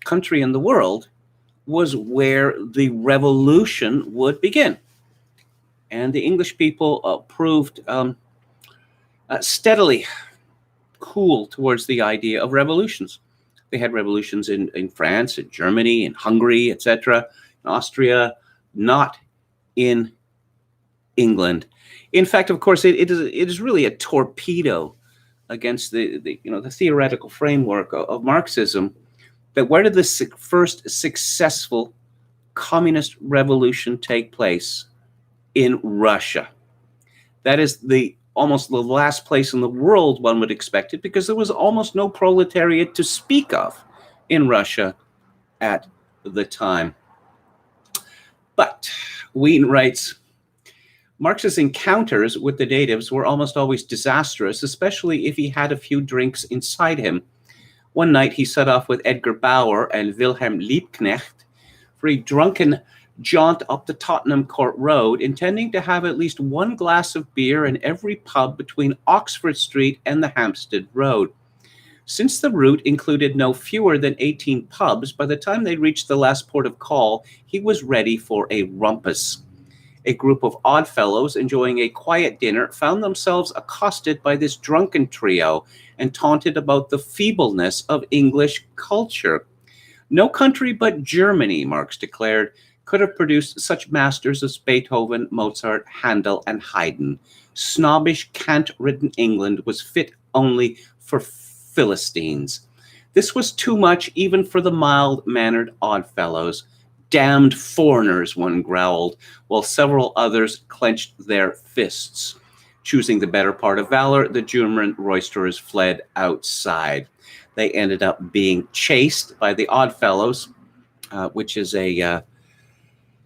country in the world, was where the revolution would begin. And the English people proved steadily cool towards the idea of revolutions. They had revolutions in France, in Germany, in Hungary, etc., in Austria, not in England. In fact, of course, it is really a torpedo against the theoretical framework of Marxism. That where did the first successful communist revolution take place? In Russia. That is almost the last place in the world one would expect it, because there was almost no proletariat to speak of in Russia at the time. But Wien writes, Marx's encounters with the natives were almost always disastrous, especially if he had a few drinks inside him. One night he set off with Edgar Bauer and Wilhelm Liebknecht for a drunken jaunt up the Tottenham Court Road, intending to have at least one glass of beer in every pub between Oxford Street and the Hampstead Road. Since the route included no fewer than 18 pubs, by the time they reached the last port of call, he was ready for a rumpus. A group of oddfellows enjoying a quiet dinner found themselves accosted by this drunken trio and taunted about the feebleness of English culture. No country but Germany, Marx declared, could have produced such masters as Beethoven, Mozart, Handel, and Haydn. Snobbish, cant-ridden England was fit only for Philistines. This was too much even for the mild-mannered oddfellows. Damned foreigners, one growled, while several others clenched their fists. Choosing the better part of valor, the German roisterers fled outside. They ended up being chased by the Oddfellows, which is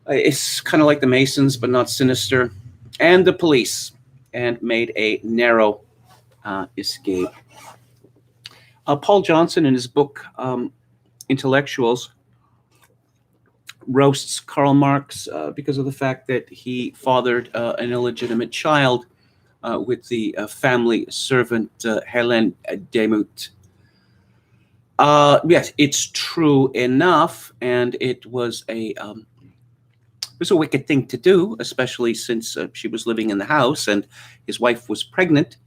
it's kind of like the Masons, but not sinister, and the police, and made a narrow escape. Paul Johnson, in his book Intellectuals, roasts Karl Marx because of the fact that he fathered an illegitimate child with the family servant Hélène Demuth. Yes, it's true enough, and it was a wicked thing to do, especially since she was living in the house and his wife was pregnant.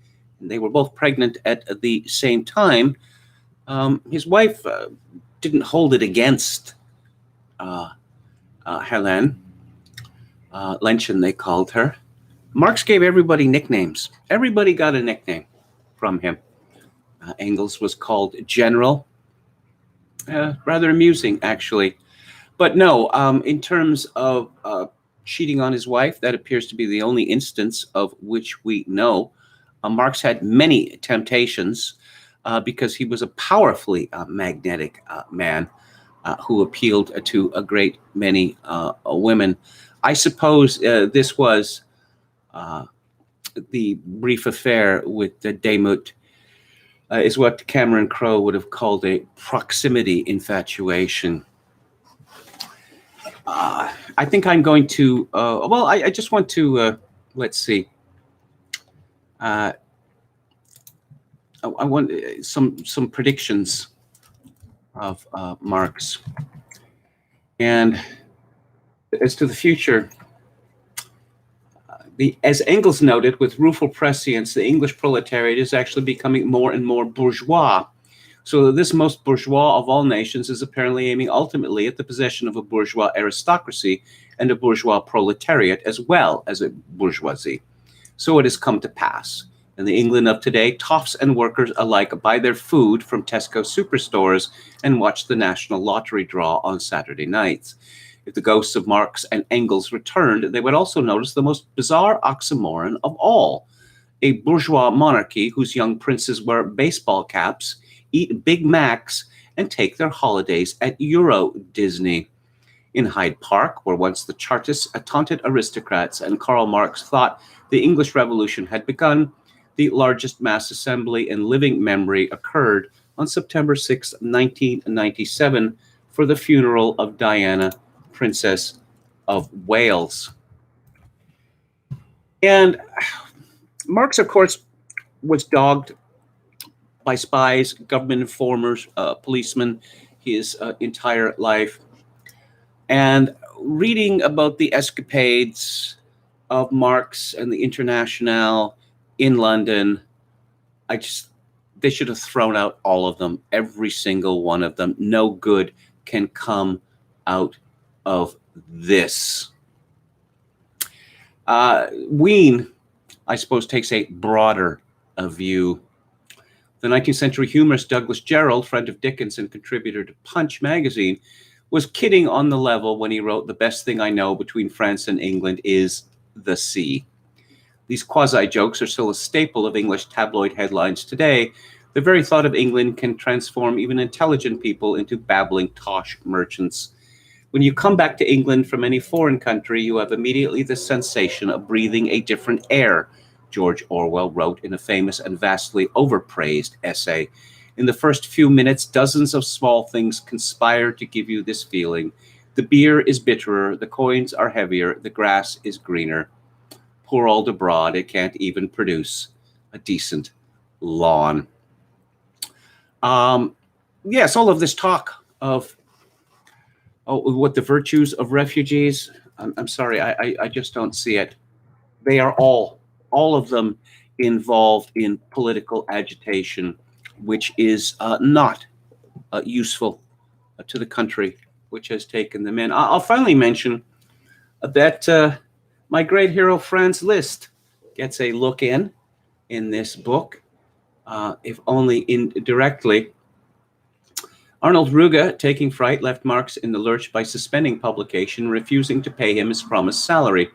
And they were both pregnant at the same time. His wife didn't hold it against Hélène. Lenchen, they called her. Marx gave everybody nicknames. Everybody got a nickname from him. Engels was called General. Rather amusing, actually. But no, in terms of cheating on his wife, that appears to be the only instance of which we know. Marx had many temptations because he was a powerfully magnetic man. who appealed to a great many women. I suppose this was the brief affair with Demut is what Cameron Crowe would have called a proximity infatuation. I think I'm going to, I just want to, let's see. I want some predictions of Marx. And as to the future, as Engels noted, with rueful prescience, the English proletariat is actually becoming more and more bourgeois. So this most bourgeois of all nations is apparently aiming ultimately at the possession of a bourgeois aristocracy and a bourgeois proletariat as well as a bourgeoisie. So it has come to pass. In the England of today, toffs and workers alike buy their food from Tesco superstores and watch the national lottery draw on Saturday nights. If the ghosts of Marx and Engels returned, they would also notice the most bizarre oxymoron of all. A bourgeois monarchy whose young princes wear baseball caps, eat Big Macs, and take their holidays at Euro Disney. In Hyde Park, where once the Chartists taunted aristocrats and Karl Marx thought the English Revolution had begun, the largest mass assembly in living memory occurred on September 6, 1997, for the funeral of Diana, Princess of Wales. And Marx, of course, was dogged by spies, government informers, policemen his entire life. And reading about the escapades of Marx and the Internationale in London, they should have thrown out all of them, every single one of them. No good can come out of this. Ween, I suppose, takes a broader view. The 19th century humorist Douglas Jerrold, friend of Dickens and contributor to Punch magazine, was kidding on the level when he wrote, "The best thing I know between France and England is the sea." These quasi-jokes are still a staple of English tabloid headlines today. The very thought of England can transform even intelligent people into babbling tosh merchants. When you come back to England from any foreign country, you have immediately the sensation of breathing a different air, George Orwell wrote in a famous and vastly overpraised essay. In the first few minutes, dozens of small things conspire to give you this feeling. The beer is bitterer, the coins are heavier, the grass is greener. Poor old abroad, it can't even produce a decent lawn. Yes, all of this talk of what the virtues of refugees, I'm sorry, I just don't see it. They are all of them involved in political agitation, which is not useful to the country which has taken them in. I'll finally mention that my great hero Franz Liszt gets a look in this book, if only indirectly. Arnold Ruge, taking fright, left Marx in the lurch by suspending publication, refusing to pay him his promised salary.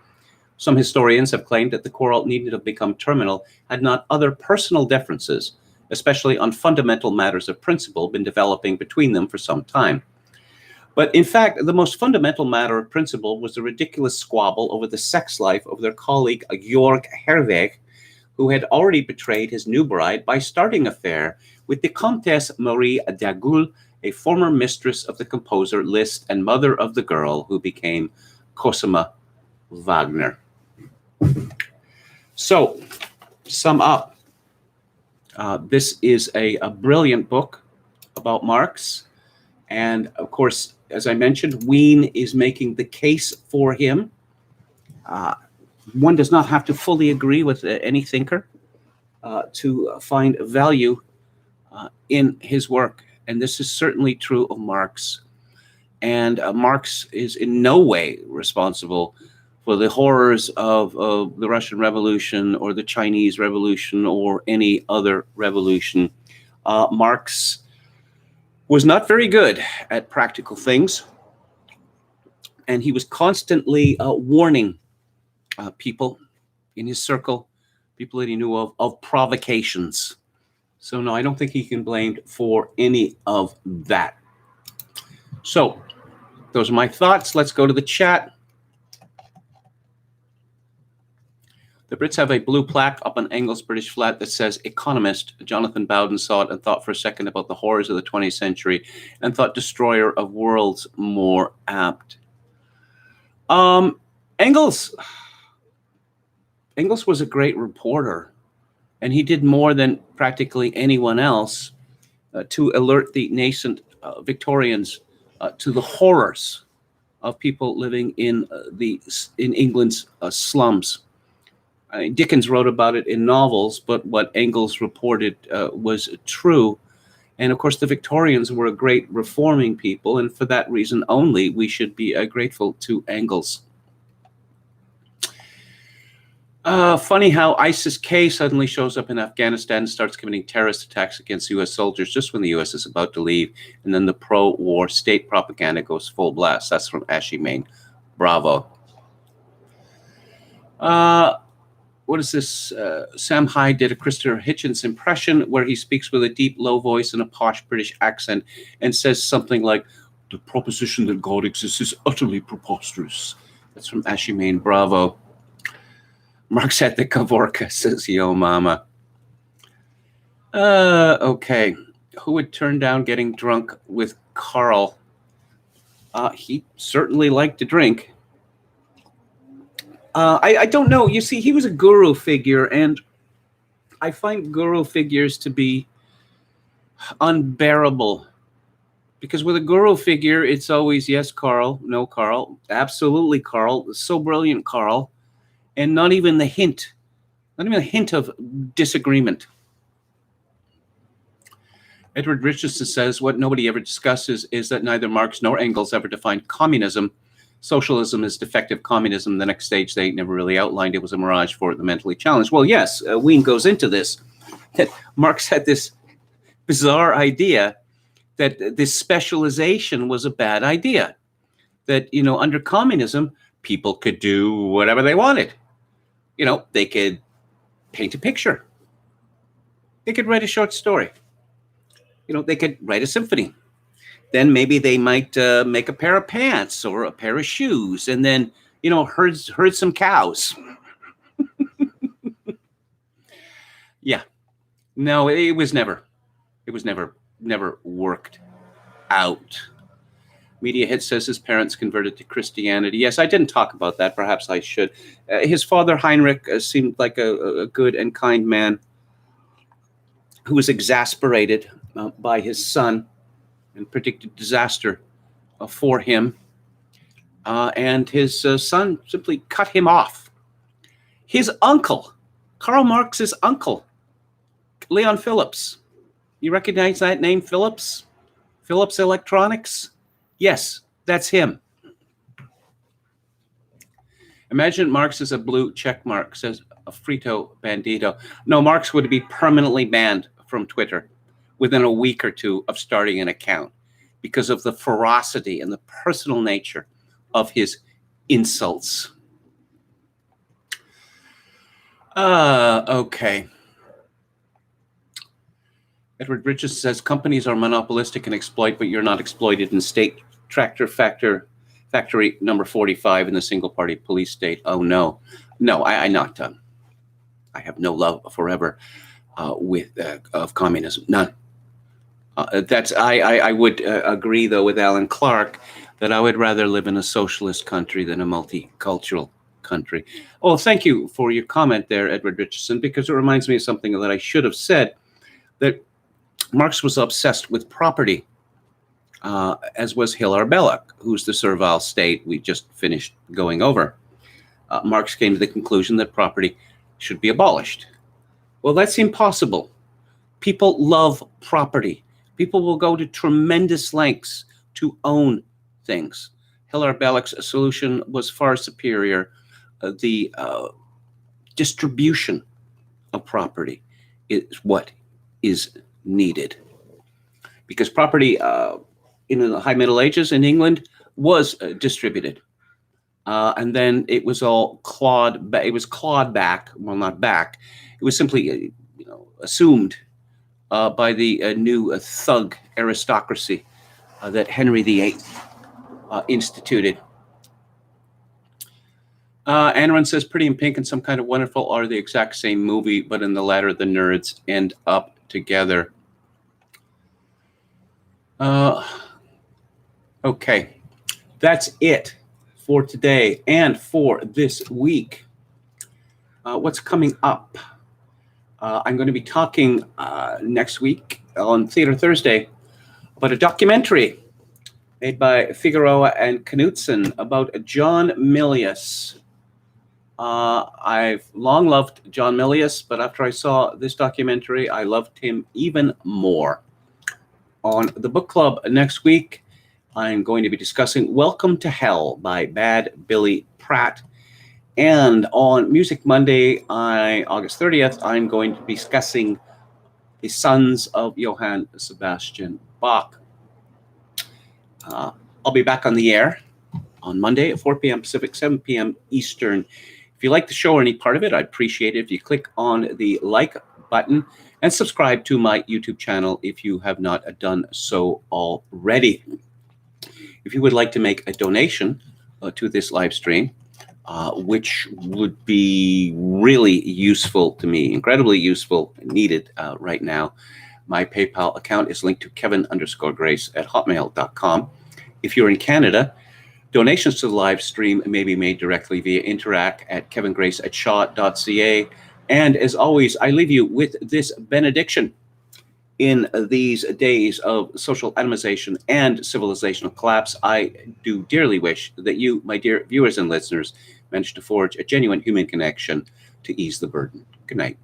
Some historians have claimed that the quarrel needn't have become terminal had not other personal differences, especially on fundamental matters of principle, been developing between them for some time. But in fact, the most fundamental matter of principle was the ridiculous squabble over the sex life of their colleague Georg Herweg, who had already betrayed his new bride by starting an affair with the Comtesse Marie d'Agoult, a former mistress of the composer Liszt and mother of the girl who became Cosima Wagner. So, to sum up, this is a brilliant book about Marx. And of course, as I mentioned, Ween is making the case for him. One does not have to fully agree with any thinker to find value in his work. And this is certainly true of Marx. And Marx is in no way responsible for the horrors of the Russian Revolution or the Chinese Revolution or any other revolution. Marx was not very good at practical things, and he was constantly warning people in his circle, people that he knew of provocations. So no, I don't think he can be blamed for any of that. So those are my thoughts. Let's go to the chat. The Brits have a blue plaque up on Engels' British flag that says economist. Jonathan Bowden saw it and thought for a second about the horrors of the 20th century and thought destroyer of worlds more apt. Engels was a great reporter, and he did more than practically anyone else to alert the nascent Victorians to the horrors of people living in England's slums. Dickens wrote about it in novels, but what Engels reported was true. And of course, the Victorians were a great reforming people, and for that reason only, we should be grateful to Engels. Funny how ISIS-K suddenly shows up in Afghanistan and starts committing terrorist attacks against U.S. soldiers just when the U.S. is about to leave, and then the pro-war state propaganda goes full blast. That's from Ashy Main. Bravo. What is this? Sam Hyde did a Christopher Hitchens impression where he speaks with a deep, low voice and a posh British accent and says something like, "The proposition that God exists is utterly preposterous." That's from Ashy Main. Bravo. Marx at the Kavorka, says Yo Mama. Okay. Who would turn down getting drunk with Carl? He certainly liked to drink. I don't know. You see, he was a guru figure, and I find guru figures to be unbearable. Because with a guru figure, it's always, yes, Carl, no, Carl, absolutely, Carl, so brilliant, Carl, and not even a hint of disagreement. Edward Richardson says, what nobody ever discusses is that neither Marx nor Engels ever defined communism. Socialism is defective communism. The next stage they never really outlined. It was a mirage for the mentally challenged. Well, yes, Wien goes into this. That Marx had this bizarre idea that this specialization was a bad idea. That, under communism, people could do whatever they wanted. They could paint a picture. They could write a short story. They could write a symphony. Then maybe they might make a pair of pants or a pair of shoes, and then herd some cows. Yeah, no, it was never worked out. Media Hit says his parents converted to Christianity. Yes, I didn't talk about that. Perhaps I should. His father Heinrich seemed like a good and kind man who was exasperated by his son and predicted disaster for him. And his son simply cut him off. His uncle, Karl Marx's uncle, Leon Phillips. You recognize that name, Phillips? Phillips Electronics? Yes, that's him. Imagine Marx is a blue check mark, says a Frito Bandito. No, Marx would be permanently banned from Twitter within a week or two of starting an account because of the ferocity and the personal nature of his insults. Okay. Edward Bridges says companies are monopolistic and exploit, but you're not exploited in state tractor factory number 45 in the single party police state. Oh no, I'm not. I have no love forever of communism. None. I would agree though with Alan Clark that I would rather live in a socialist country than a multicultural country. Oh, thank you for your comment there, Edward Richardson, because it reminds me of something that I should have said, that Marx was obsessed with property, as was Hilaire Belloc, who's the servile state we just finished going over. Marx came to the conclusion that property should be abolished. Well, that's impossible. People love property. People will go to tremendous lengths to own things. Hilaire Belloc's solution was far superior. The distribution of property is what is needed. Because property in the High Middle Ages in England was distributed. And then it was all clawed back. Well, not back. It was simply assumed by the new thug aristocracy that Henry VIII instituted. Anaron says Pretty in Pink and Some Kind of Wonderful are the exact same movie, but in the latter, the nerds end up together. Okay, that's it for today and for this week. What's coming up? I'm going to be talking next week on Theater Thursday about a documentary made by Figueroa and Knudsen about John Milius. I've long loved John Milius, but after I saw this documentary, I loved him even more. On the book club next week, I'm going to be discussing Welcome to Hell by Bad Billy Pratt. And on Music Monday, August 30th, I'm going to be discussing The Sons of Johann Sebastian Bach. I'll be back on the air on Monday at 4 p.m. Pacific, 7 p.m. Eastern. If you like the show or any part of it, I'd appreciate it if you click on the like button and subscribe to my YouTube channel if you have not done so already. If you would like to make a donation to this live stream, which would be really useful to me, incredibly useful, needed right now, my PayPal account is linked to kevin_grace@hotmail.com. If you're in Canada, donations to the live stream may be made directly via interact@kevingrace@shaw.ca. And as always, I leave you with this benediction. In these days of social atomization and civilizational collapse, I do dearly wish that you, my dear viewers and listeners, manage to forge a genuine human connection to ease the burden. Good night.